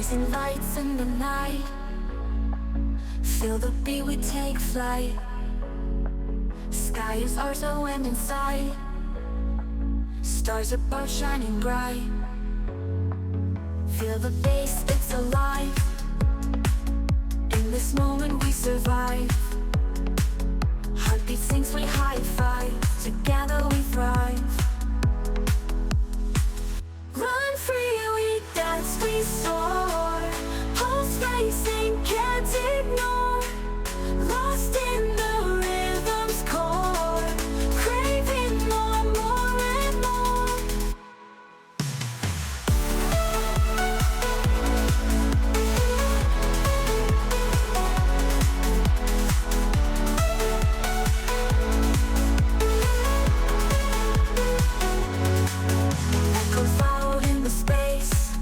Blazing lights in the night, feel the beat, we take flight. Sky is ours, so end in sight. Stars above shining bright. Feel the bass, it's alive. In this moment we survive. Heartbeat sinks, we high five. Together we thrive. Run free, we dance, we soar. Pulse racing, can't ignore. Lost in the rhythm's core, craving more, more and more. Echoes loud in the space,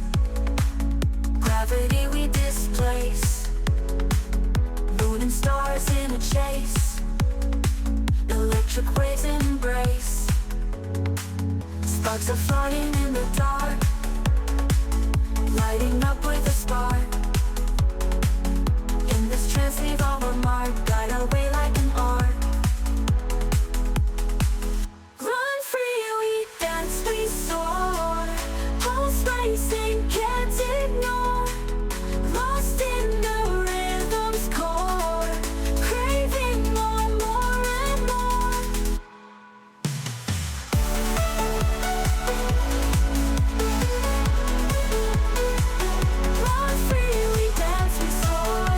gravity we displace. Moon and stars in a chase, electric waves embrace. Sparks are flying in the dark, lighting up with a spark. In this trance leave our mark, guide our way like an arc. Run free, we dance, we soar. Pulse racing, can't ignore. Lost in the rhythm's core, craving more, more and more. Run free, we dance, we soar.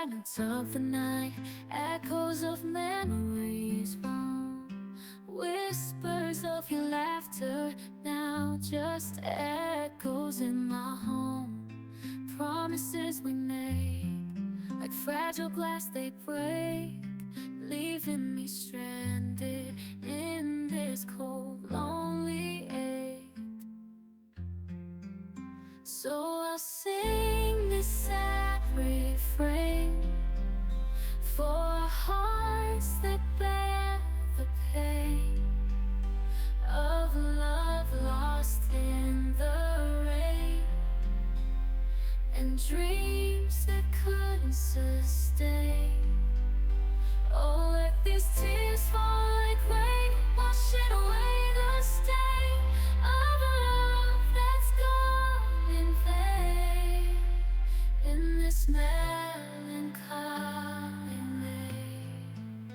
silence of the night, echoes of memories roam. Whispers of your laughter, now just echoes in my home. Promises we made, like fragile glass they break, leaving me stranded in this cold, lonely ache. So I'll sing this sad refrain for hearts that bear the pain of love lost in the rain, and dreams that couldn't sustain. Oh, let these tears fall like rain, washing away the stain of a love that's gone in vain, in this melancholy lane.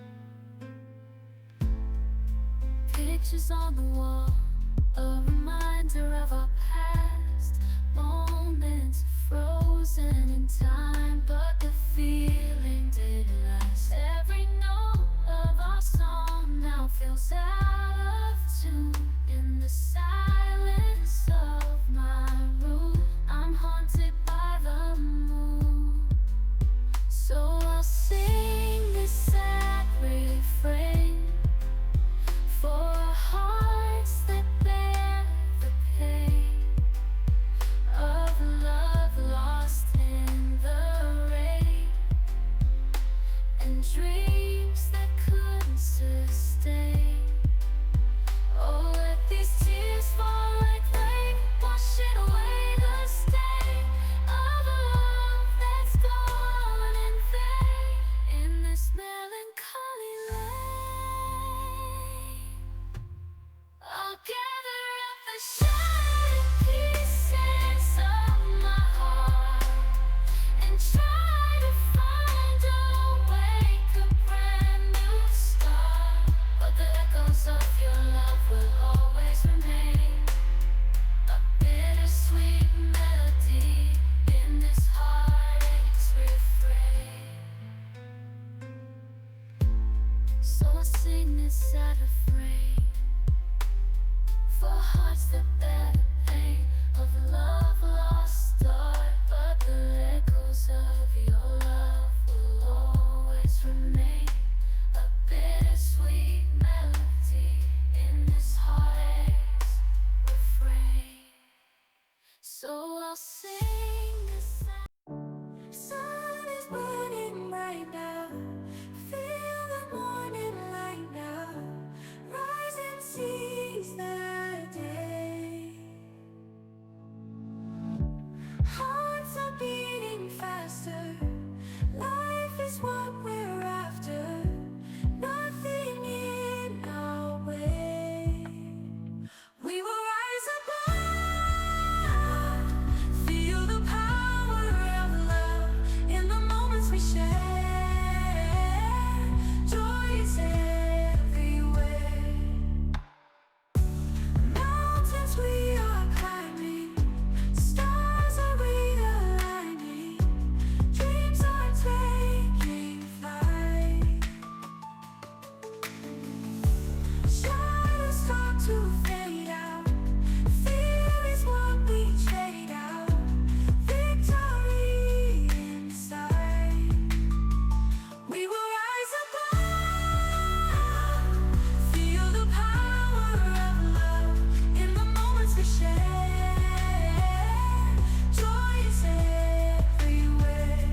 Pictures on the wall, a reminder of our past, moments frozen in time, but the feeling didn't last. Every note of our song now feels out of tune in the silence of my room. I'm haunted by the moon, so I'll sing this sad refrain for hearts that bear the pain of love lost in the rain, and dreams that couldn't sustain. Oh, let these tears fall like rain, washing away the stain of a love that's gone in vain, in this melancholy lane. I'll gather up the shattered pieces of my heart and try to find a wake, a brand new start. But the echoes of your love will always remain, a bittersweet melody in this heartache's refrain. So I sing this sad refrain for hearts that bear the pain of love lost start, but the echoes of your love will always remain, a bittersweet melody in this heartache's refrain. So I'll sing this. Sun is burning right now, feel the morning light now, rise and seize the day. Hearts are beating faster, life is what we're after, nothing in our way. We will rise above, feel the power of love in the moments we share. Joy is everywhere. Mountains we are climbing, stars are realigning, dreams are taking flight. Shadows start to fade out, fear is what we trade out, victory inside. We will rise above, feel the power of love in the moments we share. Joy is everywhere.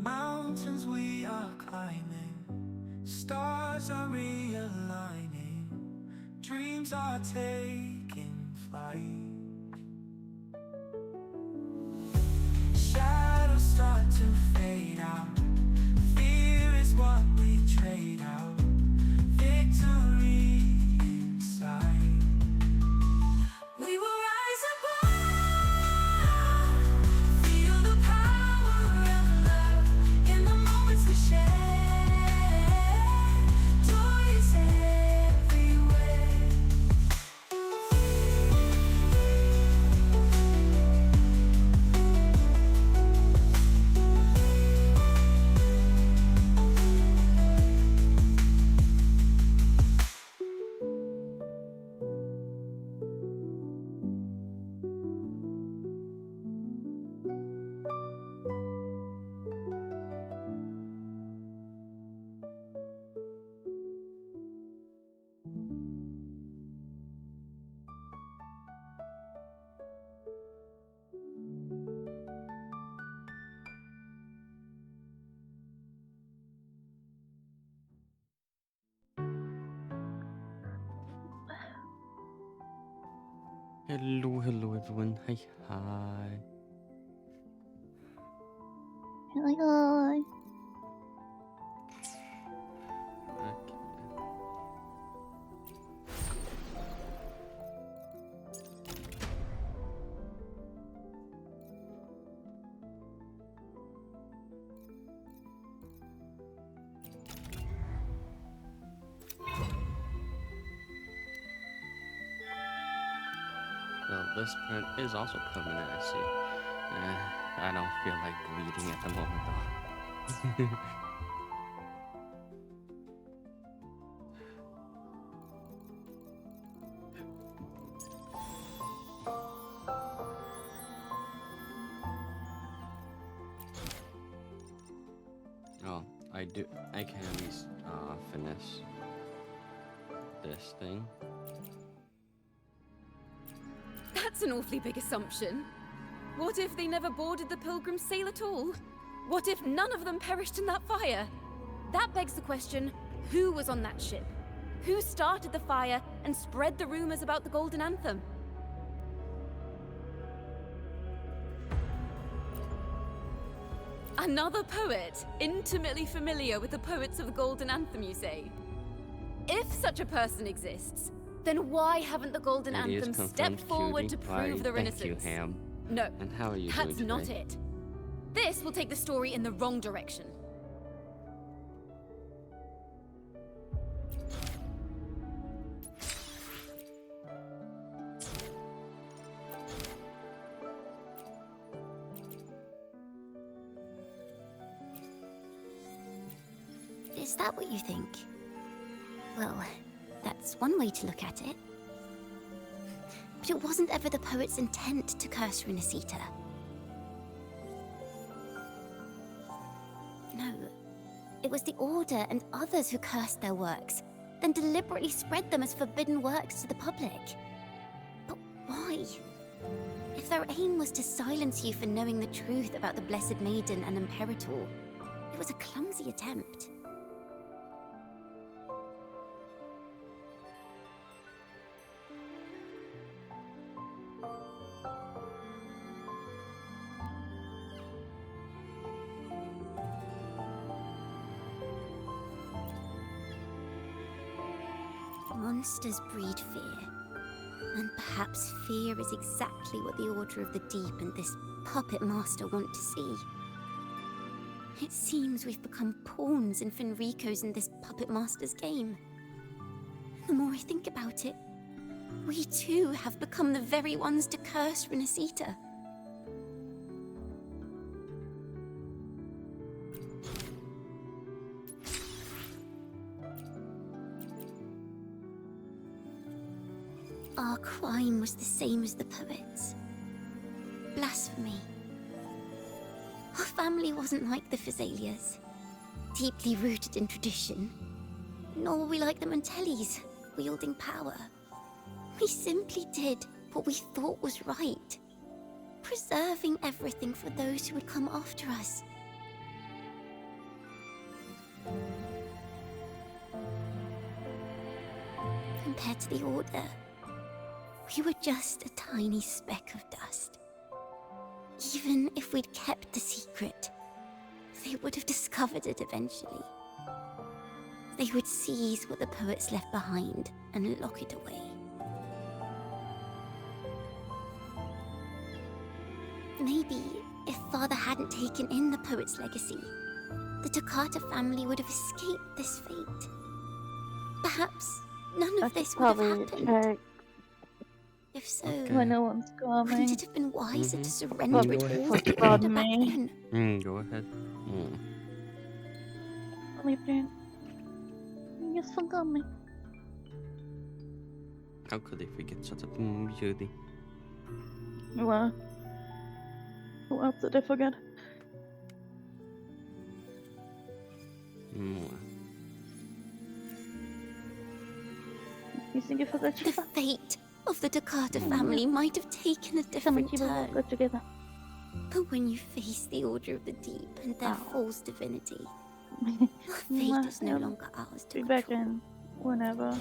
Mountains we are climbing, stars are realigning, dreams are taking flight. Shadows start to fade out, fear is what we trade out, victory inside. We will rise above, feel the power of love in the moments we Hello, hello everyone. Hi, hi. Hi. Okay. Well, this print is also permanent, I see. I don't feel like bleeding at the moment, though. Oh, I can at least finish this thing. That's an awfully big assumption. What if they never boarded the Pilgrim sail at all? What if none of them perished in that fire? That begs the question, who was on that ship? Who started the fire and spread the rumors about the Golden Anthem? Another poet, intimately familiar with the poets of the Golden Anthem, you say? If such a person exists, then why haven't the Golden It is Anthem stepped confirmed, forward cutie. to prove their Thank innocence? you, Ham. No, And how are you that's doing not today? it. This will take the story in the wrong direction. Is that what you think? Well, that's one way to look at it. But it wasn't ever the poet's intent to curse Renacita. No, it was the Order and others who cursed their works, then deliberately spread them as forbidden works to the public. But why? If their aim was to silence you for knowing the truth about the Blessed Maiden and Imperator, it was a clumsy attempt. Monsters breed fear. And perhaps fear is exactly what the Order of the Deep and this puppet master want to see. It seems we've become pawns in Fenrico's and this puppet master's game. The more I think about it, we too have become the very ones to curse Renacita. Our crime was the same as the poets. Blasphemy. Our family wasn't like the Phyzalias, deeply rooted in tradition. Nor were we like the Mantellis, wielding power. We simply did what we thought was right, preserving everything for those who would come after us. Compared to the Order, we were just a tiny speck of dust. Even if we'd kept the secret, they would have discovered it eventually. They would seize what the poets left behind and lock it away. Maybe if Father hadn't taken in the poet's legacy, the Toccata family would have escaped this fate. Perhaps none of this would have happened. Check If so, when no one's wouldn't coming. it have been wiser Mhm. to surrender it Probably. all to the Pardon Order back me. then? Go ahead. Sleeping. Yes, forgot me. How could they forget such a beauty? What? Who else did I forget? You think you forgot The Shiva? fate of the Toccata family might have taken a Some different people will turn. go together. But when you face the Order of the Deep and their Oh. false divinity, our fate is no Yeah. longer ours to Be back control. in whenever.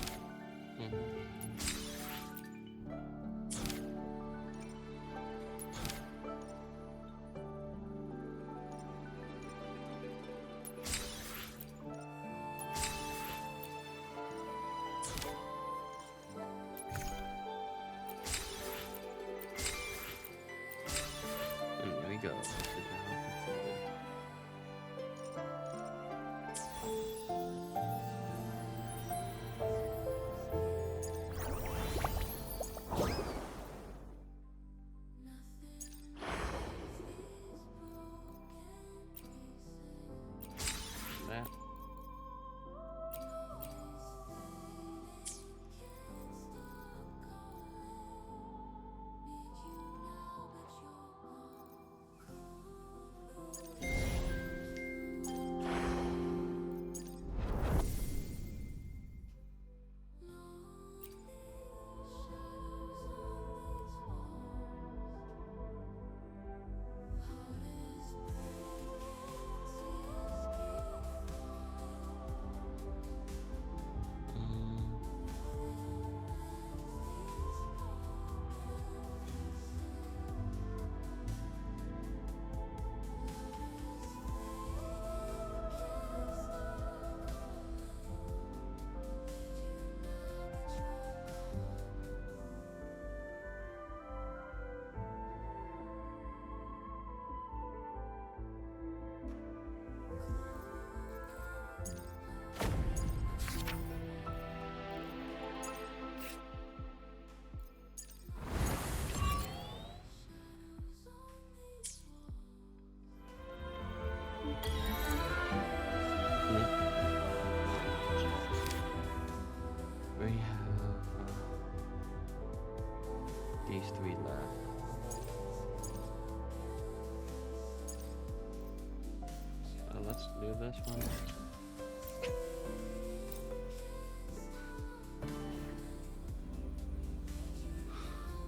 let's do this one.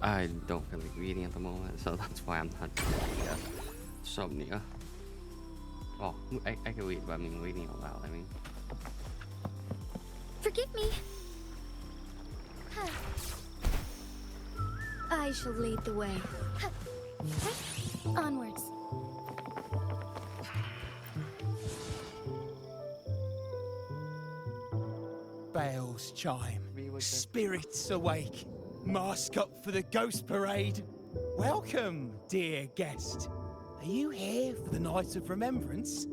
I don't feel like reading at the moment, so that's why I'm not doing Somnia. Oh, I can read, but I mean reading out loud, I mean. Forgive me. I shall lead the way. Onwards. Bells chime, spirits awake, mask up for the ghost parade. Welcome, dear guest. Are you here for the Night of Remembrance?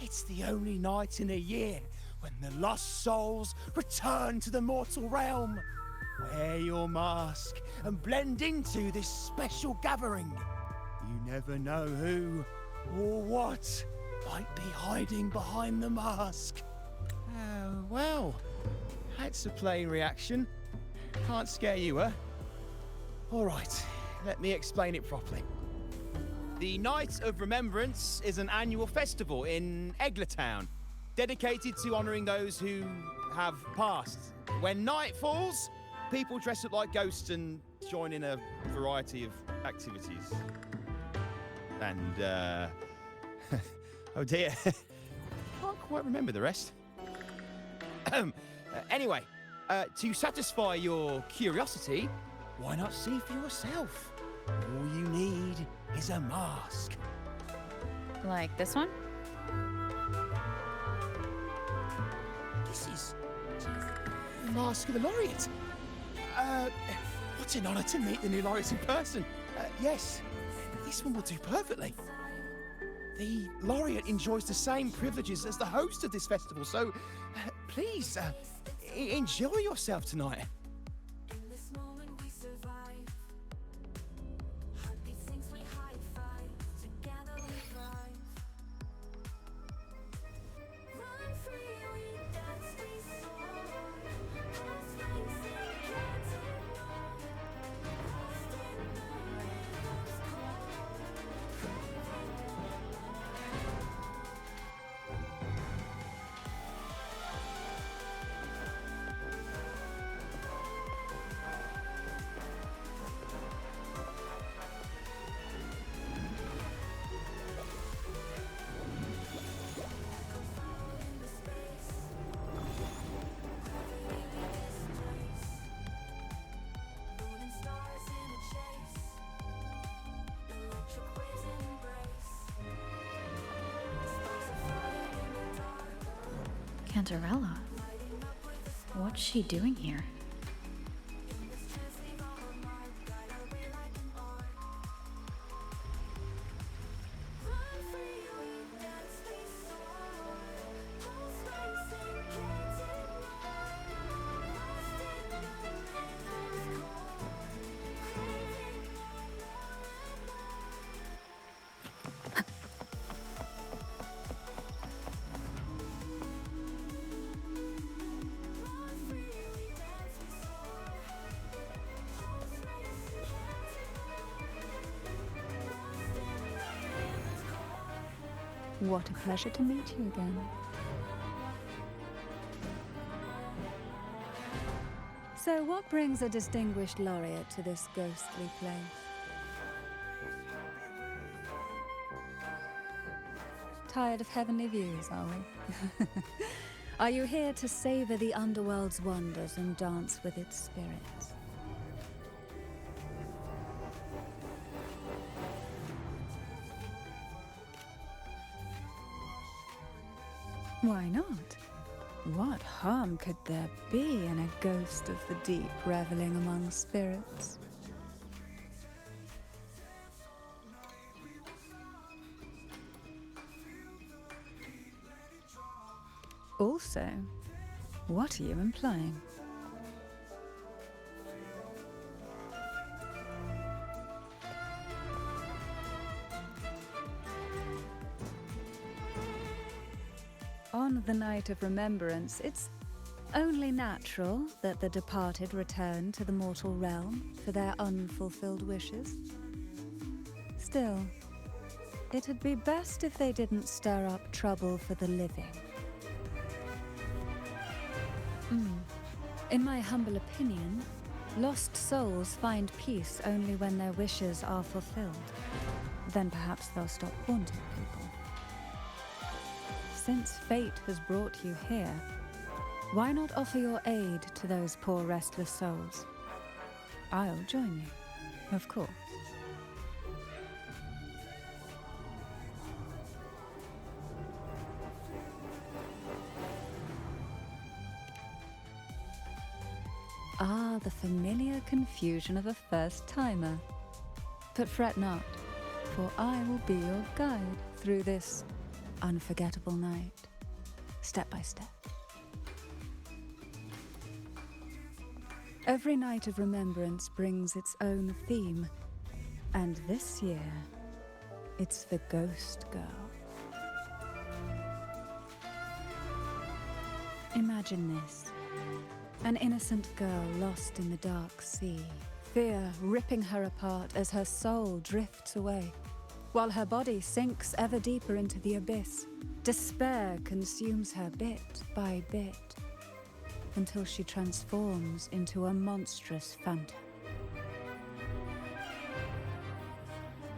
It's the only night in a year when the lost souls return to the mortal realm. Wear your mask and blend into this special gathering. You never know who or what might be hiding behind the mask. Oh, well, that's a plain reaction. Can't scare you, huh? All right, let me explain it properly. The Night of Remembrance is an annual festival in Eglertown, dedicated to honouring those who have passed. When night falls, people dress up like ghosts and join in a variety of activities. And, oh dear, can't quite remember the rest. Anyway, to satisfy your curiosity, why not see for yourself? All you need is a mask. Like this one? This is the mask of the laureate. What an honour to meet the new laureate in person. Yes, this one will do perfectly. The laureate enjoys the same privileges as the host of this festival, so please enjoy yourself tonight. In this moment we survive. Heartbeat sinks, we high five. Together we thrive. Run free, we dance, we soar. Our strengths we can't ignore. Lost in the rhythm's core. Cantarella? What's she doing here? What a pleasure to meet you again. So what brings a distinguished laureate to this ghostly place? Tired of heavenly views, are we? Are you here to savor the underworld's wonders and dance with its spirits? Why not? What harm could there be in a ghost of the deep reveling among spirits? Also, what are you implying? On the night of remembrance, it's only natural that the departed return to the mortal realm for their unfulfilled wishes. Still, it'd be best if they didn't stir up trouble for the living. In my humble opinion, lost souls find peace only when their wishes are fulfilled. Then perhaps they'll stop haunting people. Since fate has brought you here, why not offer your aid to those poor restless souls? I'll join you, of course. Ah, the familiar confusion of a first-timer. But fret not, for I will be your guide through this unforgettable night, step by step. Every night of remembrance brings its own theme, and this year, it's the Ghost Girl. Imagine this. An innocent girl lost in the dark sea, fear ripping her apart as her soul drifts away, while her body sinks ever deeper into the abyss. Despair consumes her bit by bit, until she transforms into a monstrous phantom.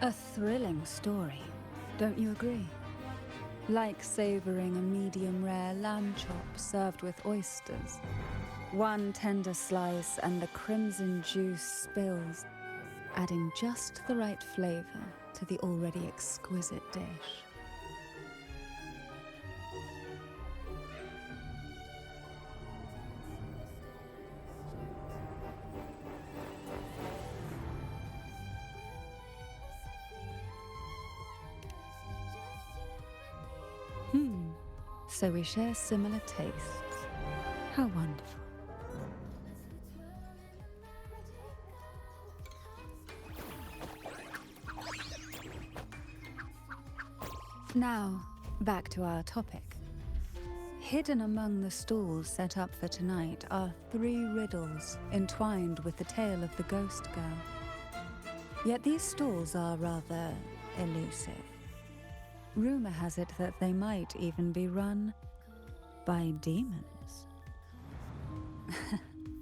A thrilling story, don't you agree? Like savoring a medium-rare lamb chop served with oysters. One tender slice and the crimson juice spills, adding just the right flavor to the already exquisite dish. So we share similar tastes. How wonderful. Now, back to our topic. Hidden among the stalls set up for tonight are 3 riddles entwined with the tale of the ghost girl. Yet these stalls are rather elusive. Rumor has it that they might even be run by demons.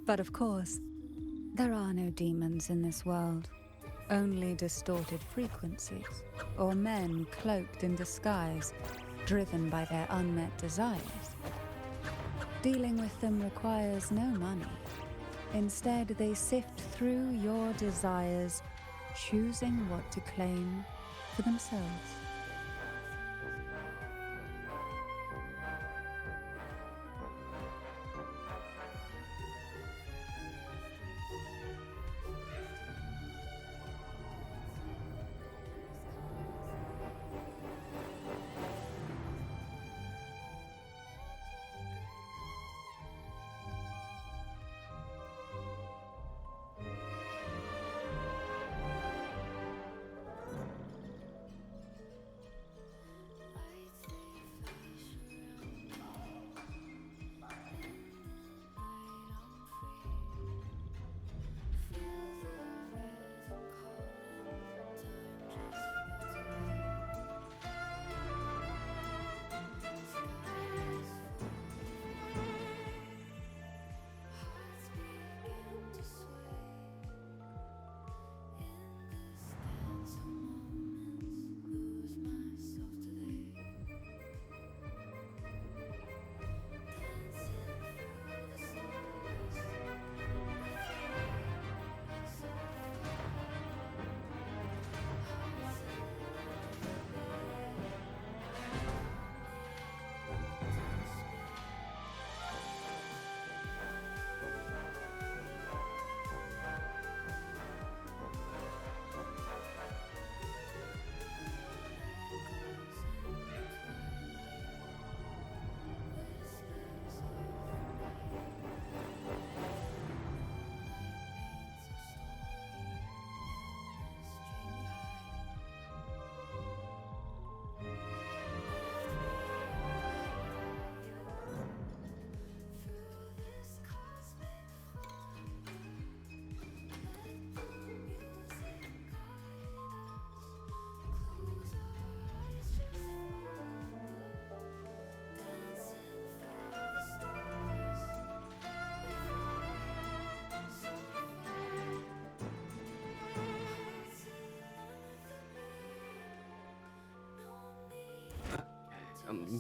But of course, there are no demons in this world. Only distorted frequencies, or men cloaked in disguise, driven by their unmet desires. Dealing with them requires no money. Instead, they sift through your desires, choosing what to claim for themselves.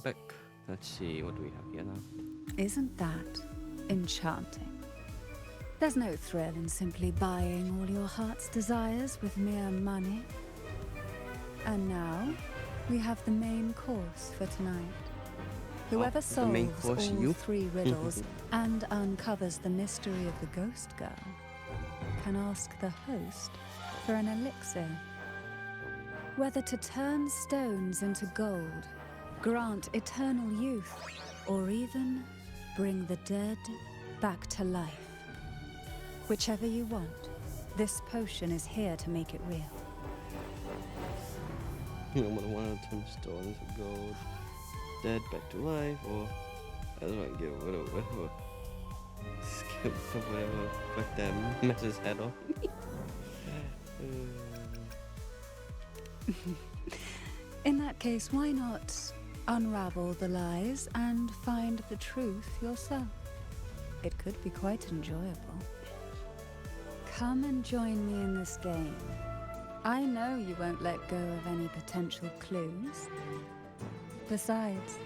Back. Let's see, what do we have here now? Isn't that enchanting? There's no thrill in simply buying all your heart's desires with mere money. And now, we have the main course for tonight. Whoever the main solves course, all you? 3 riddles and uncovers the mystery of the ghost girl can ask the host for an elixir. Whether to turn stones into gold, grant eternal youth, or even bring the dead back to life. Whichever you want, this potion is here to make it real. I'm gonna want to turn stones to gold, dead back to life, or I just want to get whatever. Skip or whatever. Fuck that messes head off. In that case, why not unravel the lies and find the truth yourself? It could be quite enjoyable. Come and join me in this game. I know you won't let go of any potential clues. Besides,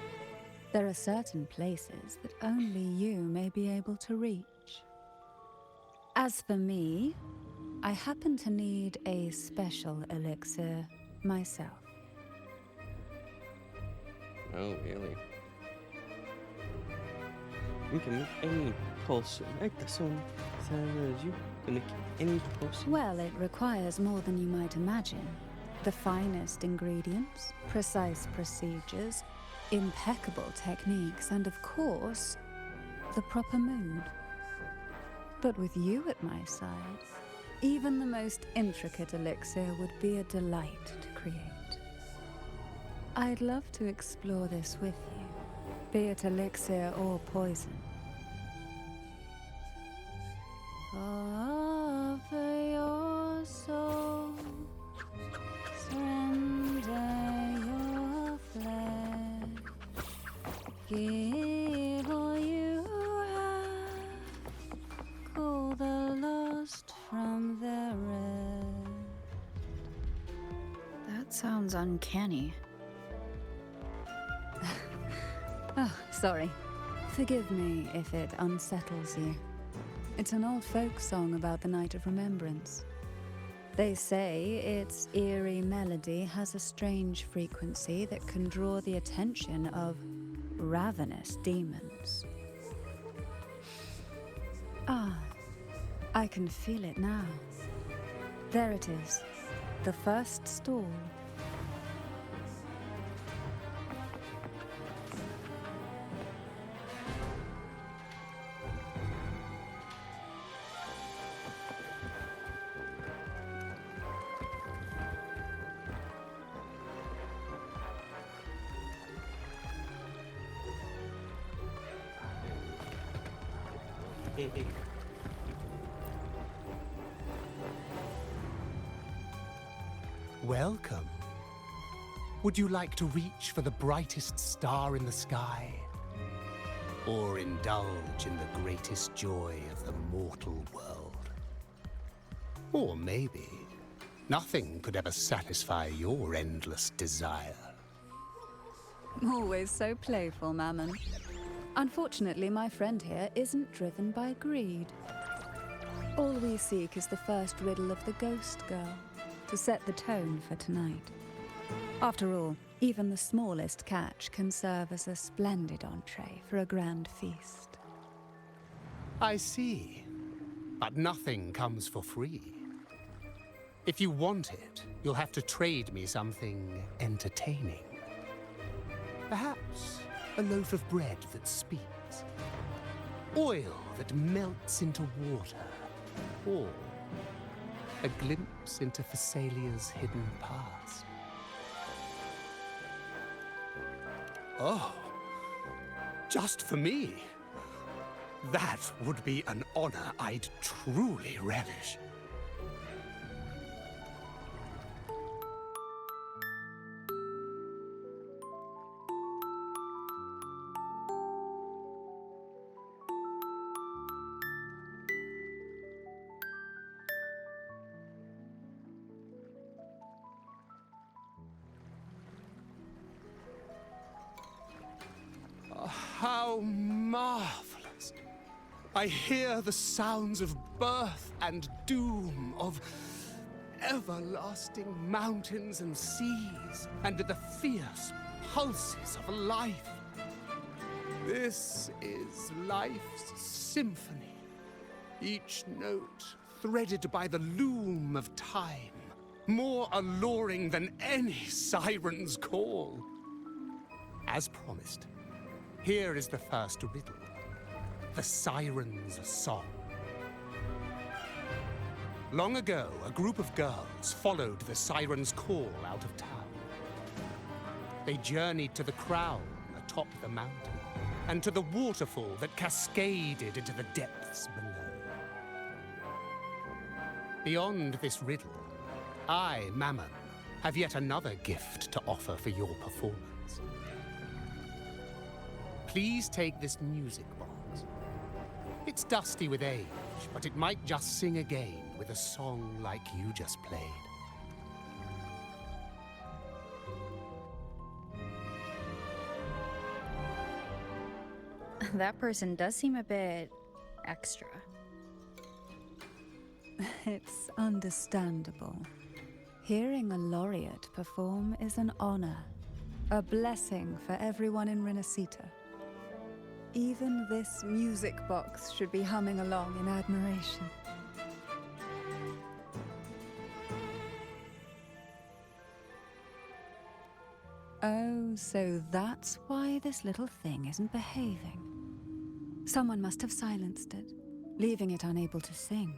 there are certain places that only you may be able to reach. As for me, I happen to need a special elixir myself. Oh, really? You can make any potion. Like the song says, you can make any potion. Well, it requires more than you might imagine. The finest ingredients, precise procedures, impeccable techniques, and of course, the proper mood. But with you at my side, even the most intricate elixir would be a delight to create. I'd love to explore this with you, be it elixir or poison. Offer your soul, surrender your flesh, give all you have, call the lost from their rest. That sounds uncanny. Oh, sorry. Forgive me if it unsettles you. It's an old folk song about the Night of Remembrance. They say its eerie melody has a strange frequency that can draw the attention of ravenous demons. Ah, I can feel it now. There it is, the first stall. Welcome. Would you like to reach for the brightest star in the sky? Or indulge in the greatest joy of the mortal world? Or maybe nothing could ever satisfy your endless desire. Always so playful, Mammon. Unfortunately, my friend here isn't driven by greed. All we seek is the first riddle of the ghost girl, to set the tone for tonight. After all, even the smallest catch can serve as a splendid entree for a grand feast. I see. But nothing comes for free. If you want it, you'll have to trade me something entertaining. Perhaps a loaf of bread that speaks, oil that melts into water, or a glimpse into Phassalia's hidden past. Oh, just for me? That would be an honor I'd truly relish. How marvelous! I hear the sounds of birth and doom, of everlasting mountains and seas, and the fierce pulses of life. This is life's symphony, each note threaded by the loom of time, more alluring than any siren's call. As promised, here is the first riddle, the siren's song. Long ago, a group of girls followed the siren's call out of town. They journeyed to the crown atop the mountain, and to the waterfall that cascaded into the depths below. Beyond this riddle, I, Mammon, have yet another gift to offer for your performance. Please take this music box. It's dusty with age, but it might just sing again with a song like you just played. That person does seem a bit extra. It's understandable. Hearing a laureate perform is an honor, a blessing for everyone in Renacita. Even this music box should be humming along in admiration. Oh, so that's why this little thing isn't behaving. Someone must have silenced it, leaving it unable to sing.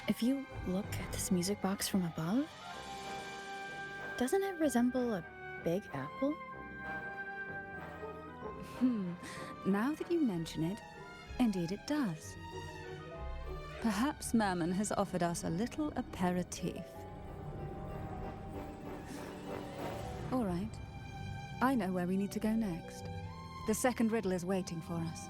If you look at this music box from above, doesn't it resemble a big apple? Now that you mention it, indeed it does. Perhaps Mammon has offered us a little aperitif. All right. I know where we need to go next. The second riddle is waiting for us.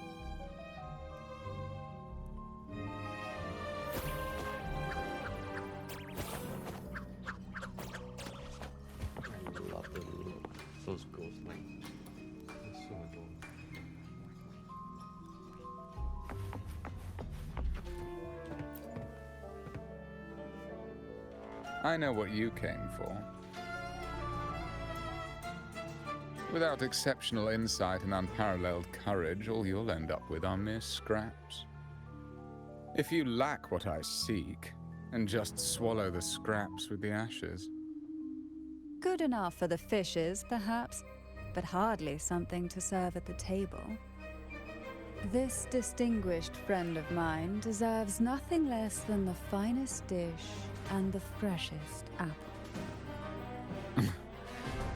I love those ghost lights. That's so adorable. I know what you came for. Without exceptional insight and unparalleled courage, all you'll end up with are mere scraps. If you lack what I seek, and just swallow the scraps with the ashes. Good enough for the fishes, perhaps, but hardly something to serve at the table. This distinguished friend of mine deserves nothing less than the finest dish and the freshest apple.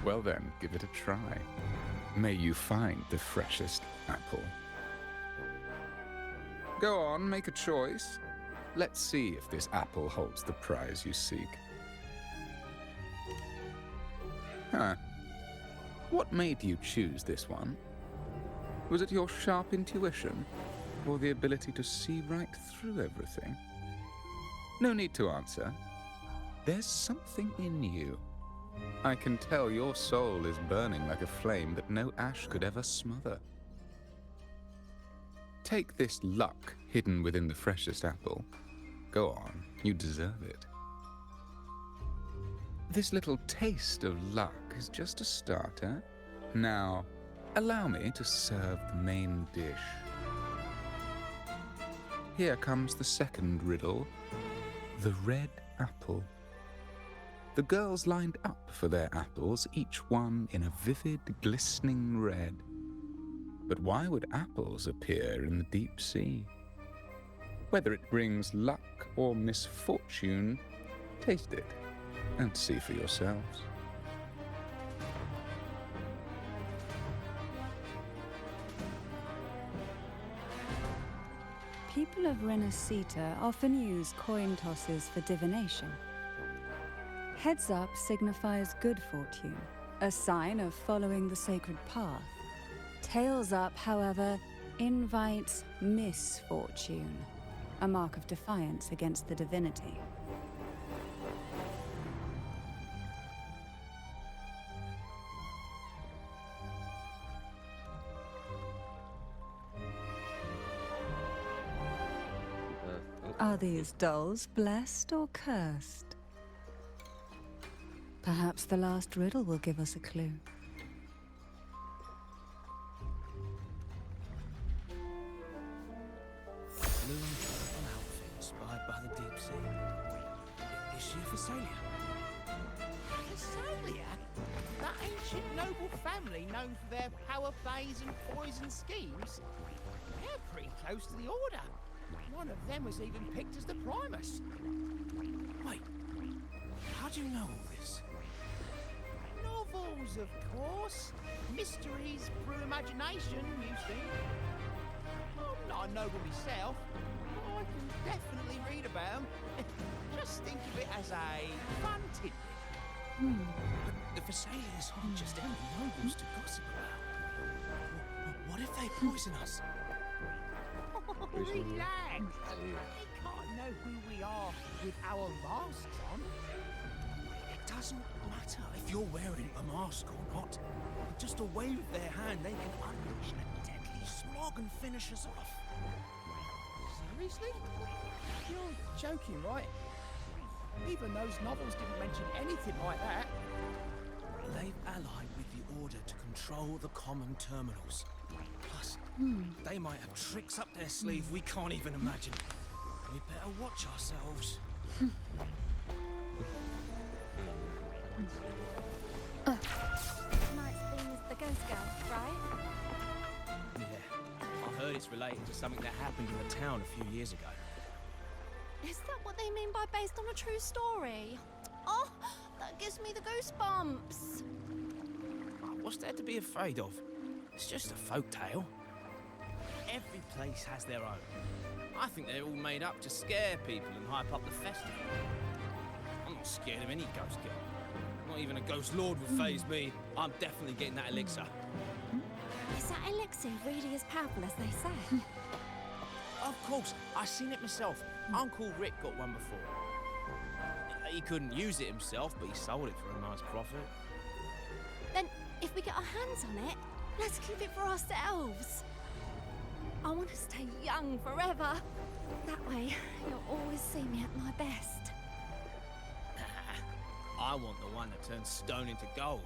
Well then, give it a try. May you find the freshest apple. Go on, make a choice. Let's see if this apple holds the prize you seek. Huh. What made you choose this one? Was it your sharp intuition, or the ability to see right through everything? No need to answer. There's something in you. I can tell your soul is burning like a flame that no ash could ever smother. Take this luck hidden within the freshest apple. Go on, you deserve it. This little taste of luck is just a starter. Now, allow me to serve the main dish. Here comes the second riddle, the red apple. The girls lined up for their apples, each one in a vivid, glistening red. But why would apples appear in the deep sea? Whether it brings luck or misfortune, taste it and see for yourselves. People of Renacita often use coin tosses for divination. Heads up signifies good fortune, a sign of following the sacred path. Tails up, however, invites misfortune, a mark of defiance against the divinity. Are these dolls blessed or cursed? Perhaps the last riddle will give us a clue. Blue and purple outfit inspired by the deep sea. Is she a Phasalia? Phasalia? That ancient noble family known for their power plays and poison schemes? They're pretty close to the Order. One of them was even picked as the Primus. Wait, how do you know all this? Novels, of course. Mysteries through imagination, you see. I'm not a noble myself, but I can definitely read about them. Just think of it as a fun tidbit. But the Phasalias aren't just any nobles to gossip about. What if they poison us? Relax! They can't know who we are with our masks on. It doesn't matter if you're wearing a mask or not. With just a wave of their hand, they can unleash a deadly smog and finish us off. Seriously? You're joking, right? Even those novels didn't mention anything like that. They've allied with the Order to control the common terminals. Plus, they might have tricks up their sleeve we can't even imagine. We better watch ourselves. Tonight's theme is the Ghost Girl, right? Yeah, I heard it's related to something that happened in the town a few years ago. Is that what they mean by based on a true story? Oh, that gives me the goosebumps. What's there to be afraid of? It's just a folk tale. Every place has their own. I think they're all made up to scare people and hype up the festival. I'm not scared of any ghost girl. Not even a ghost lord would faze me. I'm definitely getting that elixir. Is that elixir really as powerful as they say? Of course, I seen it myself. Uncle Rick got one before. He couldn't use it himself, but he sold it for a nice profit. Then, if we get our hands on it, let's keep it for ourselves. I want to stay young forever. That way, you'll always see me at my best. I want the one that turns stone into gold.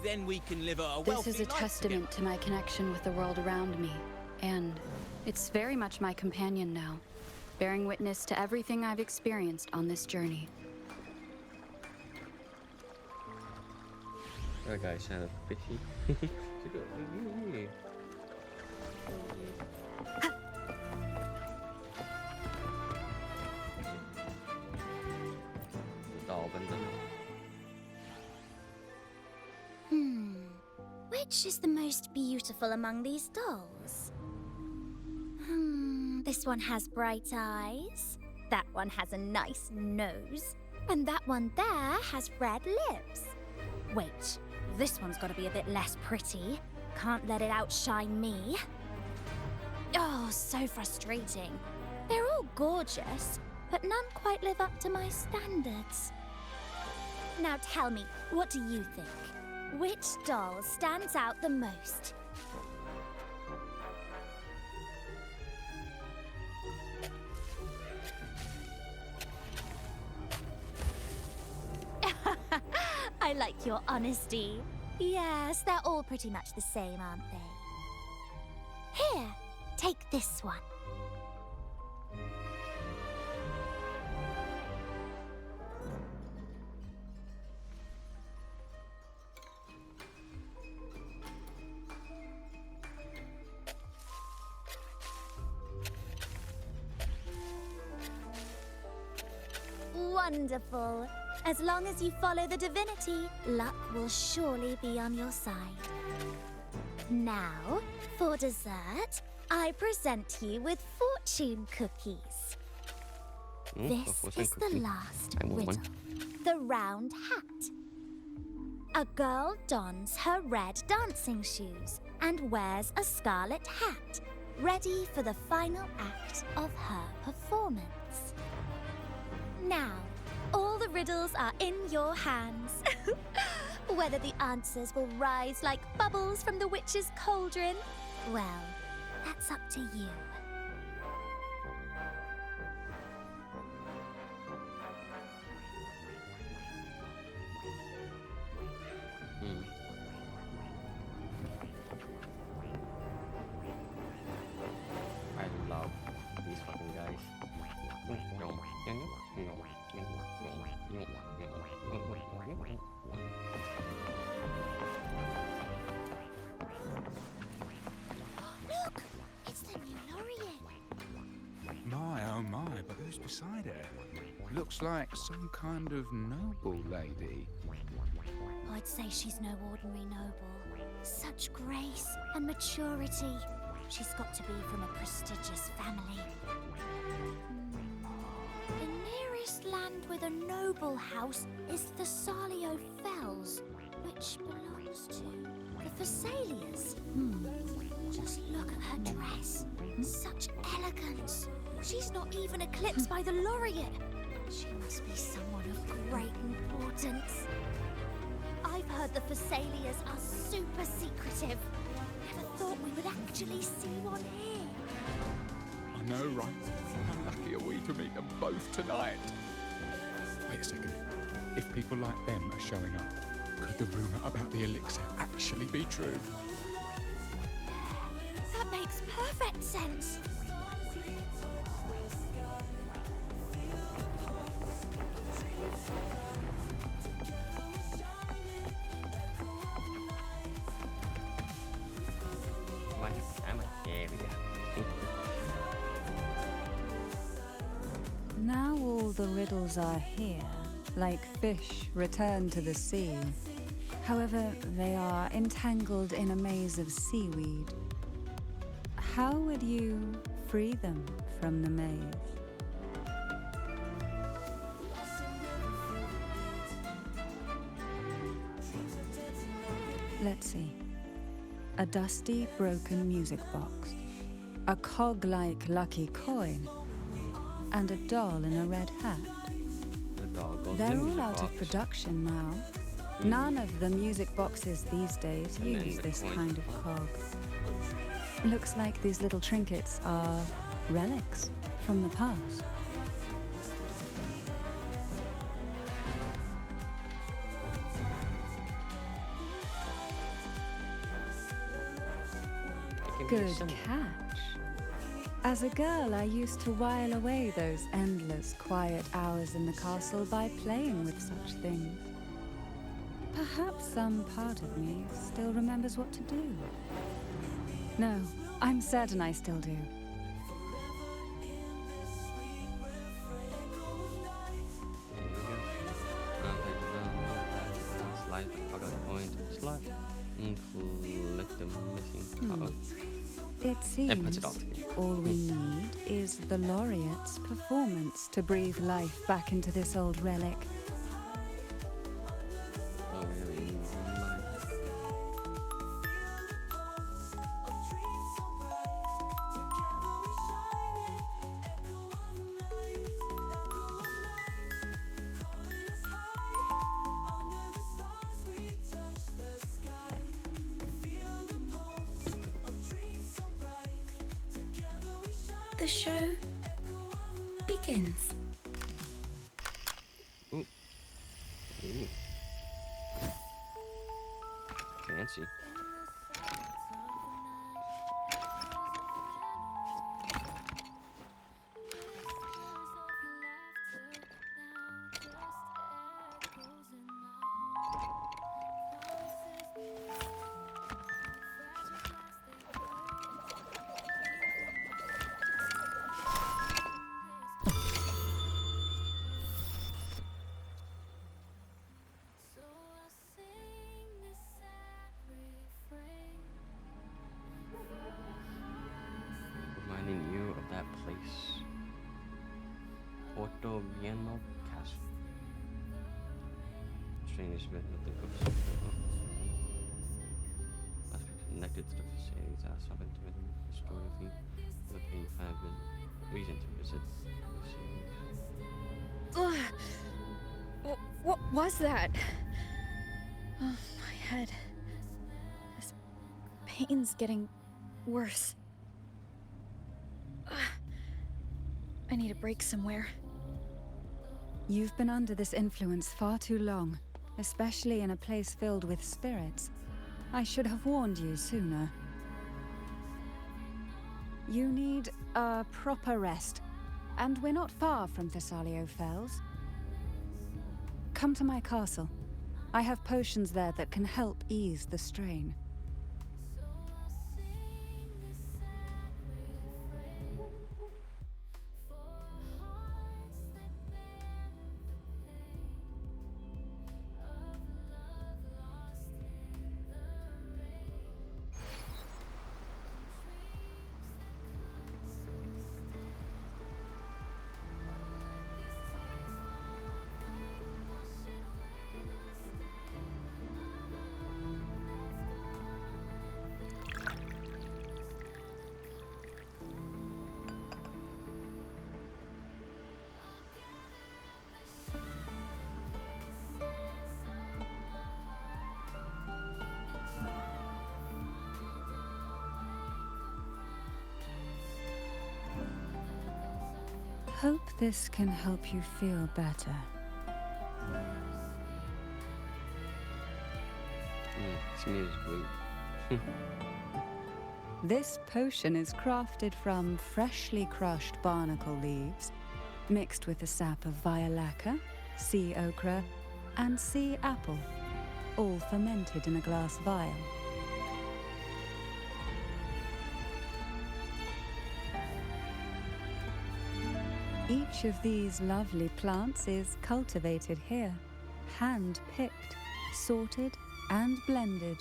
Then we can live a wealthy life This is a testament to my connection with the world around me, and it's very much my companion now, bearing witness to everything I've experienced on this journey. That guy sounded fishy. Which is the most beautiful among these dolls? This one has bright eyes. That one has a nice nose. And that one there has red lips. Wait, this one's gotta be a bit less pretty. Can't let it outshine me. Oh, so frustrating. They're all gorgeous, but none quite live up to my standards. Now tell me, what do you think? Which doll stands out the most? I like your honesty. Yes, they're all pretty much the same, aren't they? Here, take this one. Wonderful. As long as you follow the divinity, luck will surely be on your side. Now, for dessert, I present you with fortune cookies. This is the last riddle. The round hat. A girl dons her red dancing shoes and wears a scarlet hat, ready for the final act of her performance. Now, all the riddles are in your hands. Whether the answers will rise like bubbles from the witch's cauldron, well, that's up to you. I love these fucking guys. Look, it's the new laureate. My, oh my, but who's beside her? Looks like some kind of noble lady. I'd say she's no ordinary noble. Such grace and maturity. She's got to be from a prestigious family. The nearest land with a noble house is the Salio Fells, which belongs to the Pharsalias. Just look at her dress. Such elegance. She's not even eclipsed by the laureate. She must be someone of great importance. I've heard the Pharsalias are super secretive. Never thought we would actually see one here. I know, right? How lucky are we to meet them both tonight? Wait a second. If people like them are showing up, could the rumour about the elixir actually be true? That makes perfect sense. Now all the riddles are here, like fish returned to the sea. However, they are entangled in a maze of seaweed. How would you free them from the maze? Let's see. A dusty, broken music box, a cog-like lucky coin, and a doll in a red hat. The dog goes They're in the all music out of box. production now. None of the music boxes these days And then use the this coin. kind of cog. Looks like these little trinkets are relics from the past. It can be a Good symbol. catch. As a girl, I used to while away those endless, quiet hours in the castle by playing with such things. Perhaps some part of me still remembers what to do. No, I'm certain I still do. There you go. Slide the cog out point. Slide. And collect the missing cog. It And puts seems it all together. all we need is the laureate's performance to breathe life back into this old relic. Oh, really? Nice. The show begins. Ooh. Ooh. Fancy. Reminding you of that place. Porto Vieno Castle. Strangest met with the ghost. Must be connected to the facilities as happened to him historically, the pain have been reason to visit the series. Ugh. What was that? Oh, my head. This pain's getting worse. Ugh. I need a break somewhere. You've been under this influence far too long, especially in a place filled with spirits. I should have warned you sooner. You need a proper rest, and we're not far from Thessalio Fells. Come to my castle. I have potions there that can help ease the strain. Hope this can help you feel better. Smear's great. This potion is crafted from freshly crushed barnacle leaves, mixed with the sap of violaca, sea ochre, and sea apple, all fermented in a glass vial. Each of these lovely plants is cultivated here, hand-picked, sorted, and blended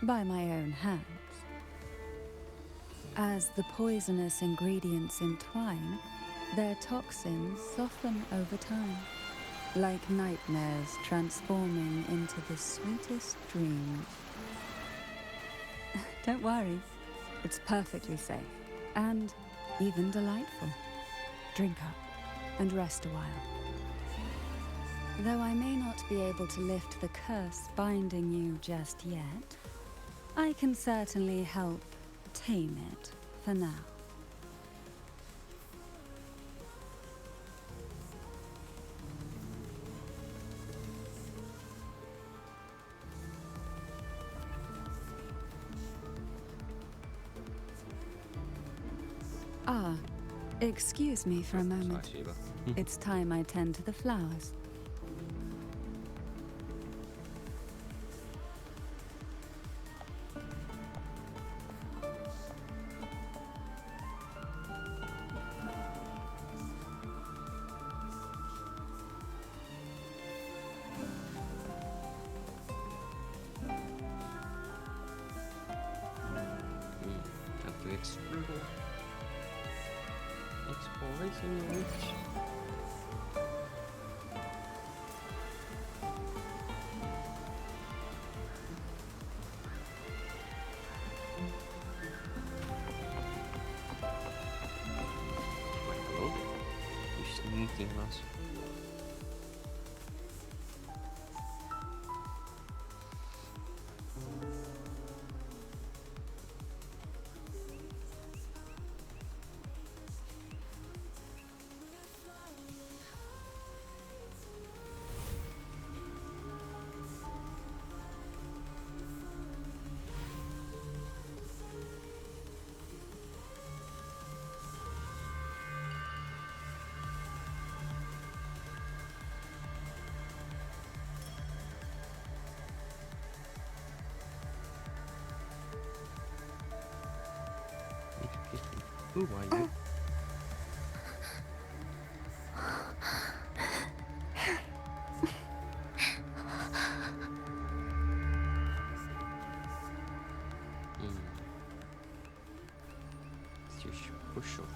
by my own hands. As the poisonous ingredients entwine, their toxins soften over time, like nightmares transforming into the sweetest dreams. Don't worry, it's perfectly safe and even delightful. Drink up and rest a while. Though I may not be able to lift the curse binding you just yet, I can certainly help tame it for now. Ah, excuse me for a moment. It's time I tend to the flowers. Have to explore. Exploration routes. Wait, hello? You sneaky lass. Who are you? It's your special.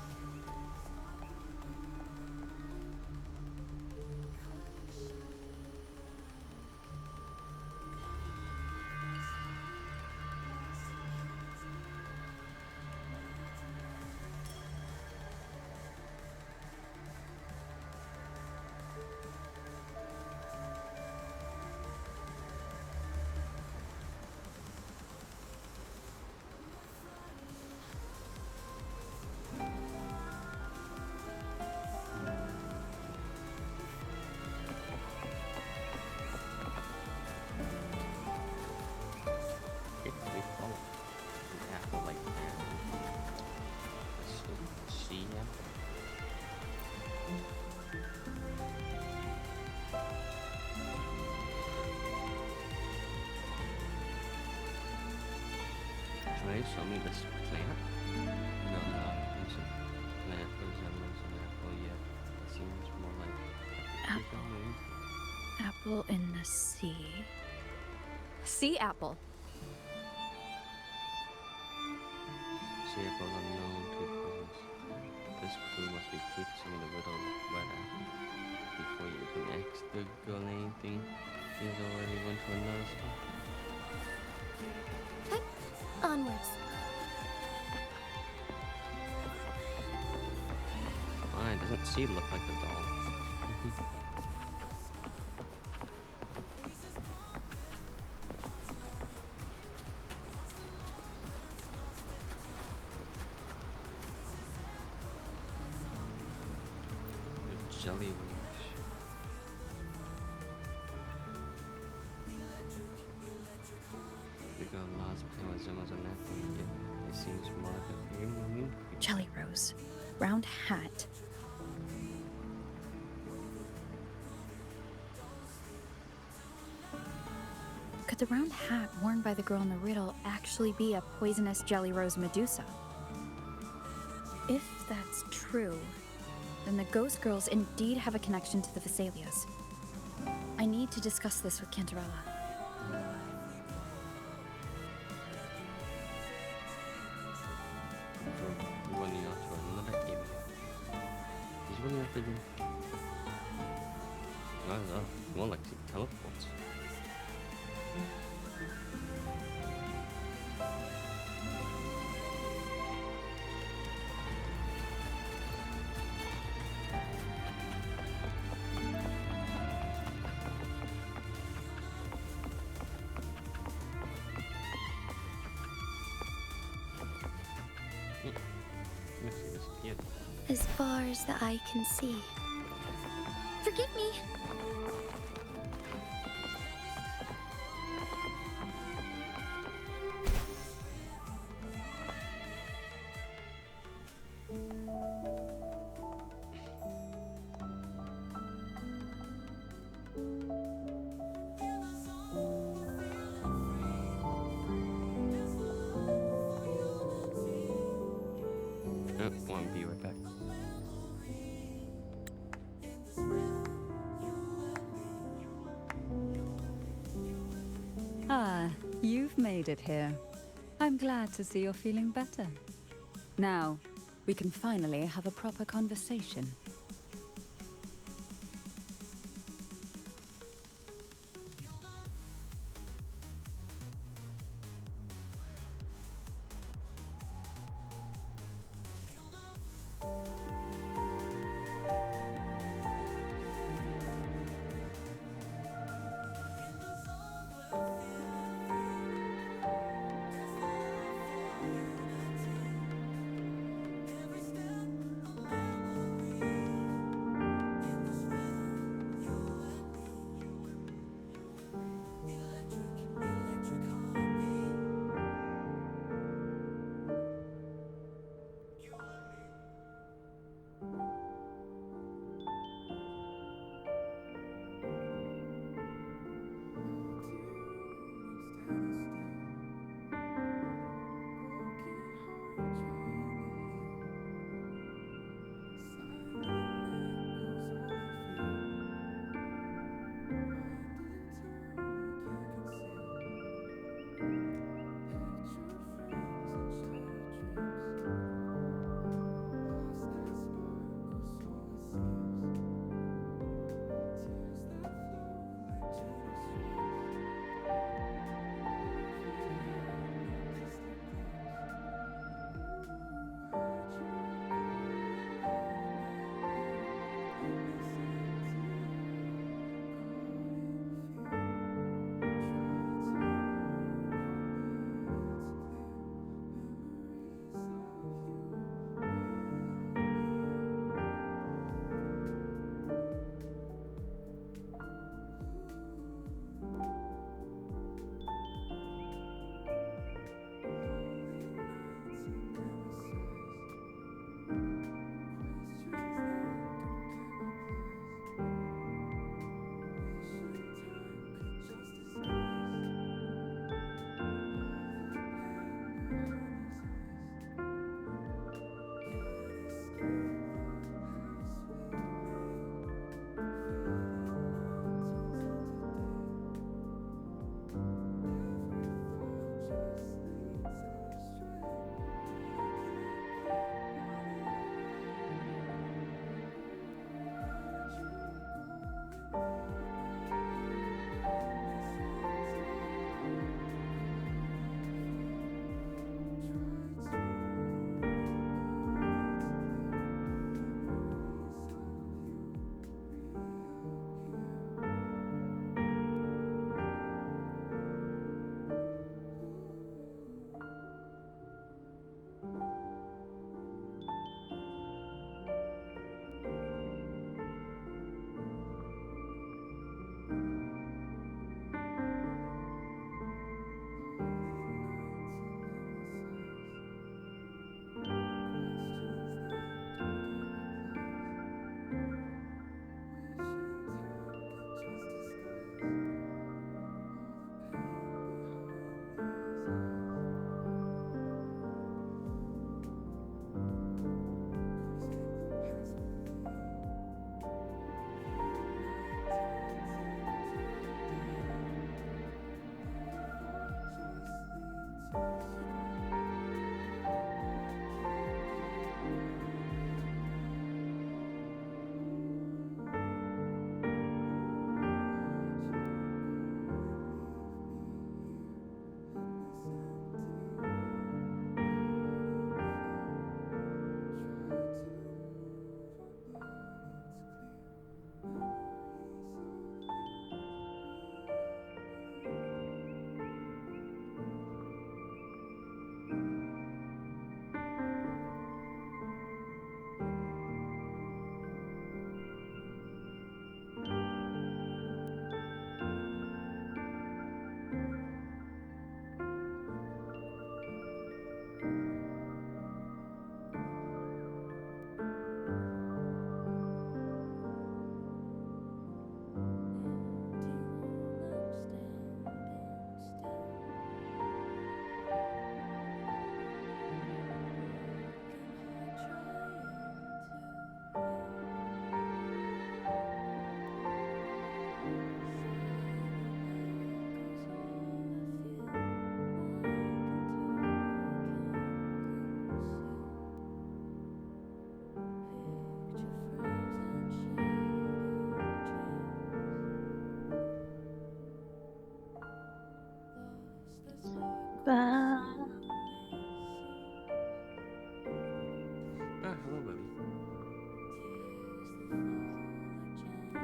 Alright, show me this plant. No, it's a plant resembles an apple, yet it seems more like a Apple. moon. Apple in the sea. Sea apple. Sea apples are known to poisonous. This clue must be key to some of the riddle red apple. Before you can ask the girl anything, he's already went to another spot. Onwards. Why doesn't she look like a doll? The jelly wings. The girl nods playing resembles an apple, yet it seems more like a green moon. Jelly Rose. Round hat. Could the round hat worn by the girl in the riddle actually be a poisonous Jelly Rose Medusa? If that's true, then the Ghost Girls indeed have a connection to the Vesalias. I need to discuss this with Cantarella. So we're running out to another area. He's running after them. I don't know, more like he teleports. As far as the eye can see. Forgive me. Won't be right back. Ah, you've made it here. I'm glad to see you're feeling better. Now, we can finally have a proper conversation.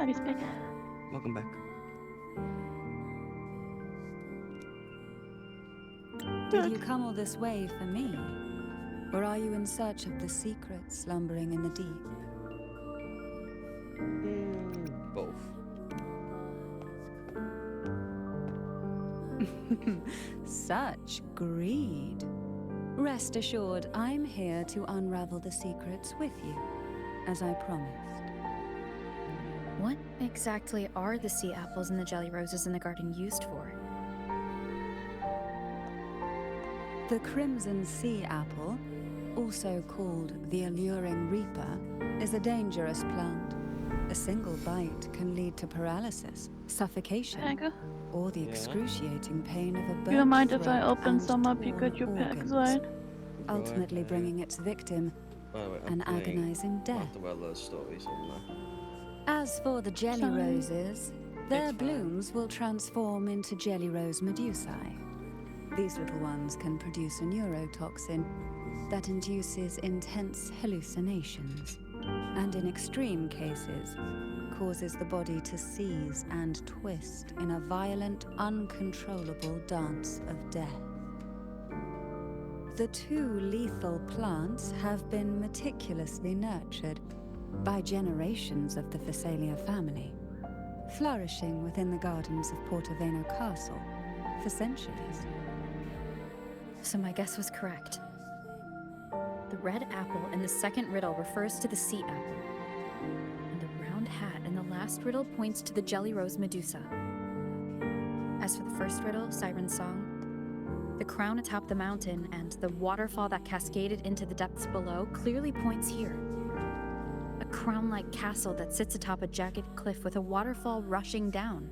Hi, Spec. Welcome back. Did you come all this way for me? Or are you in search of the secrets slumbering in the deep? Both. Such greed. Rest assured, I'm here to unravel the secrets with you, as I promised. What exactly are the sea apples and the jelly roses in the garden used for? The crimson sea apple, also called the alluring reaper, is a dangerous plant. A single bite can lead to paralysis, suffocation, Pegger, or the Yeah. excruciating pain of a burnt do you mind if I throat open and some up? You torn got your packs, organs, right? ultimately ahead. bringing its victim By the way, an agonizing death. After well, those stories, haven't As for the jelly Sorry. roses, their It's fine. blooms will transform into jelly rose medusae. These little ones can produce a neurotoxin that induces intense hallucinations, and in extreme cases, causes the body to seize and twist in a violent, uncontrollable dance of death. The two lethal plants have been meticulously nurtured by generations of the Phasalia family, flourishing within the gardens of Portoveno Castle for centuries. So my guess was correct. The red apple in the second riddle refers to the sea apple, and the round hat in the last riddle points to the jelly rose medusa. As for the first riddle, Siren's Song, the crown atop the mountain and the waterfall that cascaded into the depths below clearly points here. A crown-like castle that sits atop a jagged cliff with a waterfall rushing down.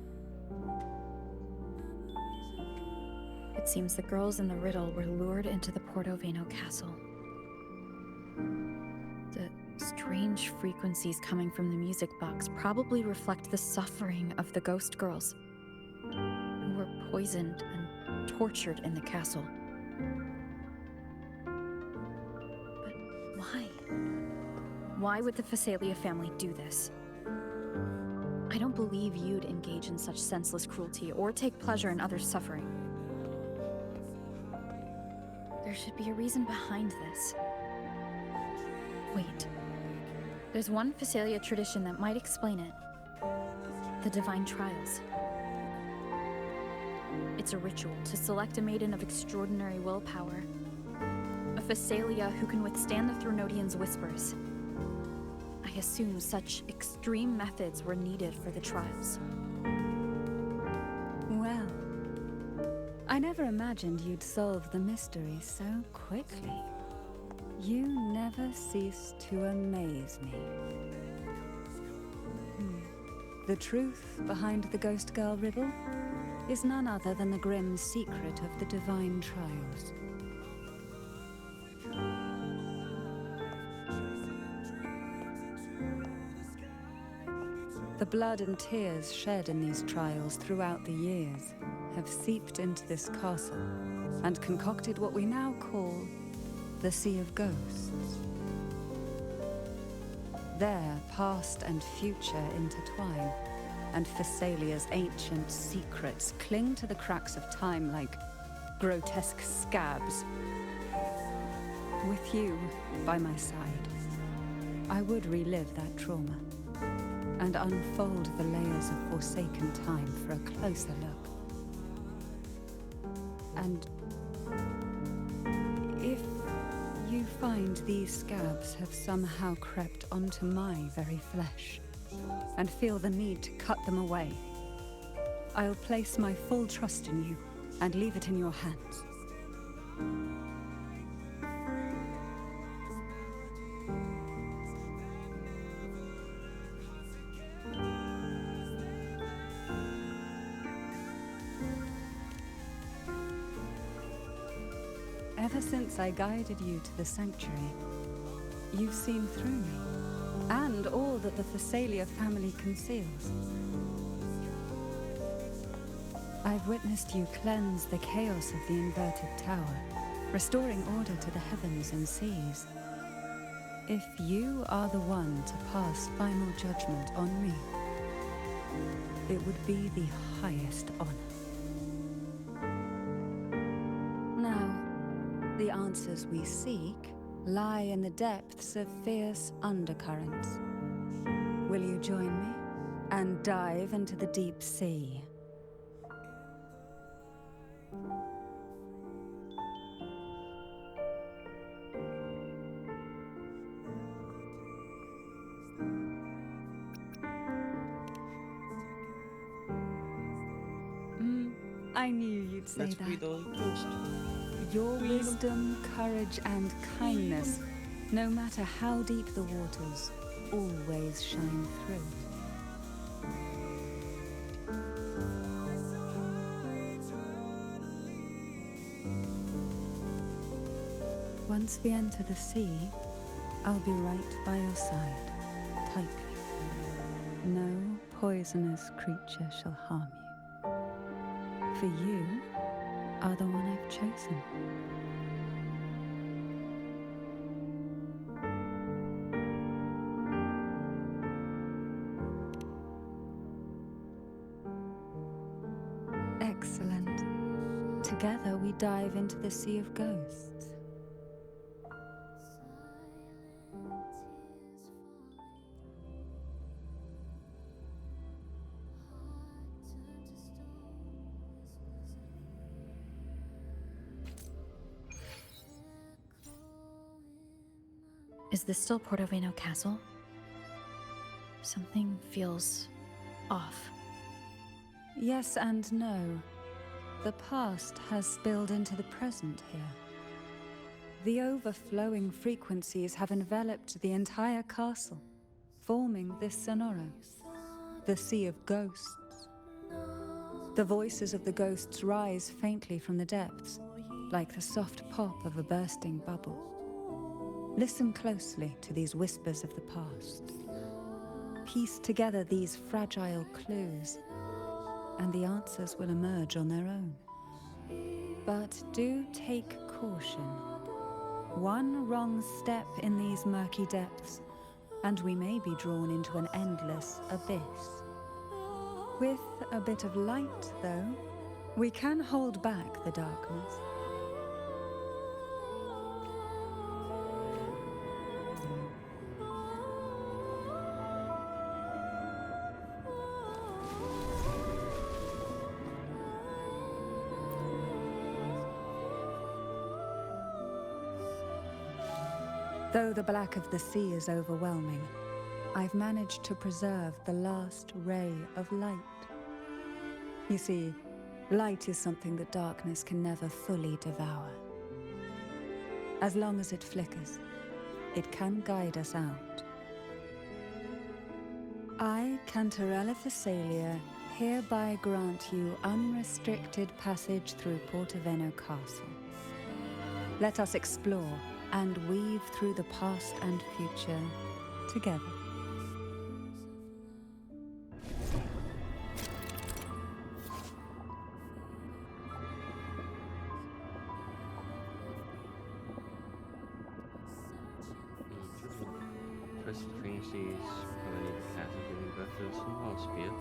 It seems the girls in the riddle were lured into the Portoveno castle. The strange frequencies coming from the music box probably reflect the suffering of the ghost girls, who were poisoned and tortured in the castle. But why? Why would the Phasalia family do this? I don't believe you'd engage in such senseless cruelty or take pleasure in others' suffering. There should be a reason behind this. Wait. There's one Phasalia tradition that might explain it. The Divine Trials. It's a ritual to select a maiden of extraordinary willpower. A Phasalia who can withstand the Thronodians' whispers. I assume such extreme methods were needed for the trials. Well, I never imagined you'd solve the mystery so quickly. You never cease to amaze me. The truth behind the Ghost Girl riddle is none other than the grim secret of the Divine Trials. The blood and tears shed in these trials throughout the years have seeped into this castle and concocted what we now call the Sea of Ghosts. There, past and future intertwine, and Phasalia's ancient secrets cling to the cracks of time like grotesque scabs. With you by my side, I would relive that trauma and unfold the layers of forsaken time for a closer look. And if you find these scabs have somehow crept onto my very flesh and feel the need to cut them away, I'll place my full trust in you and leave it in your hands. Ever since I guided you to the sanctuary, you've seen through me, and all that the Phasalia family conceals. I've witnessed you cleanse the chaos of the inverted tower, restoring order to the heavens and seas. If you are the one to pass final judgment on me, it would be the highest honor. Now, the answers we seek lie in the depths of fierce undercurrents. Will you join me and dive into the deep sea? I knew you'd say Let's that. free those ghosts. Your wisdom, courage, and kindness, no matter how deep the waters, always shine through. Once we enter the sea, I'll be right by your side, tightly. No poisonous creature shall harm you. For you are the one I've chosen. Excellent. Together we dive into the Sea of Ghosts. Is this still Portoveno Castle? Something feels off. Yes and no. The past has spilled into the present here. The overflowing frequencies have enveloped the entire castle, forming this sonoro, the Sea of Ghosts. The voices of the ghosts rise faintly from the depths, like the soft pop of a bursting bubble. Listen closely to these whispers of the past. Piece together these fragile clues, and the answers will emerge on their own. But do take caution. One wrong step in these murky depths, and we may be drawn into an endless abyss. With a bit of light, though, we can hold back the darkness. Though the black of the sea is overwhelming, I've managed to preserve the last ray of light. You see, light is something that darkness can never fully devour. As long as it flickers, it can guide us out. I, Cantarella Thessalia, hereby grant you unrestricted passage through Portoveno Castle. Let us explore and weave through the past and future together. First frequencies permanent passage giving birth to a small sphere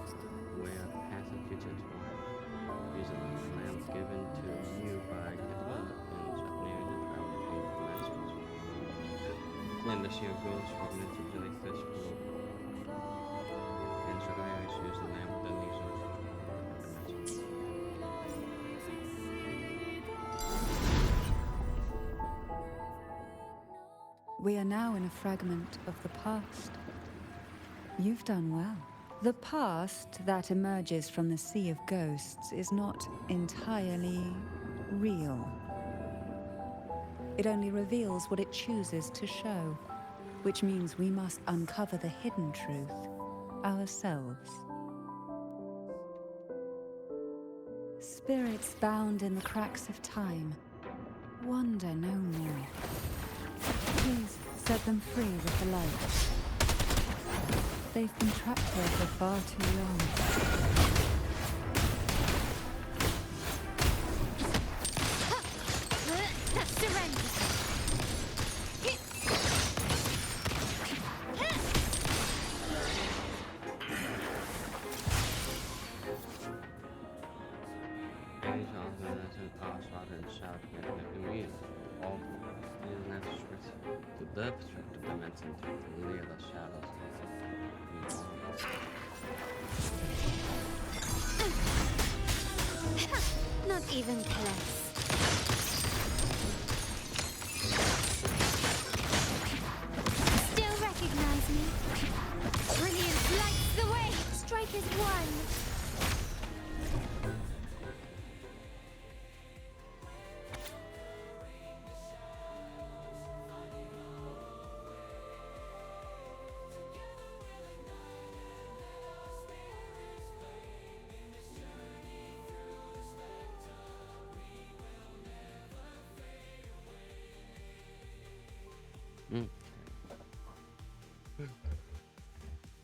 where passage is entwined. Using a lamp given to you by development near the travel between dimensions. Then the sheer growth fragments of jellyfish below. And should I always use the lamp within these dimensions? We are now in a fragment of the past. You've done well. The past that emerges from the Sea of Ghosts is not entirely real. It only reveals what it chooses to show, which means we must uncover the hidden truth ourselves. Spirits bound in the cracks of time wander no more. Please set them free with the light. They've been trapped here for far too long. Surrender. Maybe Charles will listen ask rather than shout again. Making me awful. He doesn't have to switch to the perspective dimension to clear the shadows. Not even close. Still recognize me? Brilliance lights the way! Strike is one!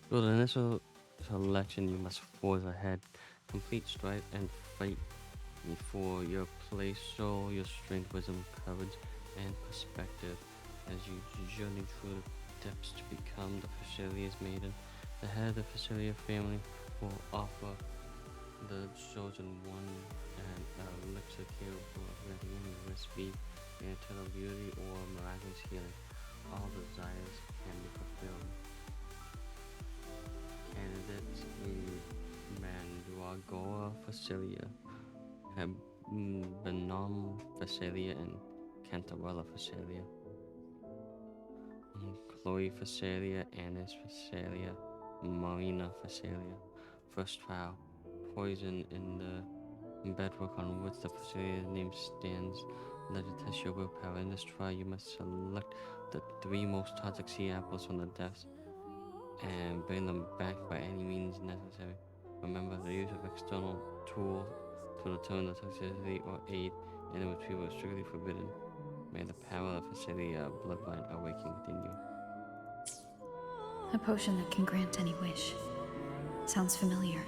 For the initial selection, you must forge ahead, complete strife, and fight before your place. Show your strength, wisdom, courage, and perspective as you journey through the depths to become the Facilia's maiden. The head of the Facilia family will offer the chosen one an elixir capable of granting any wish, be in eternal beauty or miraculous healing. All desires can be fulfilled. Candidates in Mandragora Facilia, Benum Facilia, and Cantarella Facilia. Chloe Facilia, Anis Facilia, Marina Facilia. First trial. Poison in the bedrock on which the Facilia's name stands. Let it test your willpower. In this trial, you must select the 3 most toxic sea apples from the depths and bring them back by any means necessary. Remember, the use of external tools to determine the toxicity or aid in the retrieval is strictly forbidden. May the power of Facilia bloodline awaken within you. A potion that can grant any wish. Sounds familiar.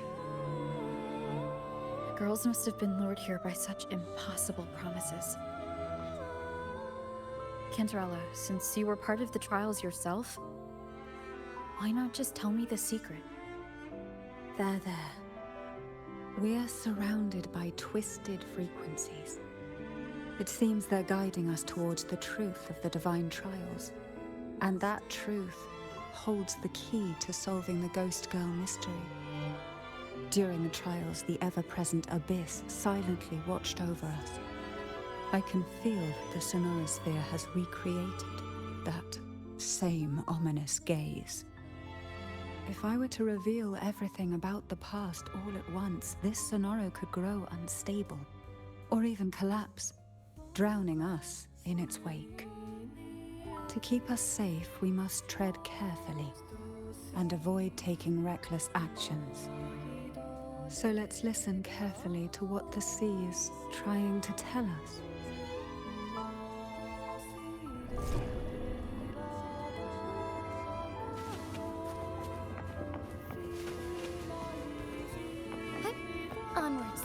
The girls must have been lured here by such impossible promises. Cantarella, since you were part of the trials yourself, why not just tell me the secret? There. We're surrounded by twisted frequencies. It seems they're guiding us towards the truth of the divine trials. And that truth holds the key to solving the Ghost Girl mystery. During the trials, the ever-present abyss silently watched over us. I can feel that the sonorosphere has recreated that same ominous gaze. If I were to reveal everything about the past all at once, this sonoro could grow unstable, or even collapse, drowning us in its wake. To keep us safe, we must tread carefully and avoid taking reckless actions. So let's listen carefully to what the sea is trying to tell us. Onwards.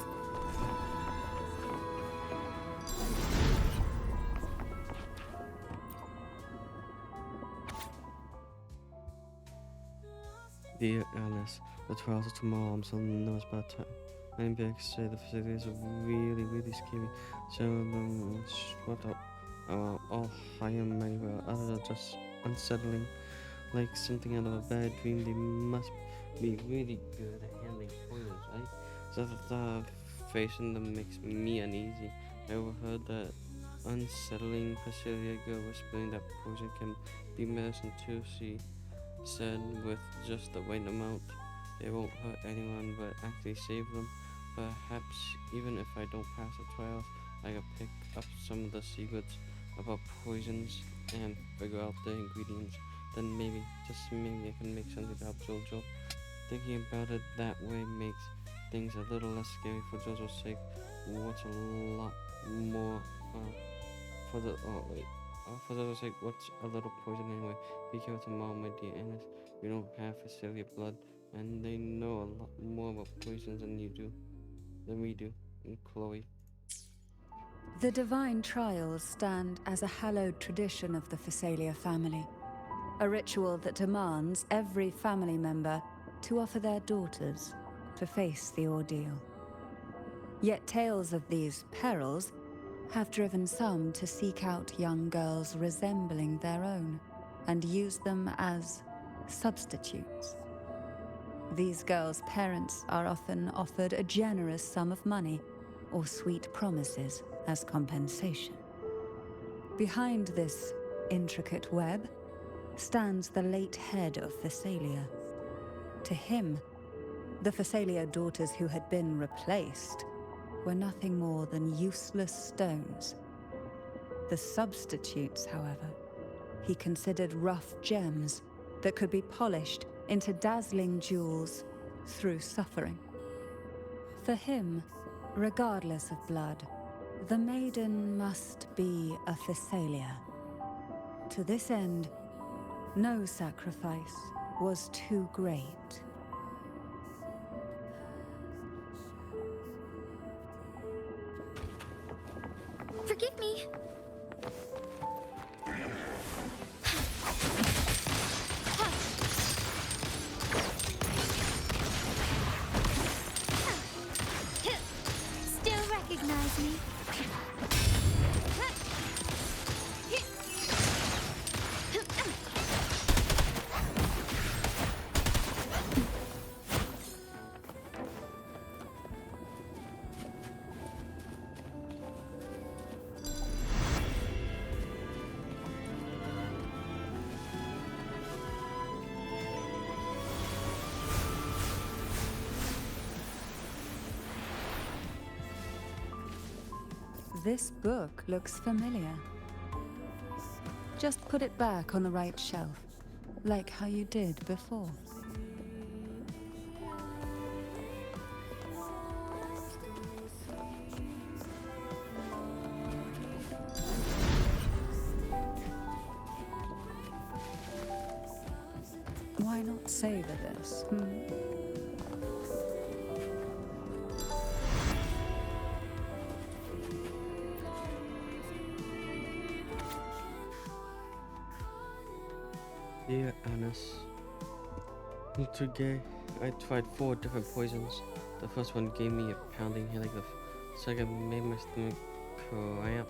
Dear Ernest, the trials of tomorrow, I'm so nervous about time. I'm back to say the facilities are really scary. Some of them shut up all high and mighty, while others are just unsettling, like something out of a bad dream. They must be really good at handling poisons, right? So the thought of facing them makes me uneasy. I overheard that unsettling Facilia girl whispering that poison can be medicine too. She said with just the right amount, they won't hurt anyone but actually save them. Perhaps even if I don't pass the trials, I could pick up some of the secrets about poisons and figure out the ingredients. Then maybe, just maybe, I can make something to help Jojo. Thinking about it that way makes things a little less scary for Jojo's sake. What's a lot more for Jojo's sake, what's a little poison anyway? Be careful tomorrow, my dear Ennis. You don't have Facilia blood, and they know a lot more about poisons than we do, and Chloe. The divine trials stand as a hallowed tradition of the Facilia family, a ritual that demands every family member to offer their daughters to face the ordeal. Yet tales of these perils have driven some to seek out young girls resembling their own and use them as substitutes. These girls' parents are often offered a generous sum of money or sweet promises as compensation. Behind this intricate web stands the late head of Thessalia. To him, the Thessalia daughters who had been replaced were nothing more than useless stones. The substitutes, however, he considered rough gems that could be polished into dazzling jewels through suffering. For him, regardless of blood, the maiden must be a Thessalia. To this end, no sacrifice was too great. Forgive me. Still recognize me? This book looks familiar. Just put it back on the right shelf, like how you did before. Why not savor this? Dear Annis, today I tried 4 different poisons. The first one gave me a pounding headache, the second made my stomach cramp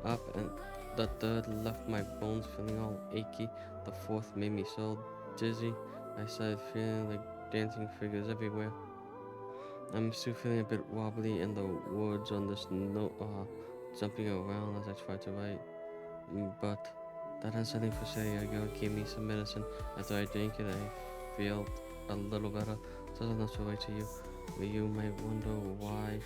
up, and the third left my bones feeling all achy. The fourth made me so dizzy I started feeling like dancing figures everywhere. I'm still feeling a bit wobbly, and the words on this note are jumping around as I try to write, but that unsettling Thessalia girl gave me some medicine. After I drank it, I felt a little better. So enough to write to you. But you might wonder why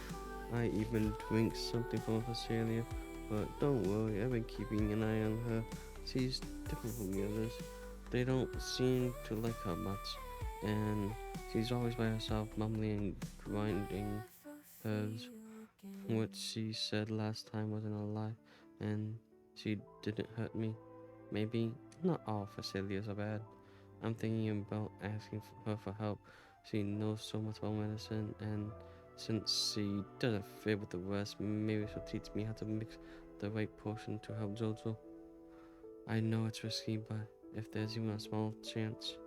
I even drink something from Thessalia. But don't worry, I've been keeping an eye on her. She's different from the others. They don't seem to like her much. And she's always by herself, mumbling and grinding herbs. What she said last time wasn't a lie, and she didn't hurt me. Maybe not all Thessalias are bad. I'm thinking about asking her for help. She knows so much about medicine, and since she doesn't fit with the rest, maybe she'll teach me how to mix the right potion to help Jojo. I know it's risky, but if there's even a small chance,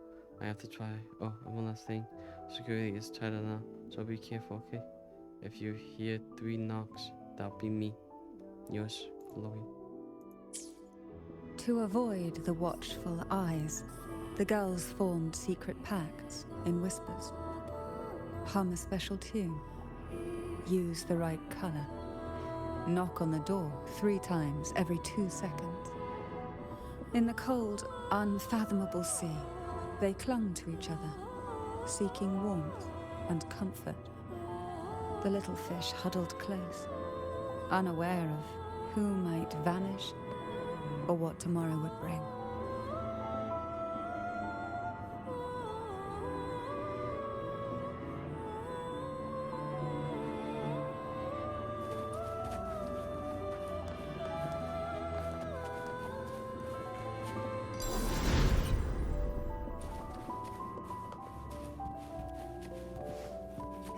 I have to try. Oh, and one last thing. Security is tighter now, so be careful, okay? If you hear 3 knocks, that'll be me. Yours, Chloe. To avoid the watchful eyes, the girls formed secret pacts in whispers. Hum a special tune. Use the right color. Knock on the door 3 times every 2 seconds. In the cold, unfathomable sea, they clung to each other, seeking warmth and comfort. The little fish huddled close, unaware of who might vanish or what tomorrow would bring.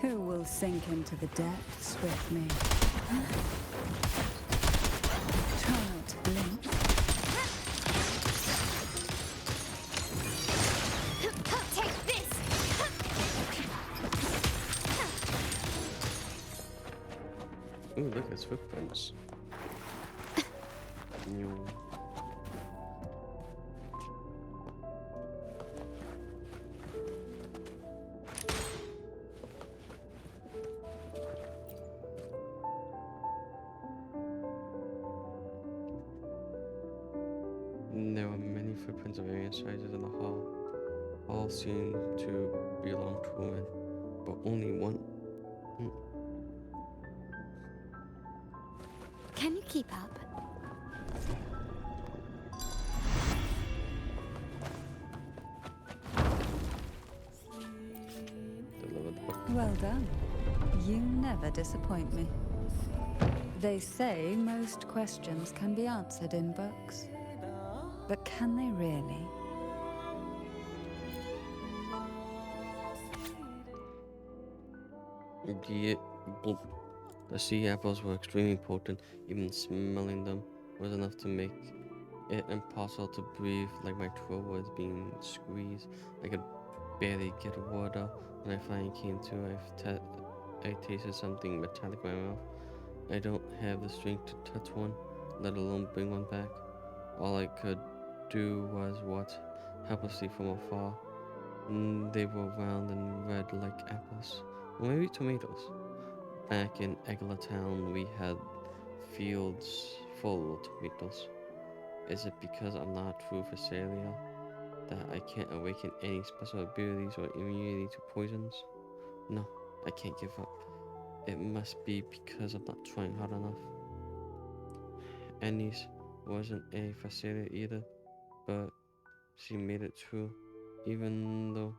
Who will sink into the depths with me? Try not to blink. Take this! Ooh, look, it's footprints. New. There were many footprints of various sizes in the hall. All seemed to belong to women, but only one. Can you keep up? Delivered the book. Well done. You never disappoint me. They say most questions can be answered in books. But can they really? The, the sea apples were extremely potent. Even smelling them was enough to make it impossible to breathe, like my throat was being squeezed. I could barely get a word out. When I finally came to, I tasted something metallic in my mouth. I don't have the strength to touch one, let alone bring one back. All I could do was watch helplessly from afar. They were round and red like apples, or maybe tomatoes. Back in Egla Town, we had fields full of tomatoes. Is it because I'm not a true Phasalia that I can't awaken any special abilities or immunity to poisons? No, I can't give up. It must be because I'm not trying hard enough. Annie's wasn't a Phasalia either, but she made it through, even though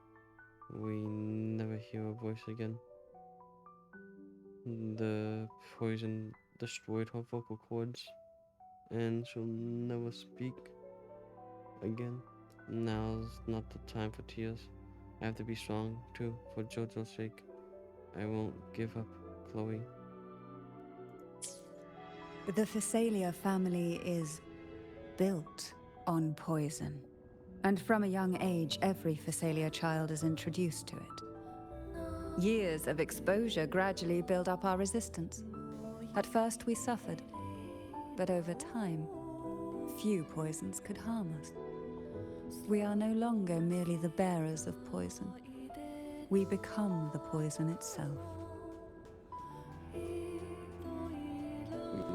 we never hear her voice again. The poison destroyed her vocal cords, and she'll never speak again. Now's not the time for tears. I have to be strong too, for Jojo's sake. I won't give up, Chloe. The Phasalia family is built on poison. And from a young age, every Phasalia child is introduced to it. Years of exposure gradually build up our resistance. At first we suffered, but over time, few poisons could harm us. We are no longer merely the bearers of poison. We become the poison itself.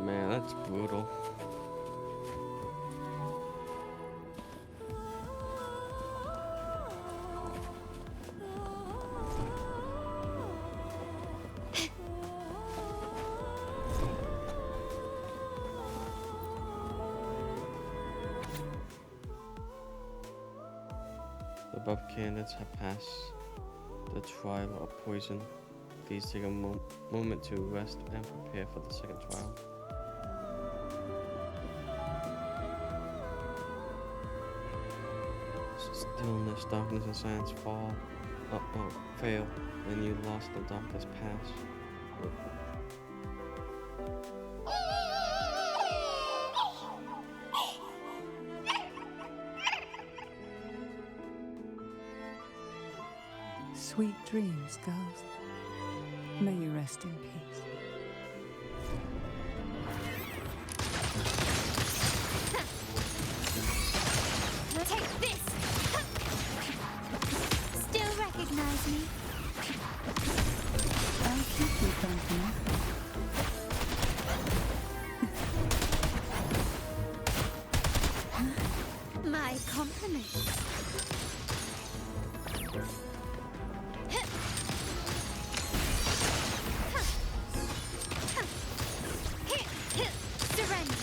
Man, that's brutal. The above candidates have passed the trial of poison. Please take a moment to rest and prepare for the second trial. Stillness, darkness, and silence fail, and you lost the darkness pass. Sweet dreams, girls. May you rest in peace. Take this! Still recognize me? I'll keep you company. My compliments. Surrender.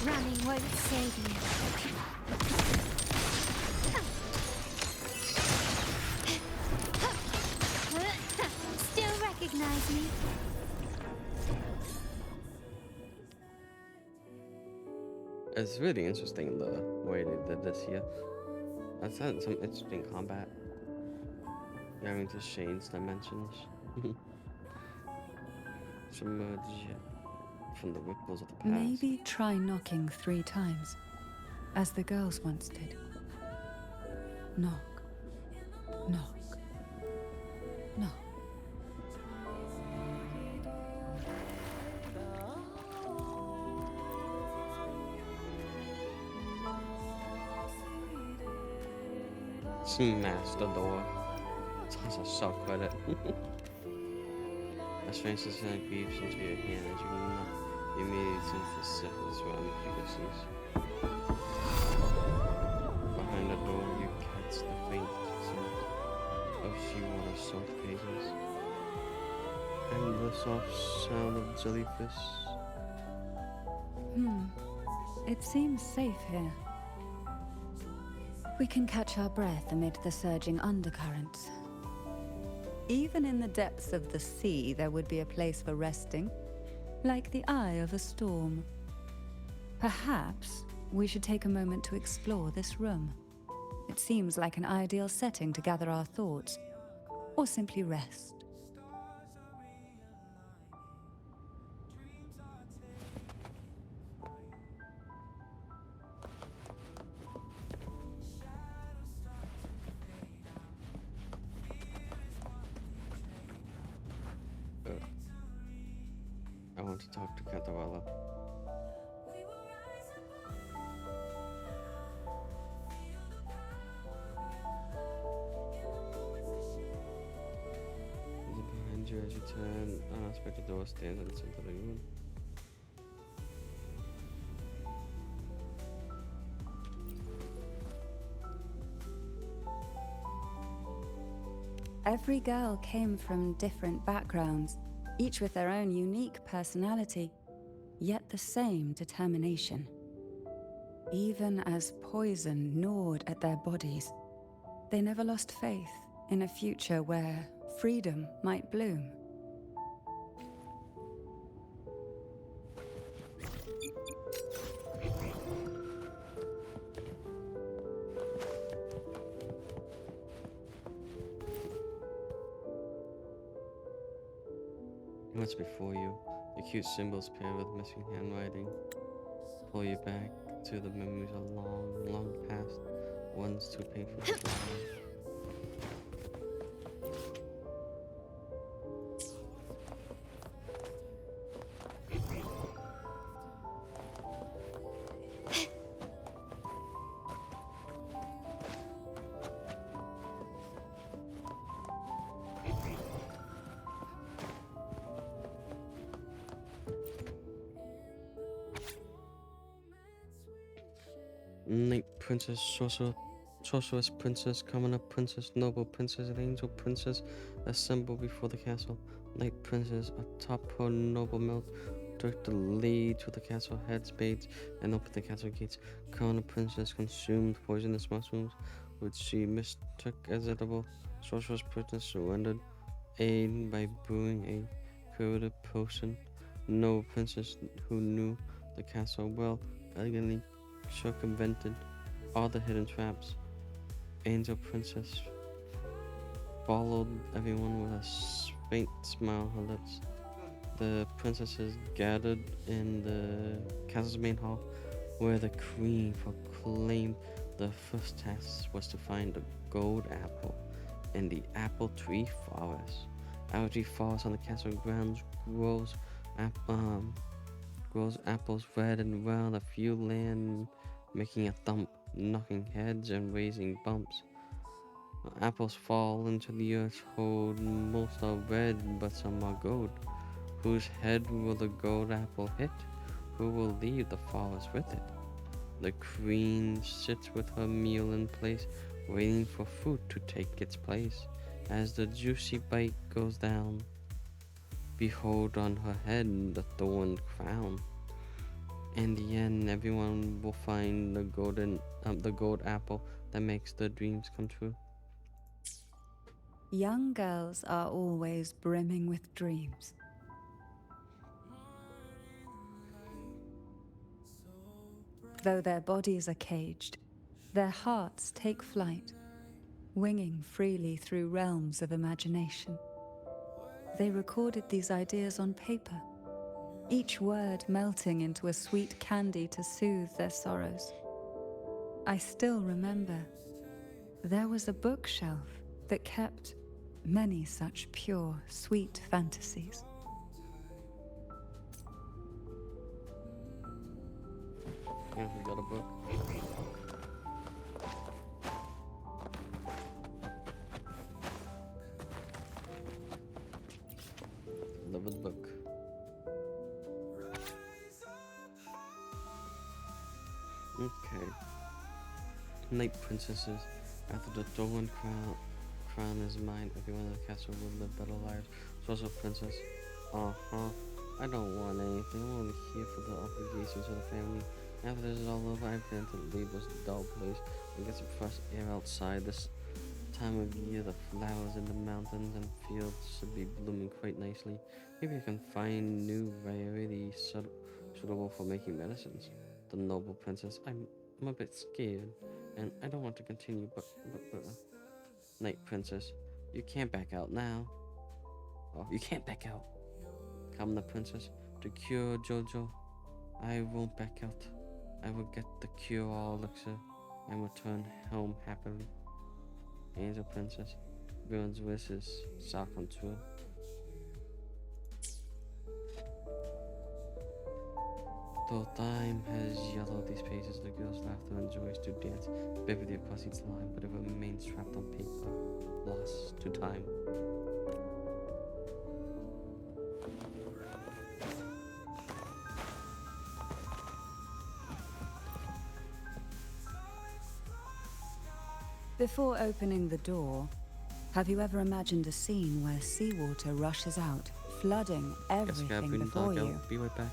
Running won't save you. Still recognize me? It's really interesting the way they did this here. That's had some interesting combat. You're having to change dimensions. Submerge from the ripples of the past. Maybe try knocking 3 times, as the girls once did. Knock, knock, knock. Smash the door. Tons of shock with it. A strange sensation creeps into your hand as you knock. You immediately sense the surface surrounding frequencies. Behind the door, you catch the faint scent of seawater salt pages and the soft sound of jellyfish. It seems safe here. We can catch our breath amid the surging undercurrents. Even in the depths of the sea, there would be a place for resting, like the eye of a storm. Perhaps we should take a moment to explore this room. It seems like an ideal setting to gather our thoughts, or simply rest. I want to talk to Catawala. Behind you as you turn, an unexpected door stands in the center of the room. Every girl came from different backgrounds, each with their own unique personality, yet the same determination. Even as poison gnawed at their bodies, they never lost faith in a future where freedom might bloom. What's before you? Acute symbols paired with missing handwriting pull you back to the memories of long past, ones too painful to remember. Knight princess, sorceress princess, commoner princess, noble princess, and angel princess assemble before the castle. Knight princess atop her noble mount took the lead to the castle heads bathed and opened the castle gates. Commoner princess consumed poisonous mushrooms, which she mistook as edible. Sorceress princess surrendered aid by brewing a curative potion. Noble princess, who knew the castle well, elegantly circumvented all the hidden traps. Angel princess followed everyone with a faint smile on her lips. The princesses gathered in the castle's main hall, where the queen proclaimed the first task was to find the gold apple in the apple tree forest. Apple tree forest on the castle grounds grows apples red and round, a few land making a thump, knocking heads and raising bumps. Apples fall into the earth, hold most are red, but some are gold. Whose head will the gold apple hit? Who will leave the forest with it? The queen sits with her meal in place, waiting for fruit to take its place. As the juicy bite goes down, behold on her head the thorn crown. In the end, everyone will find the gold apple that makes their dreams come true. Young girls are always brimming with dreams. Though their bodies are caged, their hearts take flight, winging freely through realms of imagination. They recorded these ideas on paper, each word melting into a sweet candy to soothe their sorrows. I still remember there was a bookshelf that kept many such pure, sweet fantasies. Yeah, we got a book. over the book. Okay. Night princesses. After the Dolan crown is mine, everyone in the castle will live better lives. So also princess. I don't want anything. I'm only here for the obligations of the family. After this is all over, I plan to leave this dull place and get some fresh air outside. This time of year, the flowers in the mountains and fields should be blooming quite nicely. Maybe I can find new varieties suitable for making medicines. The noble princess. I'm a bit scared, and I don't want to continue, but Night princess, you can't back out now. Oh, you can't back out. Come the princess, to cure Jojo. I won't back out. I will get the cure-all elixir and return home happily. Angel princess, everyone's wishes shall come true. Though time has yellowed these pages, the girl's laughter and joys to dance vividly across each line, but it remains trapped on paper, lost to time. Before opening the door, have you ever imagined a scene where seawater rushes out, flooding everything before you? Be right back.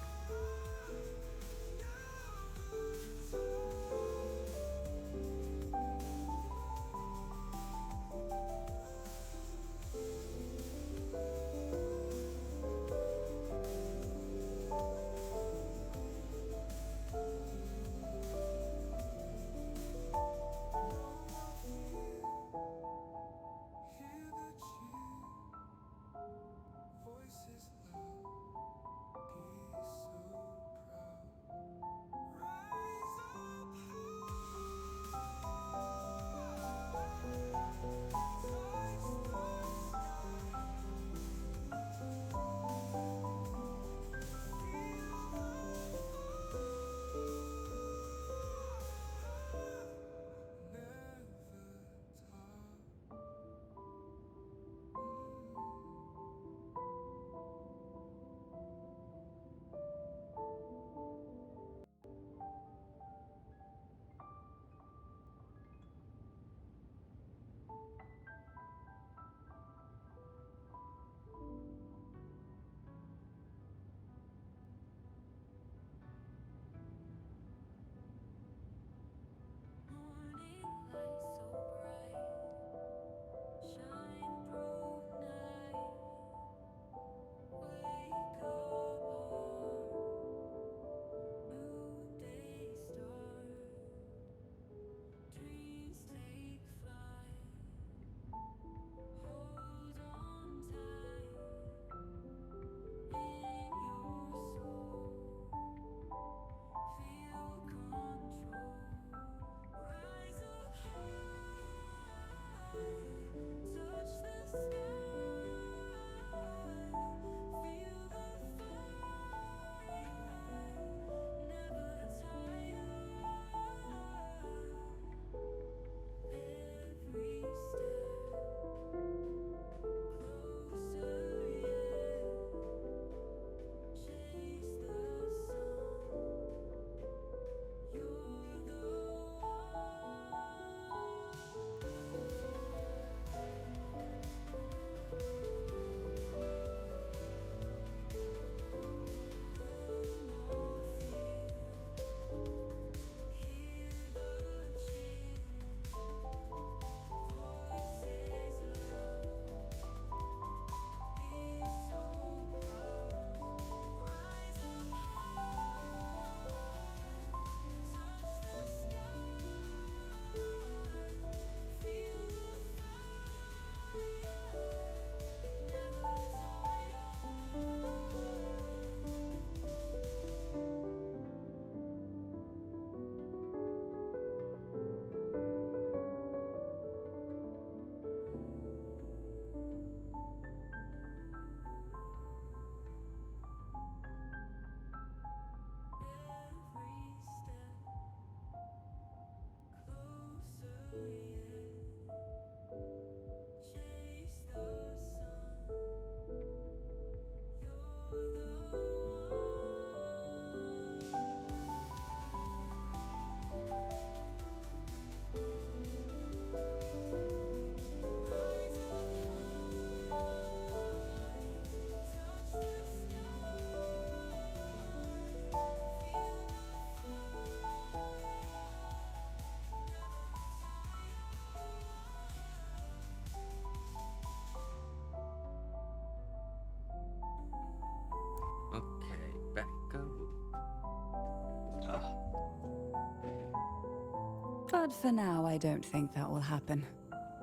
But for now, I don't think that will happen.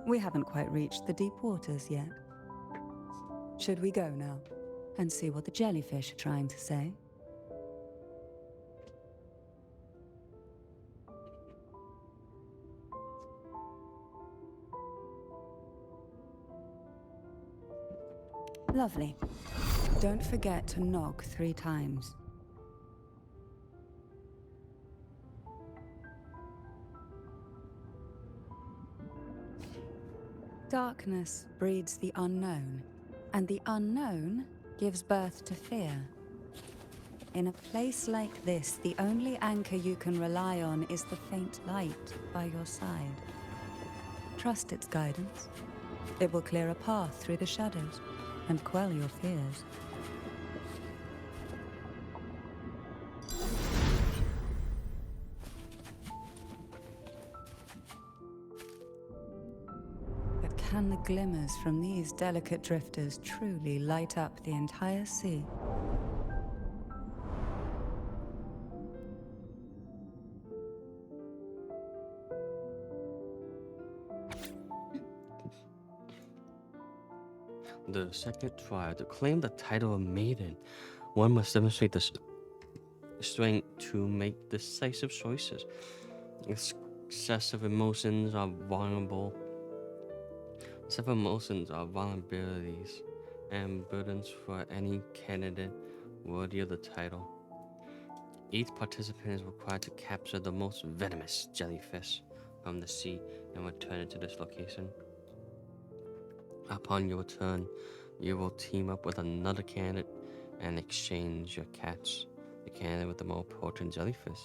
We haven't quite reached the deep waters yet. Should we go now and see what the jellyfish are trying to say? Lovely. Don't forget to knock 3 times. Darkness breeds the unknown, and the unknown gives birth to fear. In a place like this, the only anchor you can rely on is the faint light by your side. Trust its guidance. It will clear a path through the shadows and quell your fears. But can the glimmers from these delicate drifters truly light up the entire sea? The second trial, to claim the title of maiden, one must demonstrate the strength to make decisive choices. Excessive emotions are vulnerable. Excessive emotions are vulnerabilities and burdens for any candidate worthy of the title. Each participant is required to capture the most venomous jellyfish from the sea and return it to this location. Upon your turn, you will team up with another candidate and exchange your catch. The candidate with the more potent jellyfish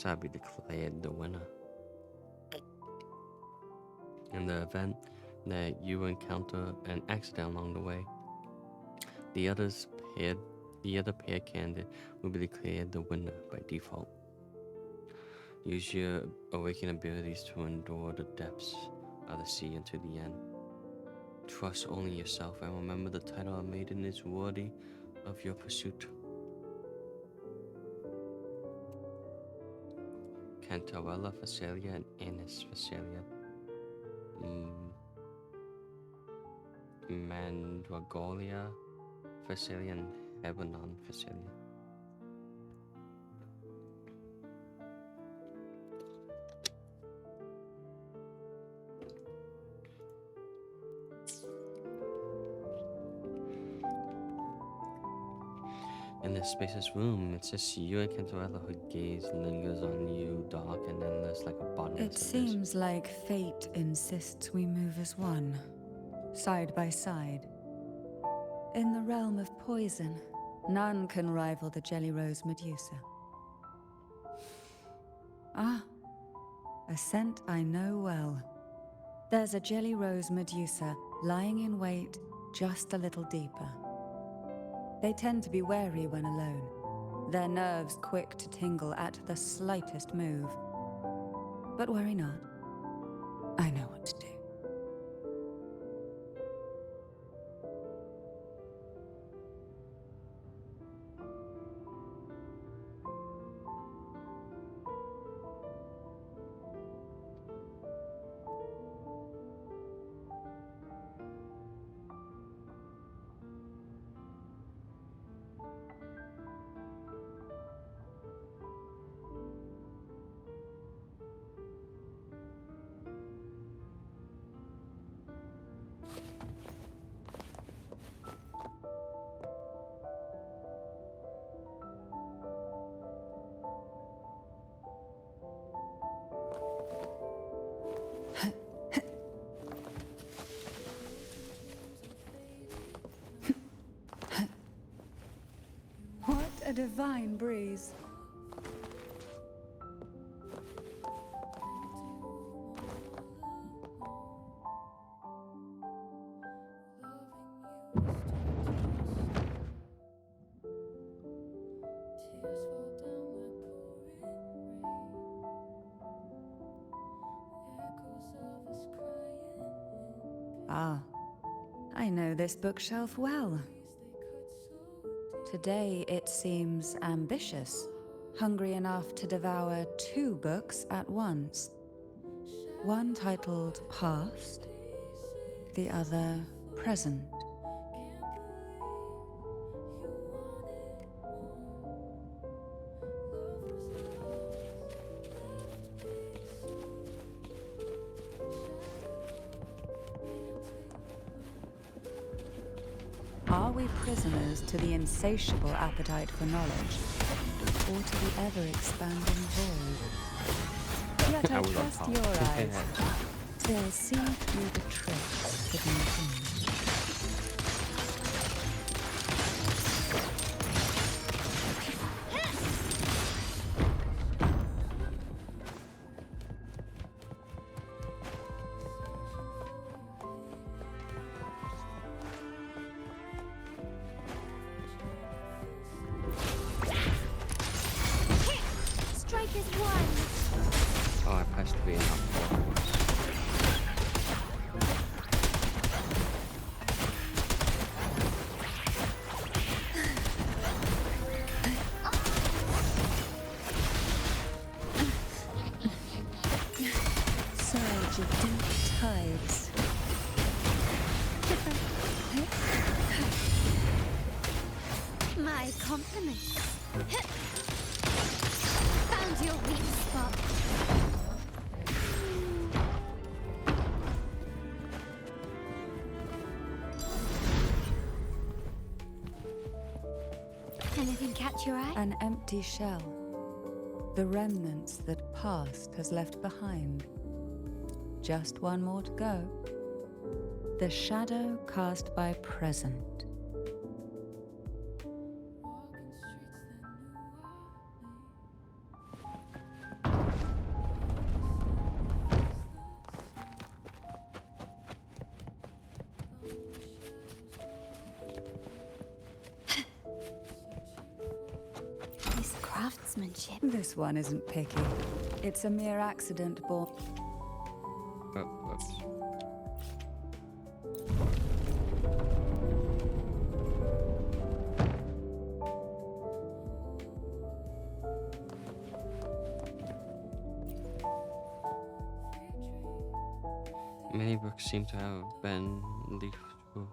shall be declared the winner. In the event that you encounter an accident along the way, the other paired candidate will be declared the winner by default. Use your awakened abilities to endure the depths of the sea until the end. Trust only yourself and remember the title of maiden is worthy of your pursuit. Cantarella Phacelia and Anis Phacelia. Mandragolia Phacelia and Hebanon Phacelia. In this spacious room, it's just you and Cantarella whose gaze lingers on you, dark and endless like a bottomless It abyss. seems like fate insists we move as one, side by side. In the realm of poison, none can rival the Jelly Rose Medusa. Ah, a scent I know well. There's a Jelly Rose Medusa lying in wait just a little deeper. They tend to be wary when alone, their nerves quick to tingle at the slightest move. But worry not. I know what to do. What a divine breeze. Ah, I know this bookshelf well. Today it seems ambitious, hungry enough to devour 2 books at once. One titled Past, the other Present. Are we prisoners to the insatiable appetite for knowledge, or to the ever-expanding void? Yet I was on trust top. your eyes. They'll see through the tricks hidden within. Strike is one. Oh, I pressed B and not 4. Surge of deep tides. My compliments. Found your weak spot. Anything catch your eye? An empty shell. The remnants that past has left behind. Just one more to go. The shadow cast by present. This craftsmanship. This one isn't picky. It's a mere accident born. Oh, whoops. Many books seem to have been leafed through.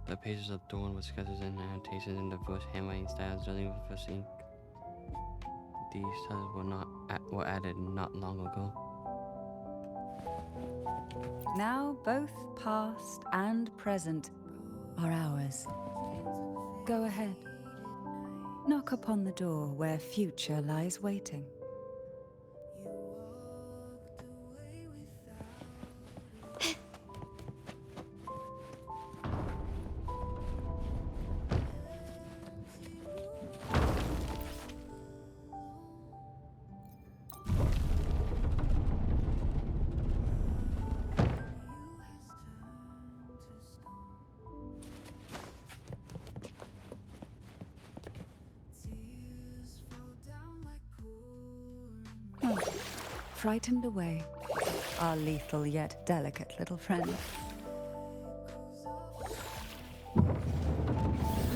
The pages of Dawn with sketches and annotations in diverse handwriting styles, dealing with first ink. These titles were added not long ago. Now both past and present are ours. Go ahead. Knock upon the door where future lies waiting. Frightened away, our lethal yet delicate little friend.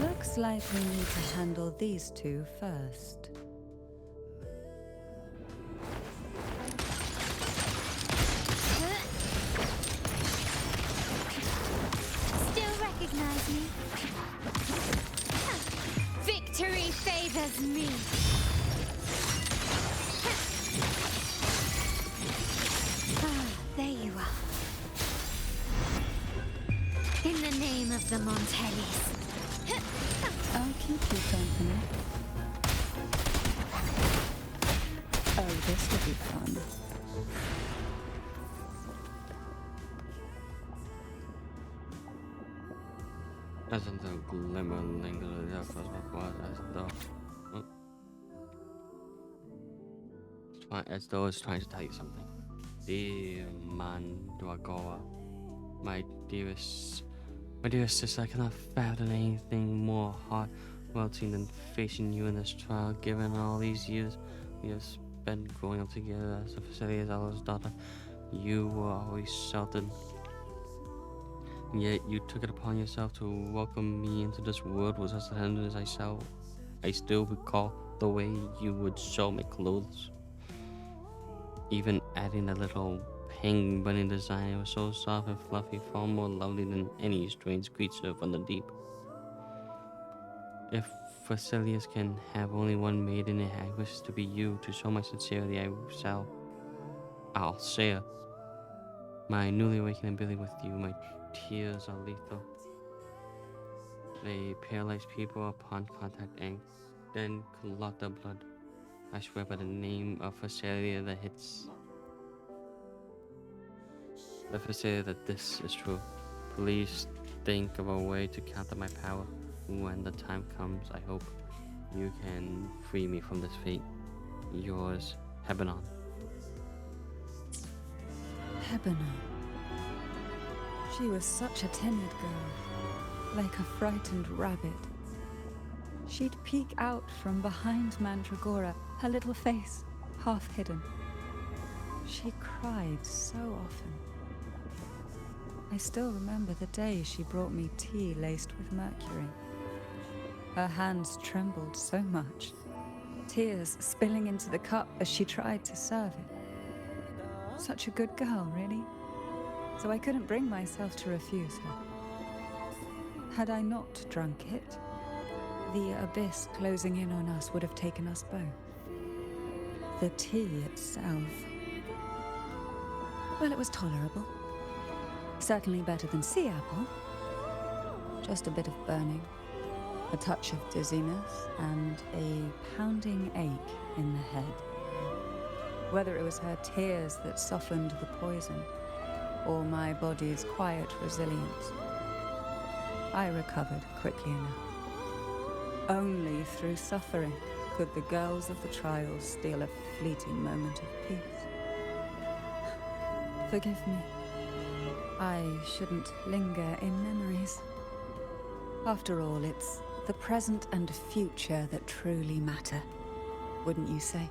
Looks like we need to handle these two first. Still recognize me? Victory favors me. There you are. In the name of the Montellis. I'll keep you company. Oh, this will be fun. As in the glimmer lingered across my body as though it's trying to tell you something. Dear Mandragora, my dearest sister, I cannot fathom anything more heart-melting than facing you in this trial. Given all these years we have spent growing up together as a Facilia's eldest daughter, you were always sheltered. Yet you took it upon yourself to welcome me into this world with such tenderness. I still recall the way you would sew my clothes, even adding a little hanging bunny design. It was so soft and fluffy, far more lovely than any strange creature from the deep. If Facilius can have only one maiden, and I wish to be you. To show my sincerity, I'll share my newly awakened ability with you. My tears are lethal. They paralyze people upon contact and then clot their blood. I swear by the name of Facelia that hits. The Facelia that this is true. Please think of a way to counter my power. When the time comes, I hope you can free me from this fate. Yours, Hebanon. Hebanon. She was such a timid girl, like a frightened rabbit. She'd peek out from behind Mandragora, her little face half hidden. She cried so often. I still remember the day she brought me tea laced with mercury. Her hands trembled so much, tears spilling into the cup as she tried to serve it. Such a good girl, really. So I couldn't bring myself to refuse her. Had I not drunk it, the abyss closing in on us would have taken us both. The tea itself, well, it was tolerable. Certainly better than sea apple. Just a bit of burning, a touch of dizziness, and a pounding ache in the head. Whether it was her tears that softened the poison, or my body's quiet resilience, I recovered quickly enough. Only through suffering could the girls of the trials steal a fleeting moment of peace. Forgive me. I shouldn't linger in memories. After all, it's the present and future that truly matter, wouldn't you say?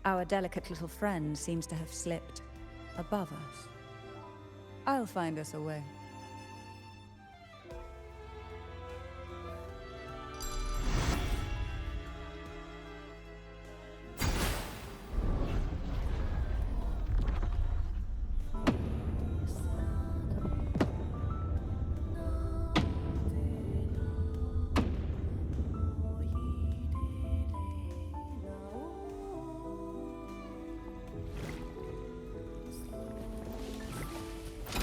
Our delicate little friend seems to have slipped above us. I'll find us a way.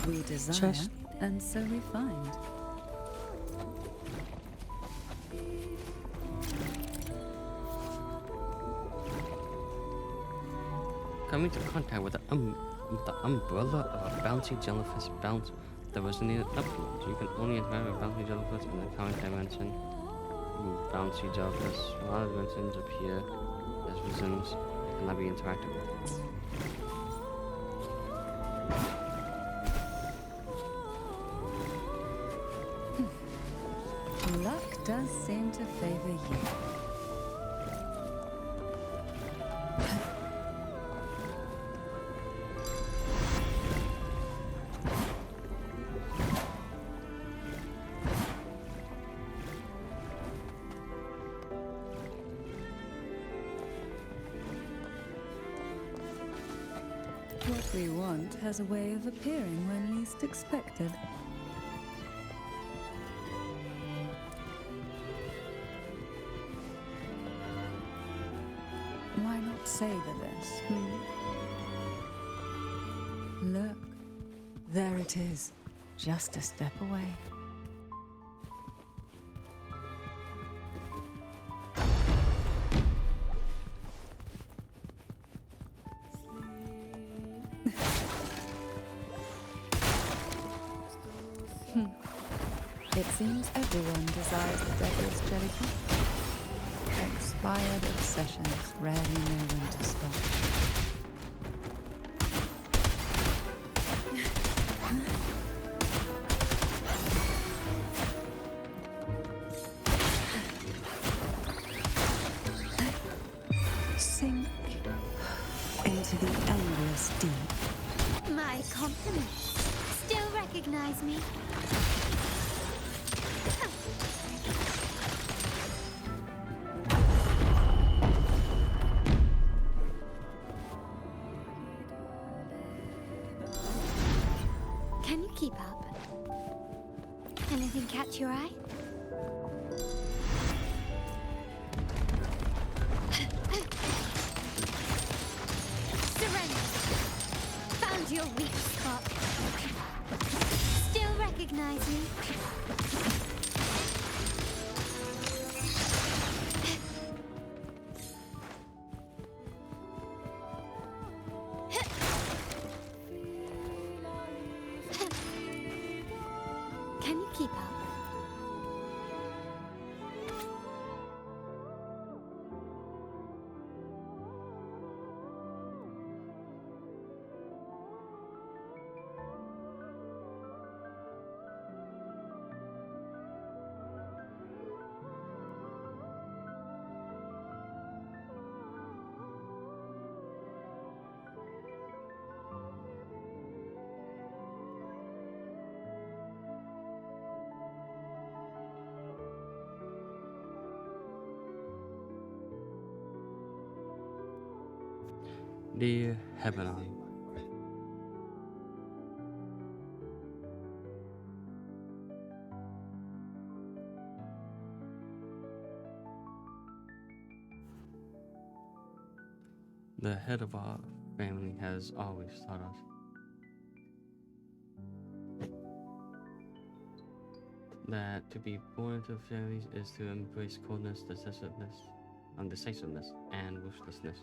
We desire, and so we find. Coming into contact with the umbrella of a bouncy jellyfish bounce that resonated upwards. You can only interact with bouncy jellyfish in the current dimension. Bouncy jellyfish, while other dimensions appear as resumes, cannot be interacted with. Luck does seem to favor you. What we want has a way of appearing when least expected. Why not savor this? Look, there it is, just a step away. It seems everyone desires the devil's jellyfish. Expired obsessions rarely know when to stop. Sink into the endless deep. recognize me? Can you keep up? Anything catch your eye? Surrender! Found your weak spot. Still recognize me? Can you keep up? Dear Heavenly, the head of our family has always taught us that to be born into families is to embrace coldness, decisiveness, and ruthlessness.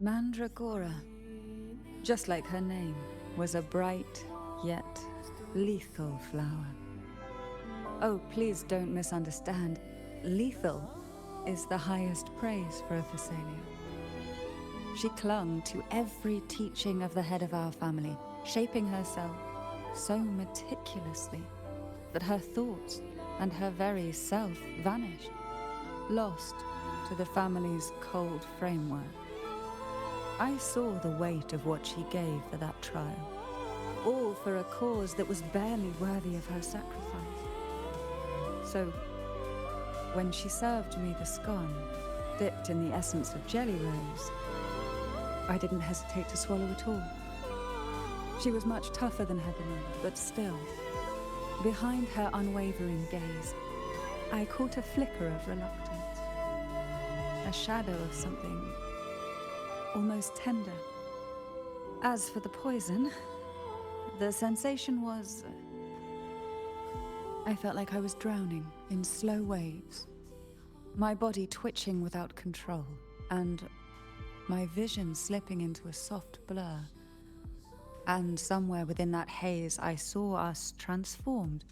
Mandragora, just like her name, was a bright yet lethal flower. Oh, please don't misunderstand. Lethal is the highest praise for a Phasalia. She clung to every teaching of the head of our family, shaping herself so meticulously that her thoughts and her very self vanished, lost to the family's cold framework. I saw the weight of what she gave for that trial, all for a cause that was barely worthy of her sacrifice. So, when she served me the scone, dipped in the essence of jelly rose, I didn't hesitate to swallow it all. She was much tougher than Heavenly, but still, behind her unwavering gaze, I caught a flicker of reluctance, a shadow of something almost tender. As for the poison, the sensation was... I felt like I was drowning in slow waves, my body twitching without control, and my vision slipping into a soft blur. And somewhere within that haze, I saw us transformed.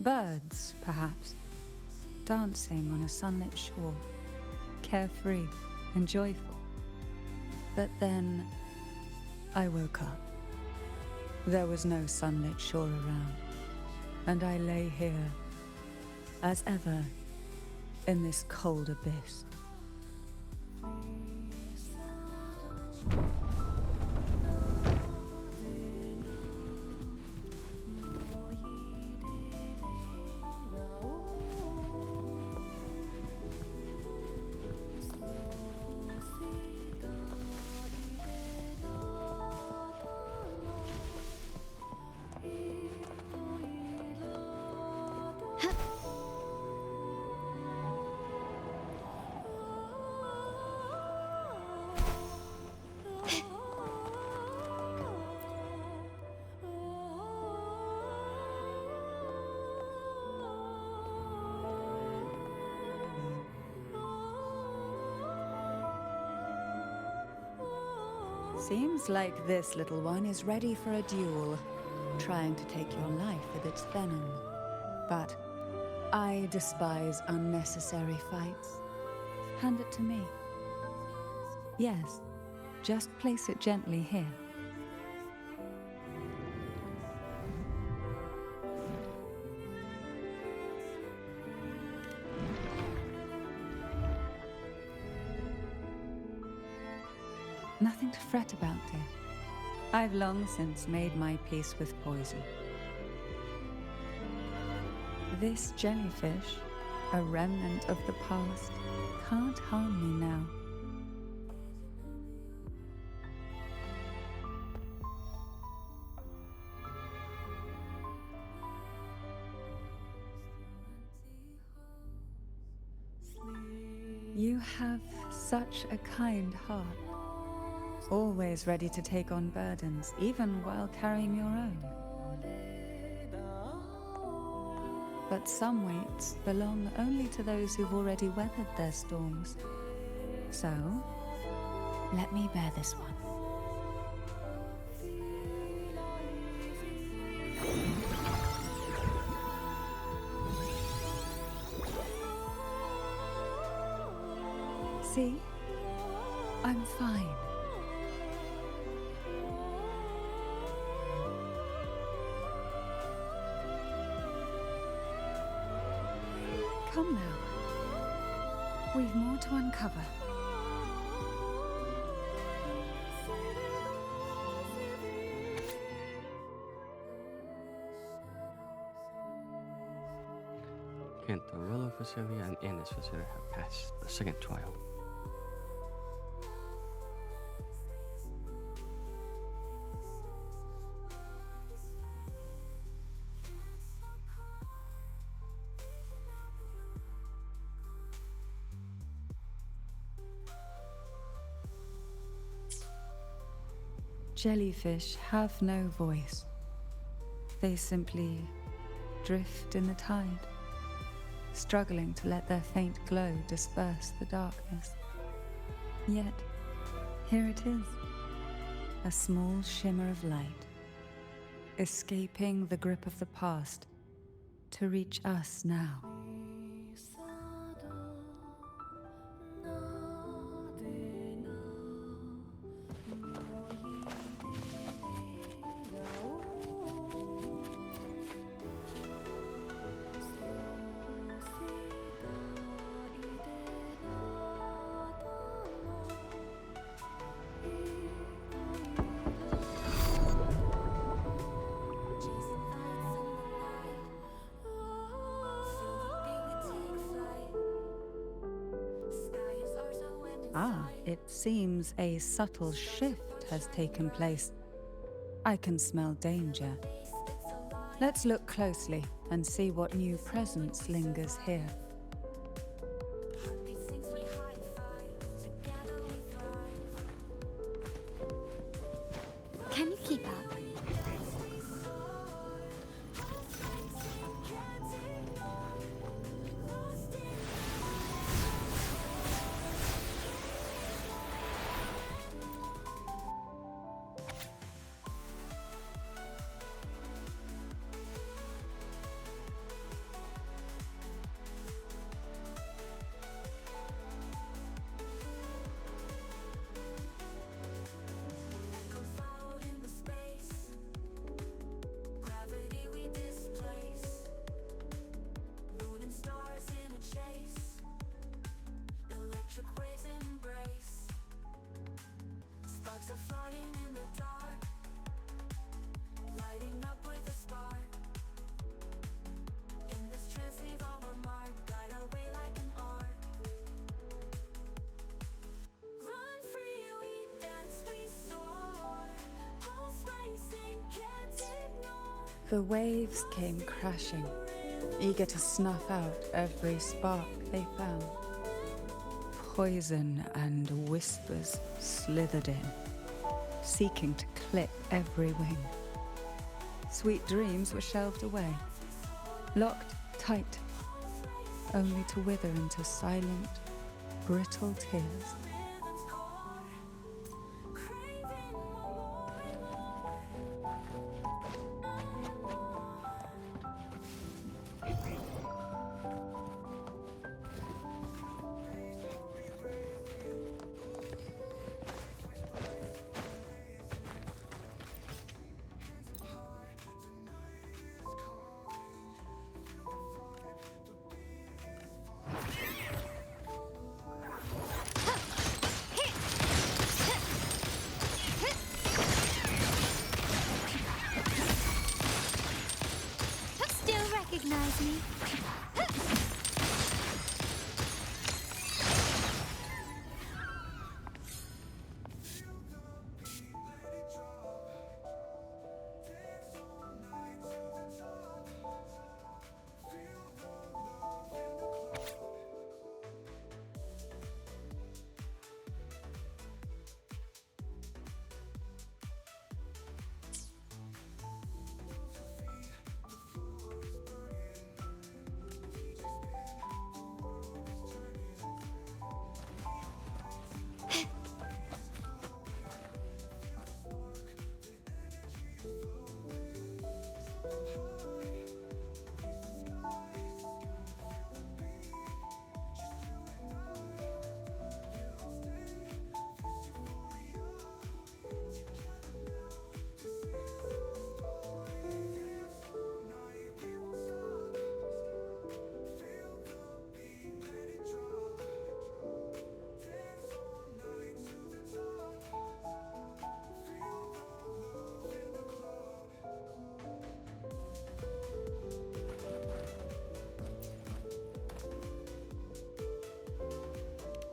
Birds, perhaps, dancing on a sunlit shore, carefree and joyful. But then I woke up. There was no sunlit shore around, and I lay here, as ever, in this cold abyss. Seems like this little one is ready for a duel, trying to take your life with its venom. But I despise unnecessary fights. Hand it to me. Yes, just place it gently here. Nothing to fret about, dear. I've long since made my peace with poison. This jellyfish, a remnant of the past, can't harm me now. You have such a kind heart. Always ready to take on burdens, even while carrying your own. But some weights belong only to those who've already weathered their storms. So, let me bear this one. See? I'm fine. Come now. We've more to uncover. Kent, the Willow Phacelia and Innis Phacelia have passed the second trial. Jellyfish have no voice. They simply drift in the tide, struggling to let their faint glow disperse the darkness. Yet, here it is, a small shimmer of light, escaping the grip of the past to reach us now. It seems a subtle shift has taken place. I can smell danger. Let's look closely and see what new presence lingers here. Can you keep up? The waves came crashing, eager to snuff out every spark they found. Poison and whispers slithered in, seeking to clip every wing. Sweet dreams were shelved away, locked tight, only to wither into silent, brittle tears. Still recognize me?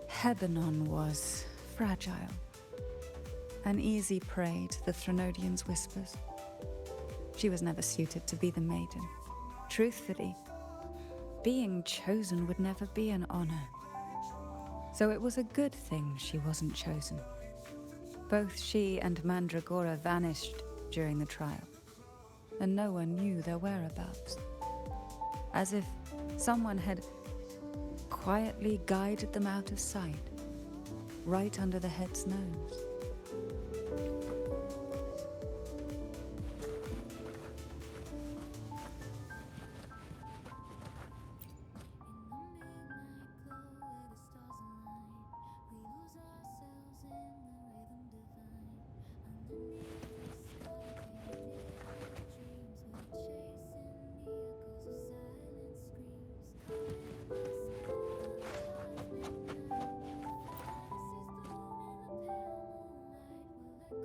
Hebanon was fragile, an easy prey to the Threnodians' whispers. She was never suited to be the maiden. Truthfully, being chosen would never be an honor. So it was a good thing she wasn't chosen. Both she and Mandragora vanished during the trial, and no one knew their whereabouts. As if someone had quietly guided them out of sight, right under the head's nose.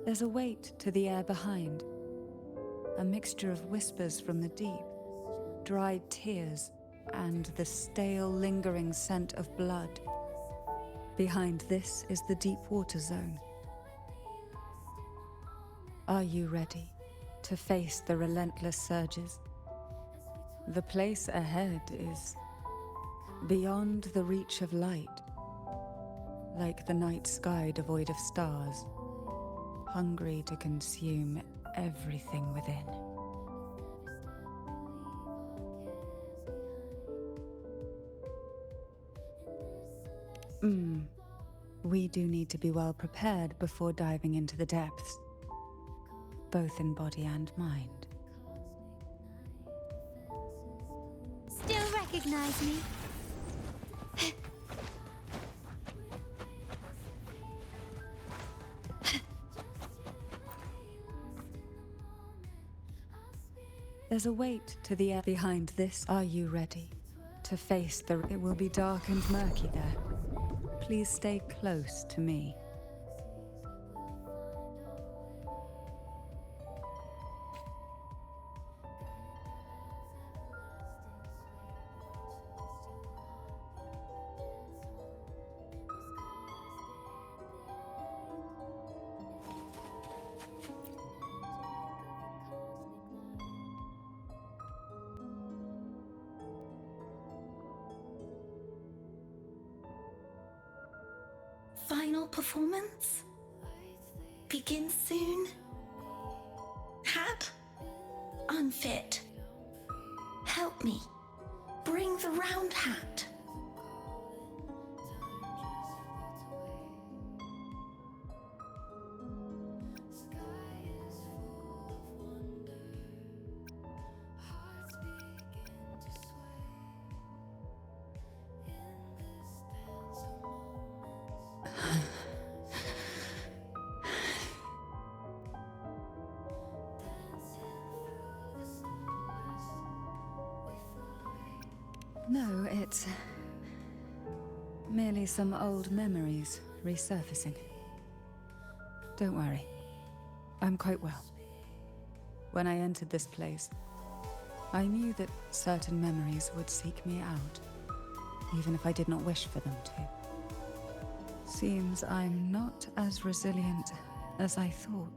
There's a weight to the air behind, a mixture of whispers from the deep, dried tears, and the stale, lingering scent of blood. Behind this is the deep water zone. Are you ready to face the relentless surges? The place ahead is beyond the reach of light, like the night sky devoid of stars, hungry to consume everything within. We do need to be well prepared before diving into the depths, both in body and mind. Still recognize me? There's a weight to the air behind this. Are you ready to face the... It will be dark and murky there. Please stay close to me. final performance begins soon. Hat? Unfit. Help me. Bring the round hat. No, it's merely some old memories resurfacing. Don't worry. I'm quite well. When I entered this place, I knew that certain memories would seek me out, even if I did not wish for them to. Seems I'm not as resilient as I thought.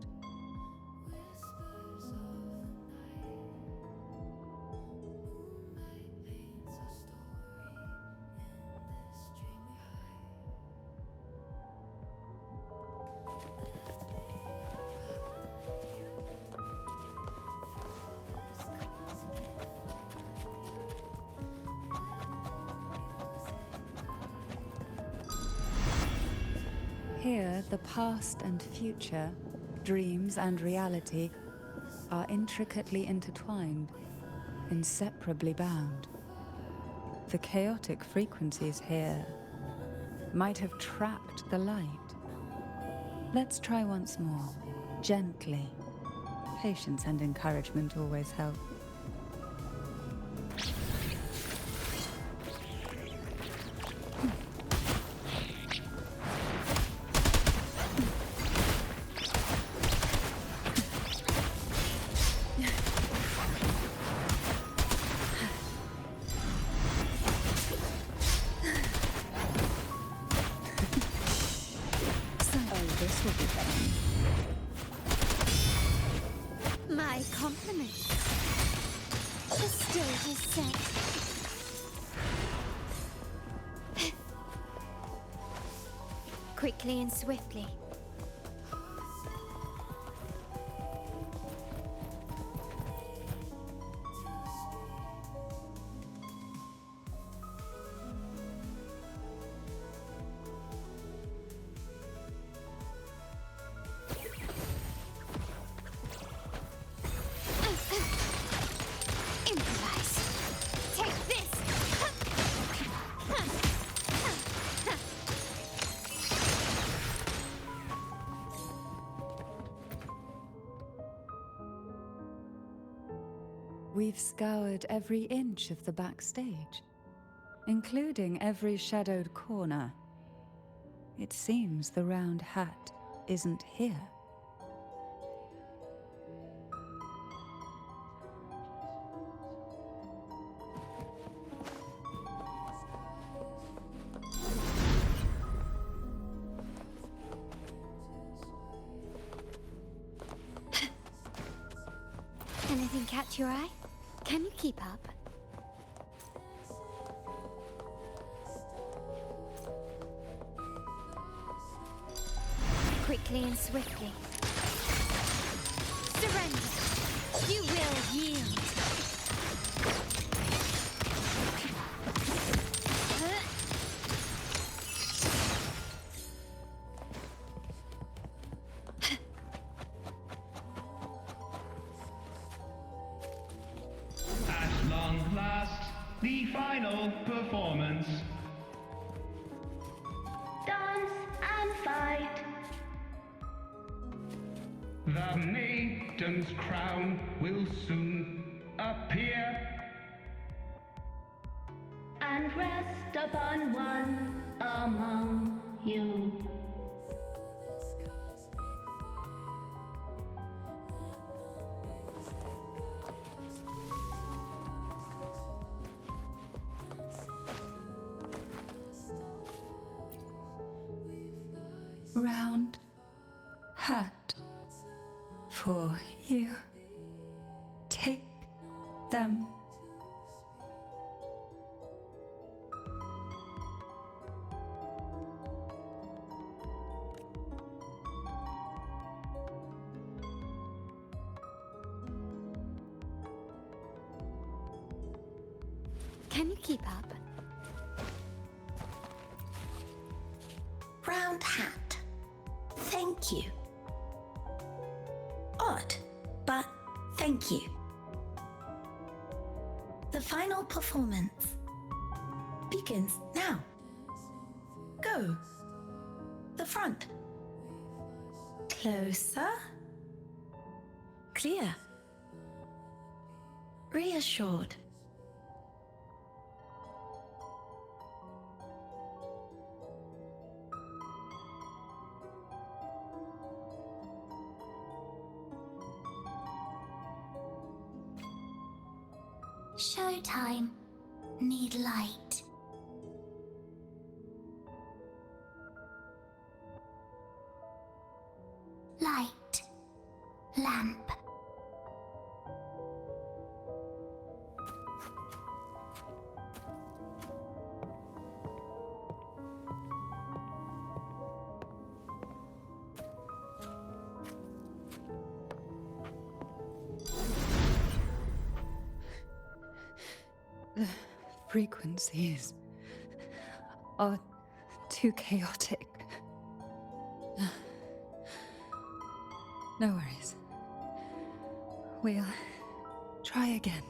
Here, the past and future, dreams and reality, are intricately intertwined, inseparably bound. The chaotic frequencies here might have trapped the light. Let's try once more, gently. Patience and encouragement always help. This will be fun. My compliments. The stage is set. Quickly and swiftly. We've scoured every inch of the backstage, including every shadowed corner. It seems the round hat isn't here. Anything catch your eye? Can you keep up? Quickly and swiftly. Surrender! You will yield! At long last, the final performance. Dance and fight. The maiden's crown will soon appear. And rest upon one among you. Round hat for you. Take them. Can you keep up? Round hat. Thank you. Odd, but thank you. The final performance begins now. Go. The front. Closer. Clear. Reassured. Showtime. Need light. Light. Lamp. The frequencies are too chaotic. No worries. We'll try again.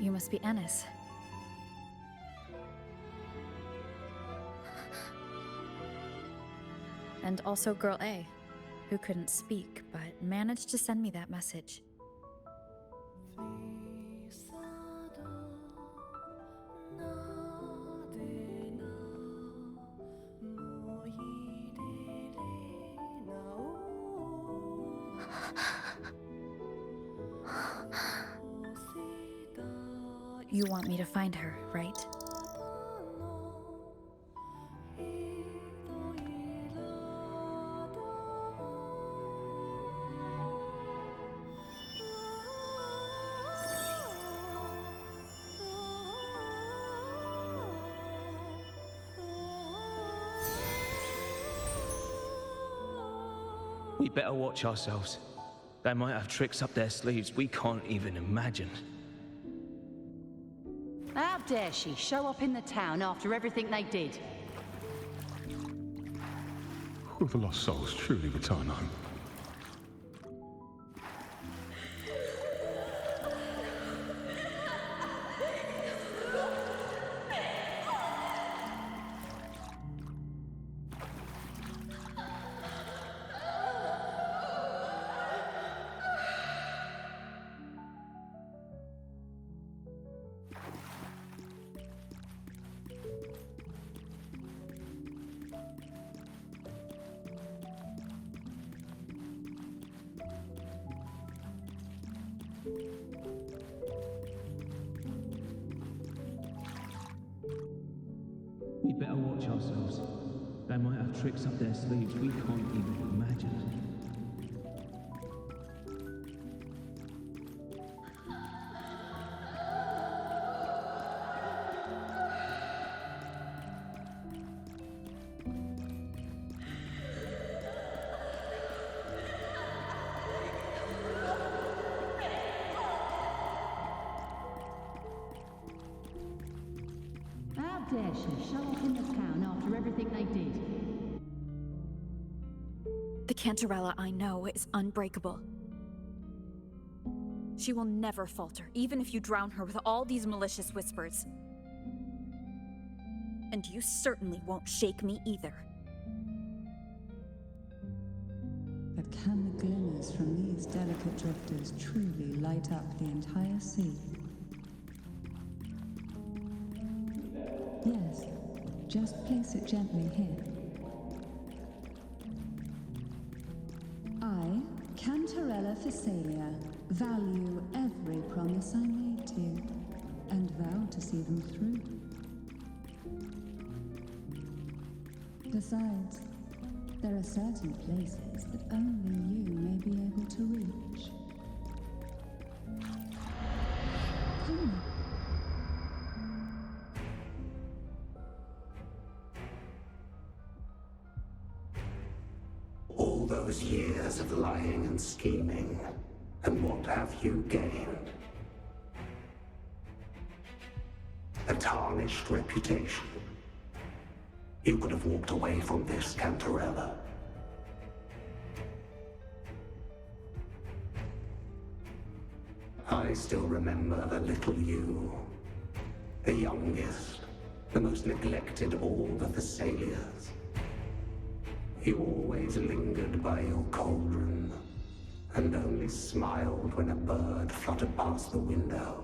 You must be Ennis. And also Girl A, who couldn't speak, but managed to send me that message. You want me to find her, right? We better watch ourselves. They might have tricks up their sleeves we can't even imagine. How dare she show up in the town after everything they did? Will the lost souls truly return home? We better watch ourselves. They might have tricks up their sleeves we can't even imagine. says she show up in the town after everything they did. The Cantarella I know is unbreakable. She will never falter, even if you drown her with all these malicious whispers. And you certainly won't shake me either. But can the glimmers from these delicate drifters truly light up the entire sea? Yes, just place it gently here. I, Cantarella Physalia, value every promise I made to you, and vow to see them through. Besides, there are certain places that only you may be able to reach. Come. All those years of lying and scheming, and what have you gained? A tarnished reputation. You could have walked away from this, Cantarella. I still remember the little you. The youngest, the most neglected of all the Thessalias. You always lingered by your cauldron, and only smiled when a bird fluttered past the window.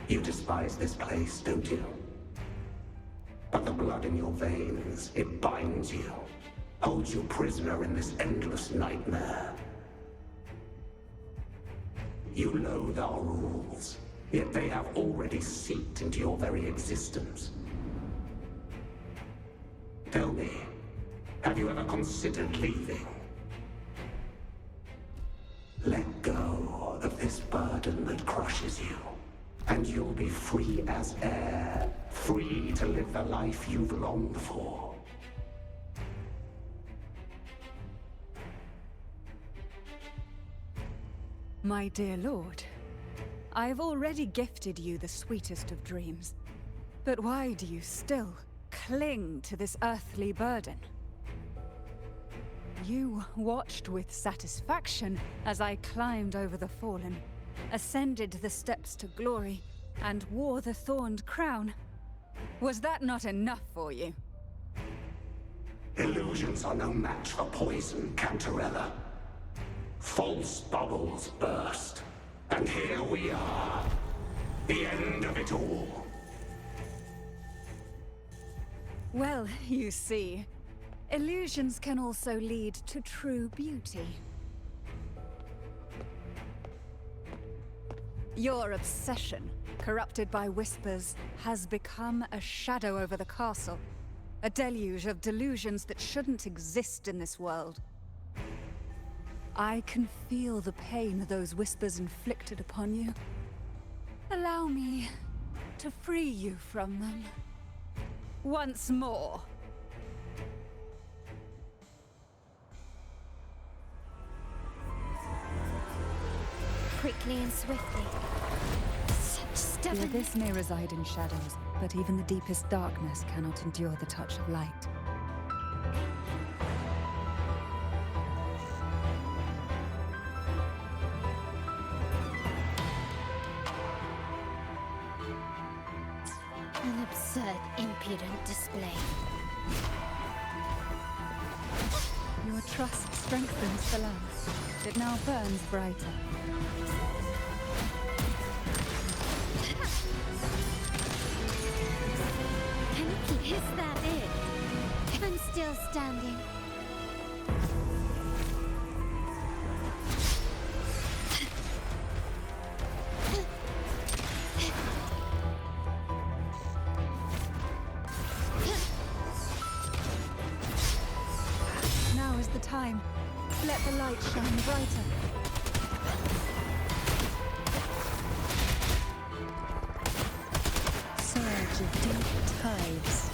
You despise this place, don't you? But the blood in your veins, it binds you, holds you prisoner in this endless nightmare. You loathe our rules, yet they have already seeped into your very existence. Tell me, have you ever considered leaving? Let go of this burden that crushes you, and you'll be free as air, free to live the life you've longed for. My dear lord, I've already gifted you the sweetest of dreams. But why do you still cling to this earthly burden? You watched with satisfaction as I climbed over the fallen, ascended the steps to glory, and wore the thorned crown. Was that not enough for you? Illusions are no match for poison, Cantarella. False bubbles burst, and here we are. The end of it all. Well, you see, illusions can also lead to true beauty. Your obsession, corrupted by whispers, has become a shadow over the castle. A deluge of delusions that shouldn't exist in this world. I can feel the pain those whispers inflicted upon you. Allow me to free you from them. Once more. Quickly and swiftly. Such The stubborn... abyss may reside in shadows, but even the deepest darkness cannot endure the touch of light. An absurd, impudent display. Your trust strengthens the lamp. It now burns brighter. Is that it? I'm still standing. Now is the time. Let the light shine brighter. Surge of deep tides.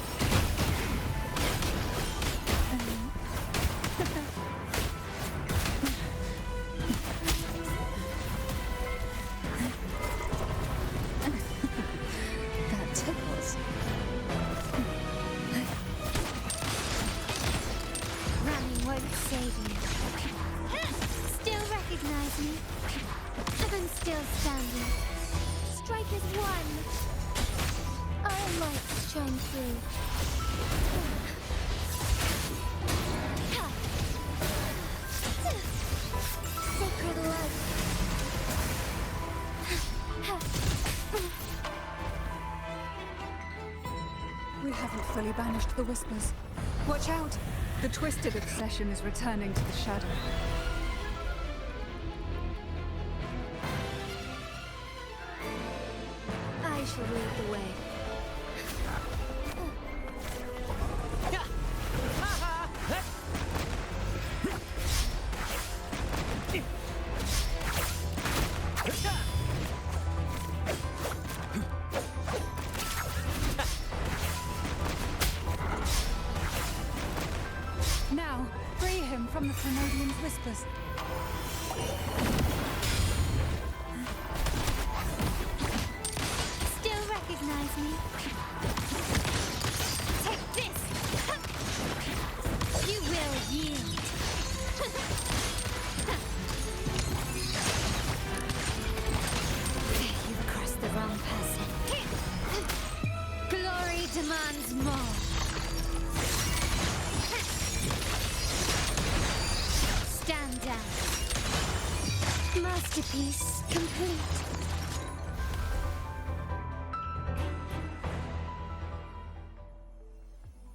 Don't save me. Still recognize me? I'm still standing. Strikers won. Our lights shine through. Sacred light. We haven't fully banished the Whispers. Watch out! The twisted obsession is returning to the shadow. I shall lead the way. Now, free him from the Thenodian's Whispers. Still recognize me? Take this! You will yield. You've crossed the wrong person. Glory demands more. Stand down. Masterpiece complete.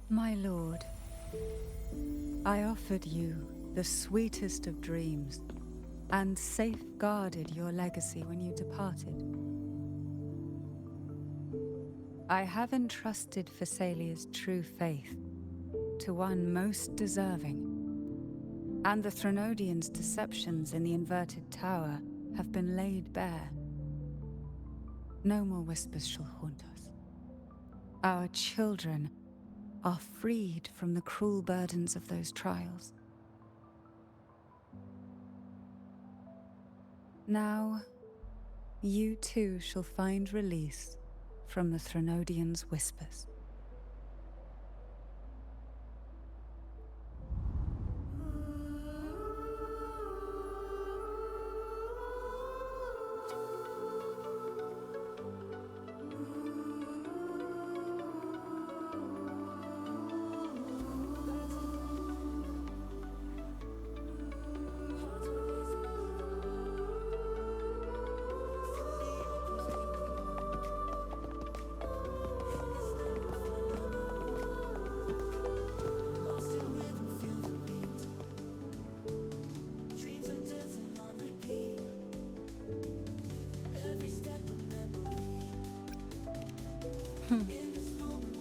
My lord, I offered you the sweetest of dreams and safeguarded your legacy when you departed. I have entrusted Phaesalia's true faith to one most deserving, and the Thenodians' deceptions in the inverted tower have been laid bare. No more Whispers shall haunt us. Our children are freed from the cruel burdens of those trials. Now, you too shall find release from the Thenodians' Whispers.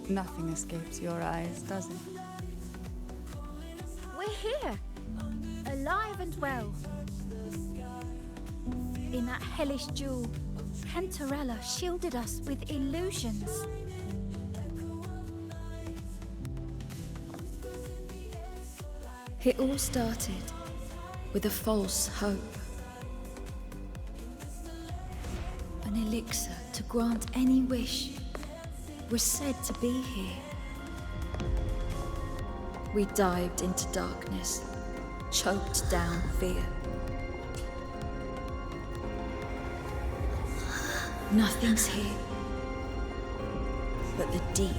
Nothing escapes your eyes, does it? We're here, alive and well. In that hellish duel, Cantarella shielded us with illusions. It all started with a false hope. An elixir to grant any wish was said to be here. We dived into darkness, choked down fear. Nothing's here but the deep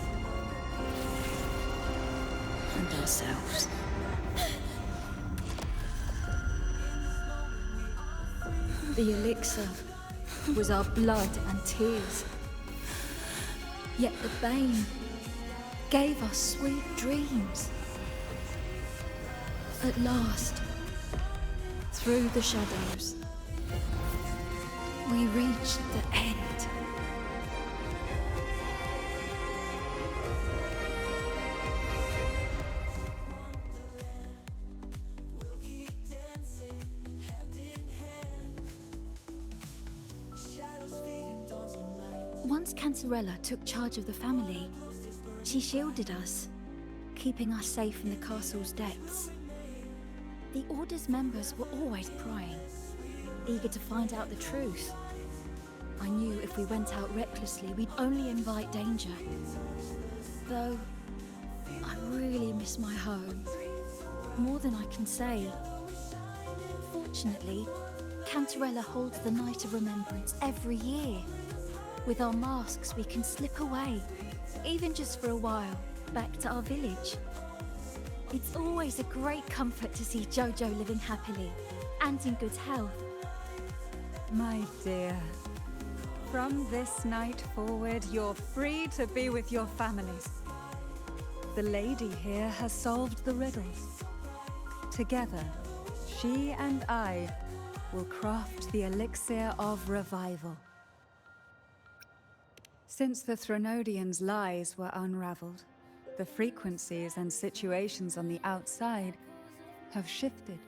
and ourselves. The elixir was our blood and tears. Yet the bane gave us sweet dreams. At last, through the shadows, we reached the end. Once Cantarella took charge of the family, she shielded us, keeping us safe in the castle's depths. The Order's members were always prying, eager to find out the truth. I knew if we went out recklessly, we'd only invite danger. Though, I really miss my home. more than I can say. Fortunately, Cantarella holds the Night of Remembrance every year. With our masks, we can slip away, even just for a while, back to our village. It's always a great comfort to see Jojo living happily and in good health. My dear, from this night forward, you're free to be with your families. The lady here has solved the riddles. Together, she and I will craft the elixir of revival. Since the Threnodians' lies were unraveled, the frequencies and situations on the outside have shifted.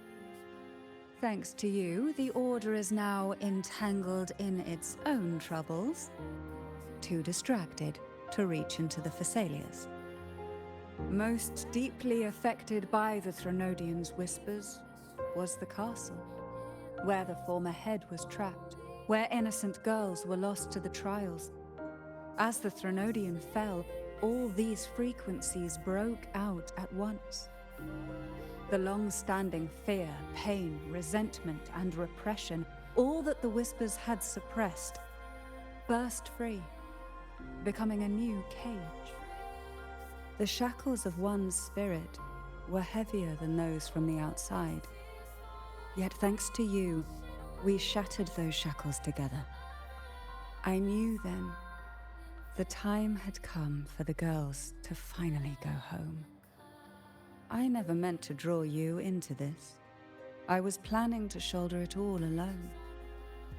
Thanks to you, the Order is now entangled in its own troubles, too distracted to reach into the Thessalias. Most deeply affected by the Threnodians' whispers was the castle, where the former head was trapped, where innocent girls were lost to the trials. As the Threnodian fell, all these frequencies broke out at once. The long-standing fear, pain, resentment, and repression, all that the whispers had suppressed, burst free, becoming a new cage. The shackles of one's spirit were heavier than those from the outside. Yet thanks to you, we shattered those shackles together. I knew then the time had come for the girls to finally go home. I never meant to draw you into this. I was planning to shoulder it all alone.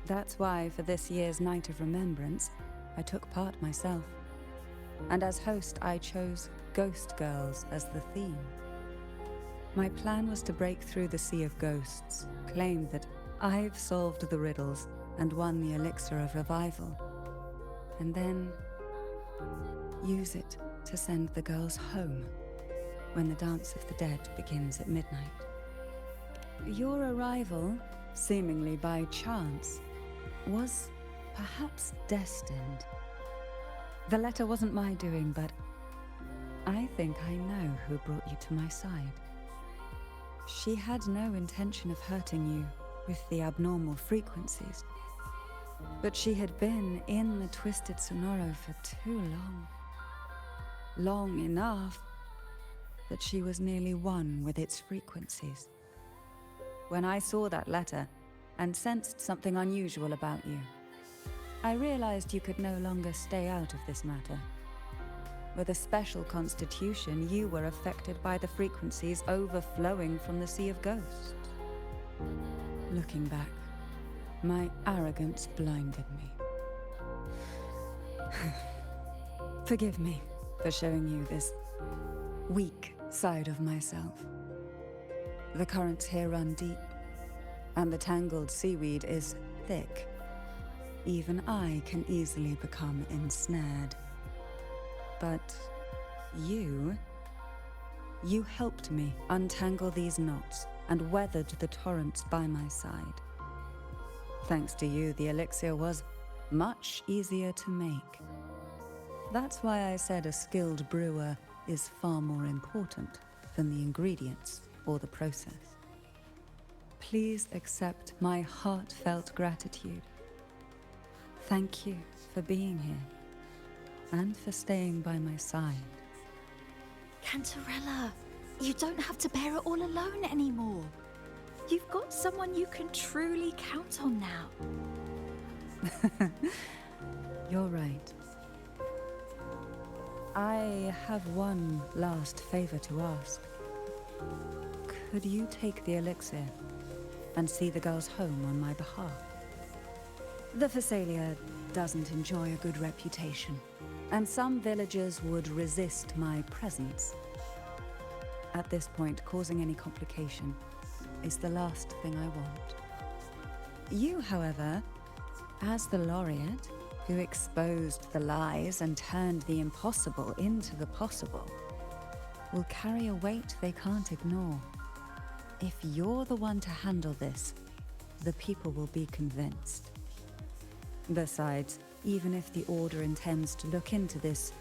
That's why for this year's Night of Remembrance, I took part myself. And as host, I chose Ghost Girls as the theme. My plan was to break through the sea of ghosts, claim that I've solved the riddles and won the elixir of revival, and then use it to send the girls home when the Dance of the Dead begins at midnight. Your arrival, seemingly by chance, was perhaps destined. The letter wasn't my doing, but I think I know who brought you to my side. She had no intention of hurting you with the abnormal frequencies, but she had been in the Twisted Sonoro for too long. Long enough that she was nearly one with its frequencies. When I saw that letter and sensed something unusual about you, I realized you could no longer stay out of this matter. With a special constitution, you were affected by the frequencies overflowing from the Sea of Ghosts. Looking back, my arrogance blinded me. Forgive me for showing you this weak side of myself. The currents here run deep, and the tangled seaweed is thick. Even I can easily become ensnared. But you helped me untangle these knots and weathered the torrents by my side. Thanks to you, the elixir was much easier to make. That's why I said a skilled brewer is far more important than the ingredients or the process. Please accept my heartfelt gratitude. Thank you for being here and for staying by my side. Cantarella, you don't have to bear it all alone anymore. You've got someone you can truly count on now. You're right. I have one last favor to ask. Could you take the elixir and see the girls home on my behalf? The Thessalia doesn't enjoy a good reputation, and some villagers would resist my presence. At this point, causing any complication is the last thing I want. You, however, as the laureate who exposed the lies and turned the impossible into the possible, will carry a weight they can't ignore. If you're the one to handle this, the people will be convinced. Besides, even if the Order intends to look into this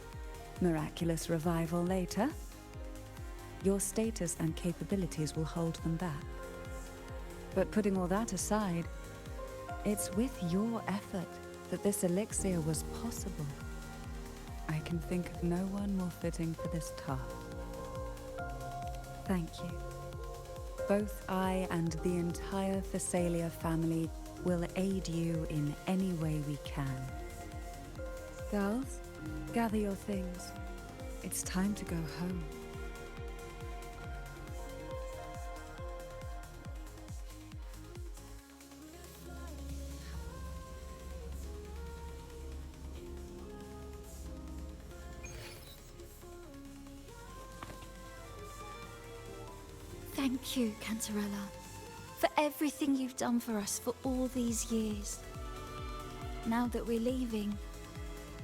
miraculous revival later, Your status and capabilities will hold them back. But putting all that aside, it's with your effort that this elixir was possible. I can think of no one more fitting for this task. Thank you. Both I and the entire Thessalia family will aid you in any way we can. Girls, gather your things. It's time to go home. Thank you, Cantarella, for everything you've done for us for all these years. Now that we're leaving,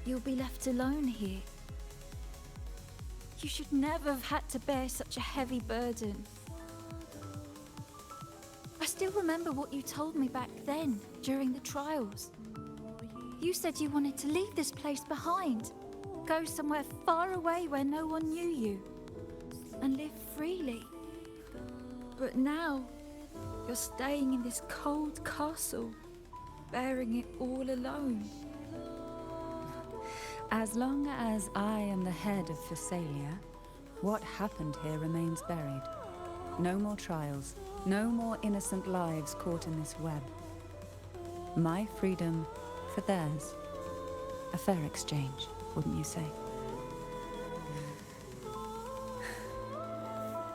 you'll be left alone here. You should never have had to bear such a heavy burden. I still remember what you told me back then, during the trials. You said you wanted to leave this place behind, go somewhere far away where no one knew you, and live freely. But now, you're staying in this cold castle, bearing it all alone. As long as I am the head of Thessalia, what happened here remains buried. No more trials, no more innocent lives caught in this web. My freedom for theirs. A fair exchange, wouldn't you say?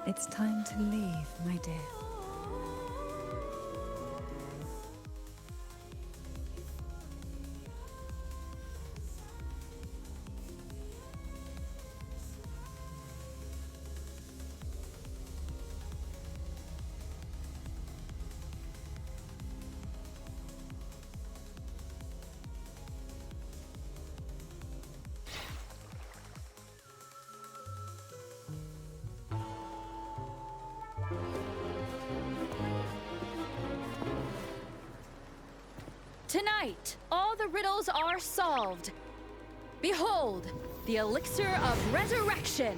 It's time to leave, my dear. Tonight, all the riddles are solved. Behold, the elixir of resurrection.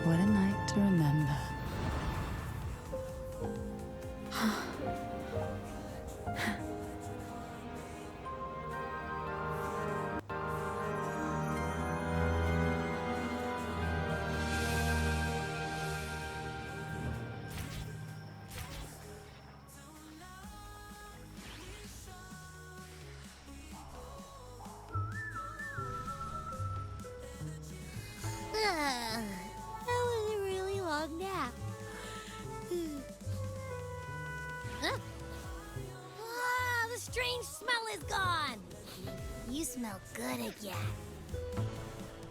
What a night to remember. That was a really long nap. The strange smell is gone. You smell good again.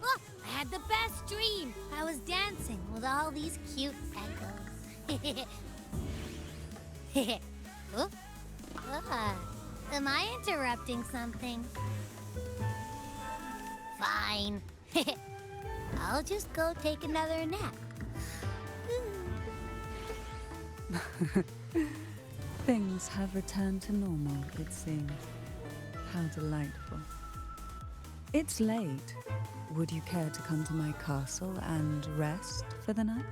Oh, I had the best dream. I was dancing with all these cute echoes. Oh, am I interrupting something? Fine. I'll just go take another nap. Things have returned to normal, it seems. How delightful. It's late. Would you care to come to my castle and rest for the night?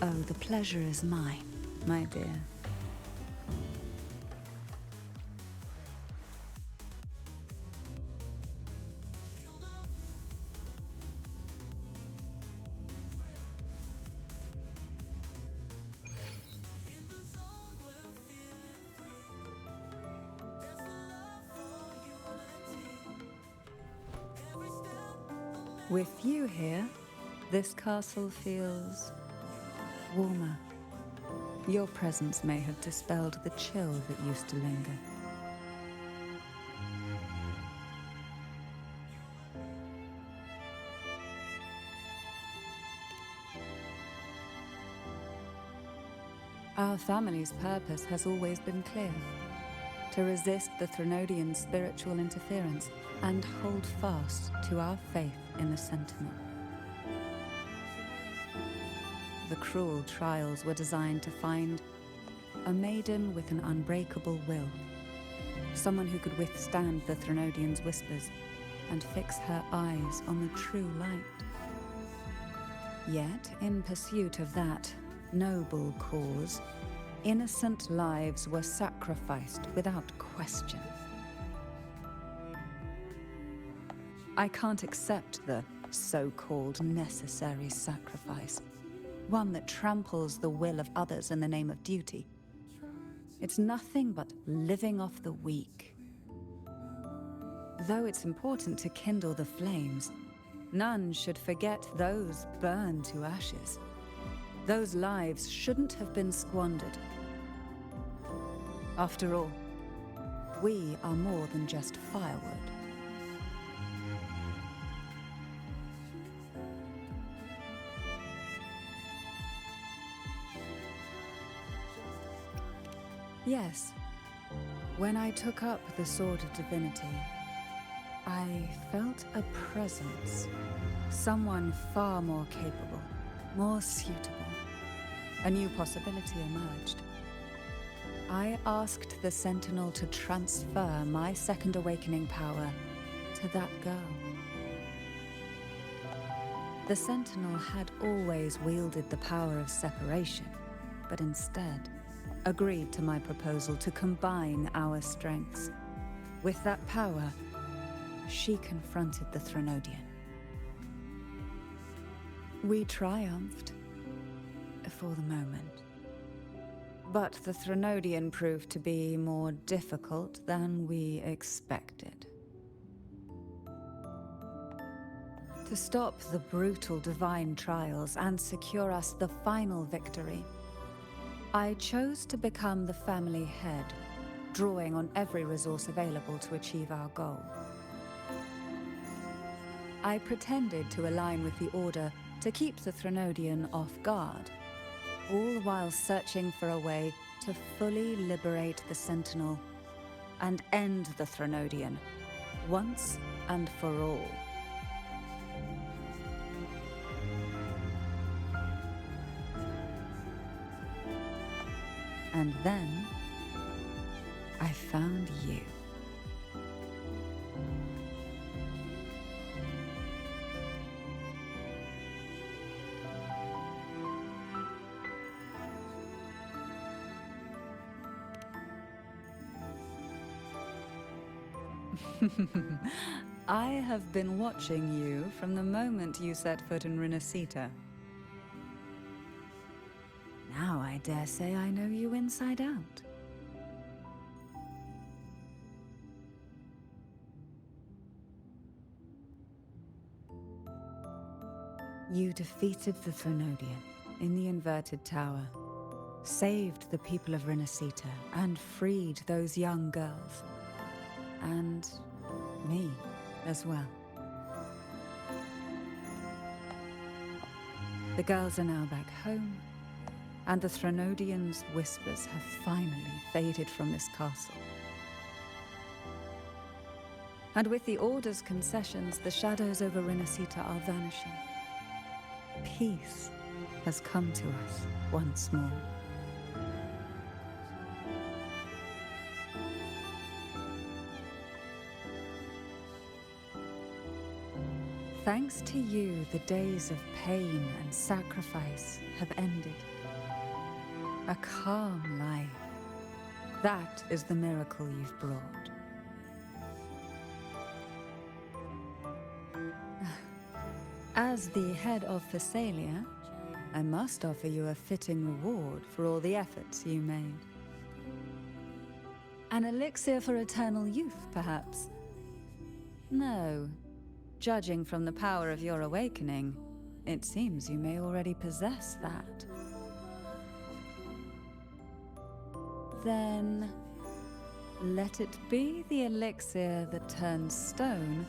Oh, the pleasure is mine, my dear. With you here, this castle feels warmer. Your presence may have dispelled the chill that used to linger. Our family's purpose has always been clear: to resist the Threnodian spiritual interference and hold fast to our faith in the Sentinel. The cruel trials were designed to find a maiden with an unbreakable will, someone who could withstand the Threnodian's whispers and fix her eyes on the true light. Yet, in pursuit of that noble cause, innocent lives were sacrificed without question. I can't accept the so-called necessary sacrifice, one that tramples the will of others in the name of duty. It's nothing but living off the weak. Though it's important to kindle the flames, none should forget those burned to ashes. Those lives shouldn't have been squandered. After all, we are more than just firewood. Yes, when I took up the Sword of Divinity, I felt a presence, someone far more capable, more suitable. A new possibility emerged. I asked the Sentinel to transfer my second awakening power to that girl. The Sentinel had always wielded the power of separation, but instead agreed to my proposal to combine our strengths. With that power, she confronted the Threnodian. We triumphed, for the moment. But the Threnodian proved to be more difficult than we expected. To stop the brutal divine trials and secure us the final victory, I chose to become the family head, drawing on every resource available to achieve our goal. I pretended to align with the Order to keep the Threnodian off guard, all while searching for a way to fully liberate the Sentinel and end the Threnodian, once and for all. And then, I found you. I have been watching you from the moment you set foot in Renacita. Now I dare say I know you inside out. You defeated the Threnodian in the Inverted Tower, saved the people of Renacita, and freed those young girls. And me as well. The girls are now back home, and the Threnodian's whispers have finally faded from this castle. And with the Order's concessions, the shadows over Renacita are vanishing. Peace has come to us once more. Thanks to you, the days of pain and sacrifice have ended. A calm life. That is the miracle you've brought. As the head of Phasalia, I must offer you a fitting reward for all the efforts you made. An elixir for eternal youth, perhaps? No. Judging from the power of your awakening, it seems you may already possess that. Then, let it be the elixir that turns stone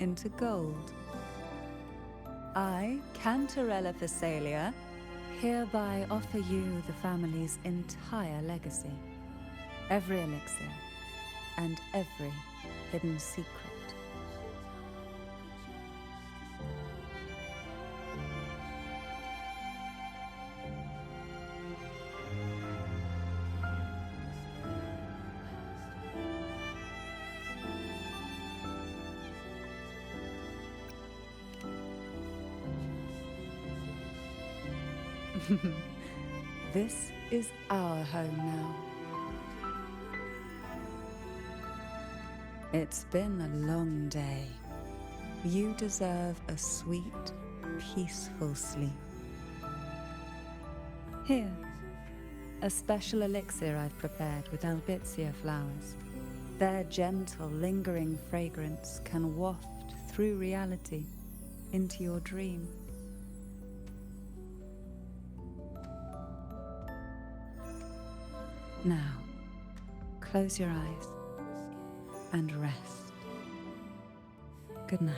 into gold. I, Cantarella Phasalia, hereby offer you the family's entire legacy. Every elixir, and every hidden secret. This is our home now. It's been a long day. You deserve a sweet, peaceful sleep. Here, a special elixir I've prepared with albizia flowers. Their gentle, lingering fragrance can waft through reality into your dream. Now, close your eyes and rest. Good night.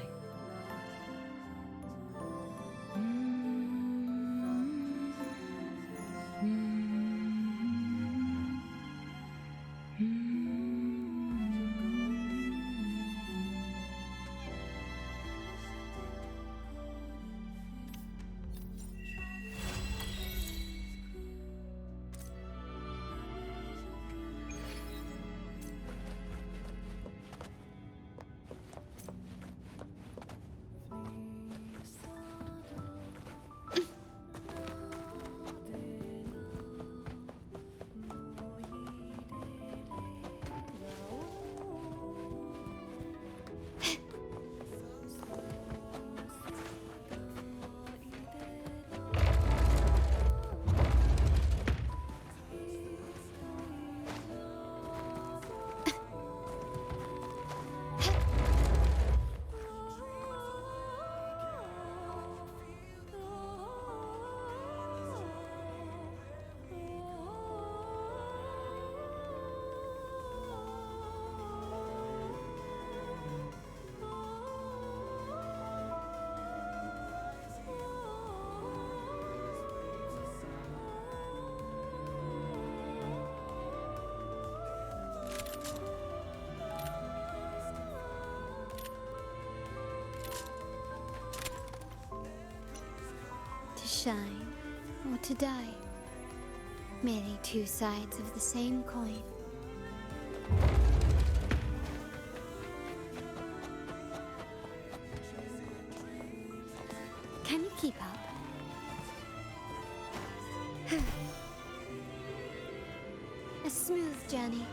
Shine or to die. Merely two sides of the same coin. Can you keep up? A smooth journey.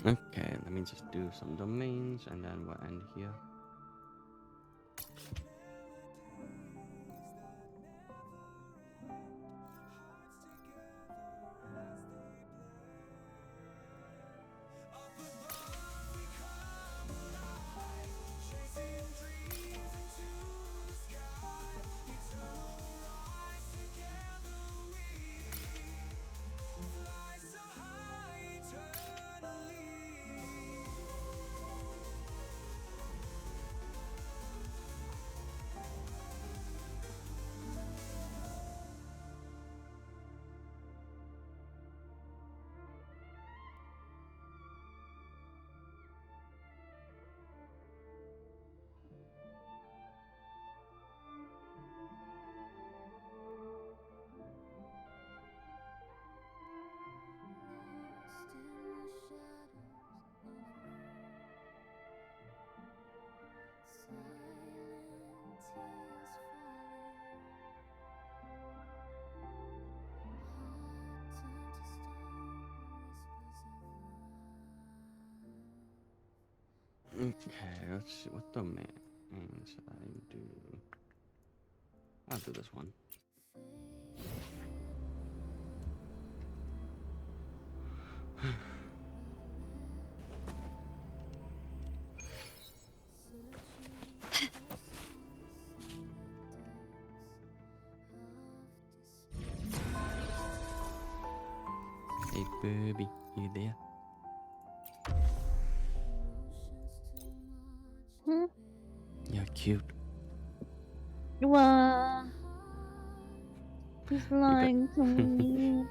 Okay, let me just do some domains and then we'll end here. Okay, let's see what domain should I do. I'll do this one. Hey baby, you there? Hmm? You're cute. What? He's lying to me.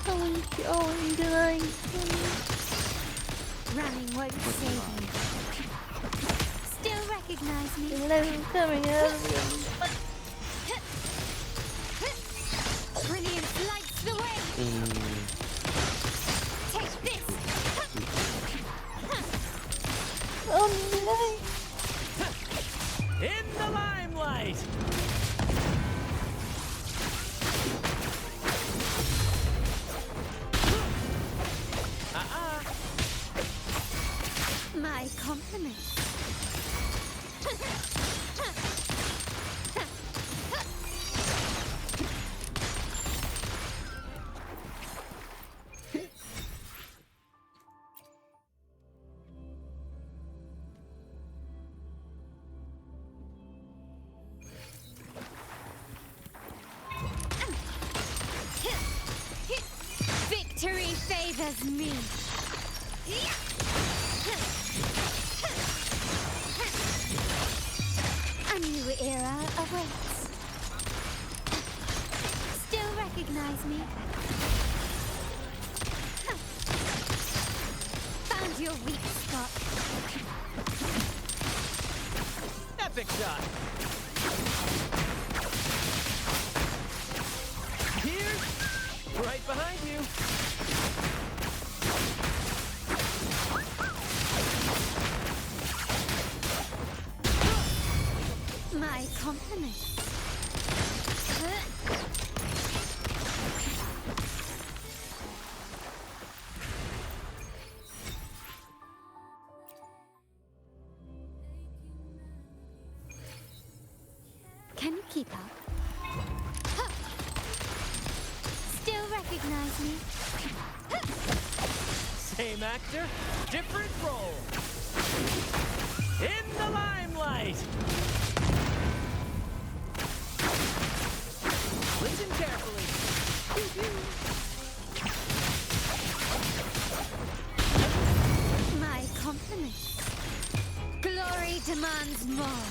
How is he always lying to me? Running won't save you. Still recognize me? Let him coming out of him. Brilliant lights the way! Take this! Oh no! In the limelight! My compliments. Victory favors me. A new era awaits. Still recognize me? Found your weak spot. Epic shot! Here! Right behind you! My compliments. Can you keep up? Still recognize me? Same actor, different role. In the limelight! Listen carefully. My compliments. Glory demands more.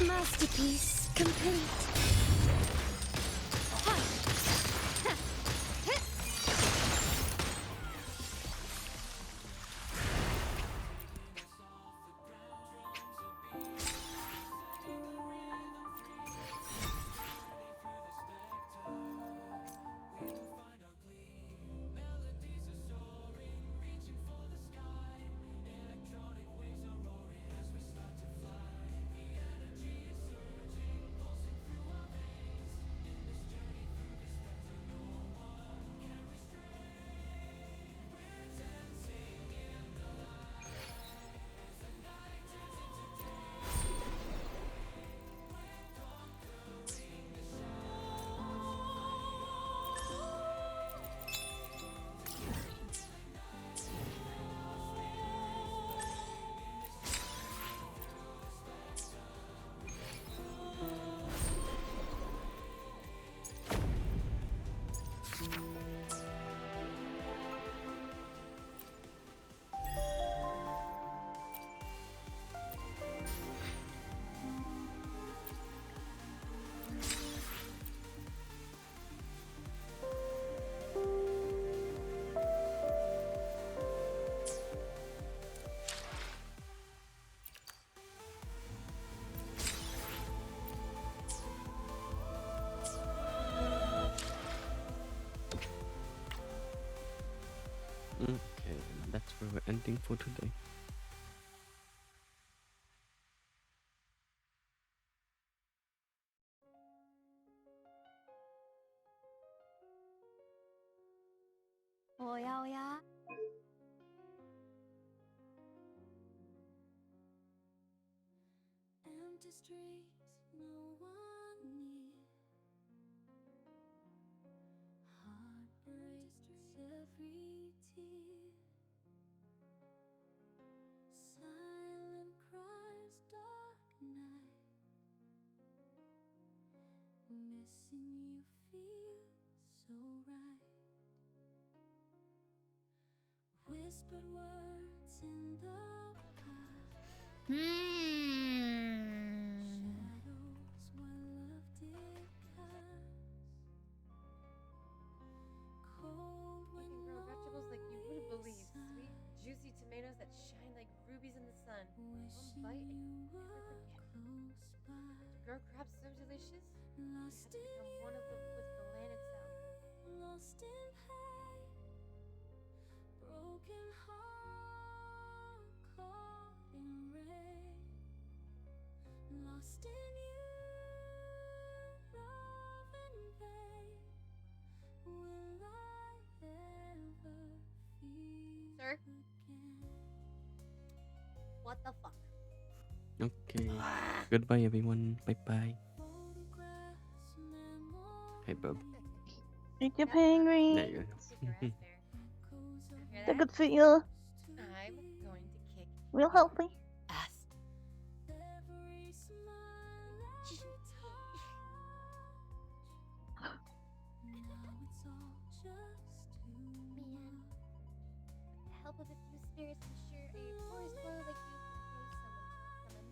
Masterpiece complete. Okay, that's where we're ending for today. Oh yeah, oh yeah. Empty streets, no one near. Heart breaks every tear. Silent cries, dark night. Missing you feels so right. Whispered words in the past. Shadows what love did cast. Cold You can grow vegetables like you wouldn't believe. Sweet, juicy tomatoes that shine like rubies in the sun. One bite and you never forget. To grow crabs so delicious, you have to become one of them with the land itself. Lost in pain, broken heart caught in rain. Lost in you, love in vain. Will I ever feel Sir? again? What the fuck? Okay. Goodbye, everyone. Bye bye. Hey, bub. You keep hangry. There you go. They're good for you. I'm going to kick Real healthy. ass. Man, with the help of a few spirits, I'm sure a forest boiled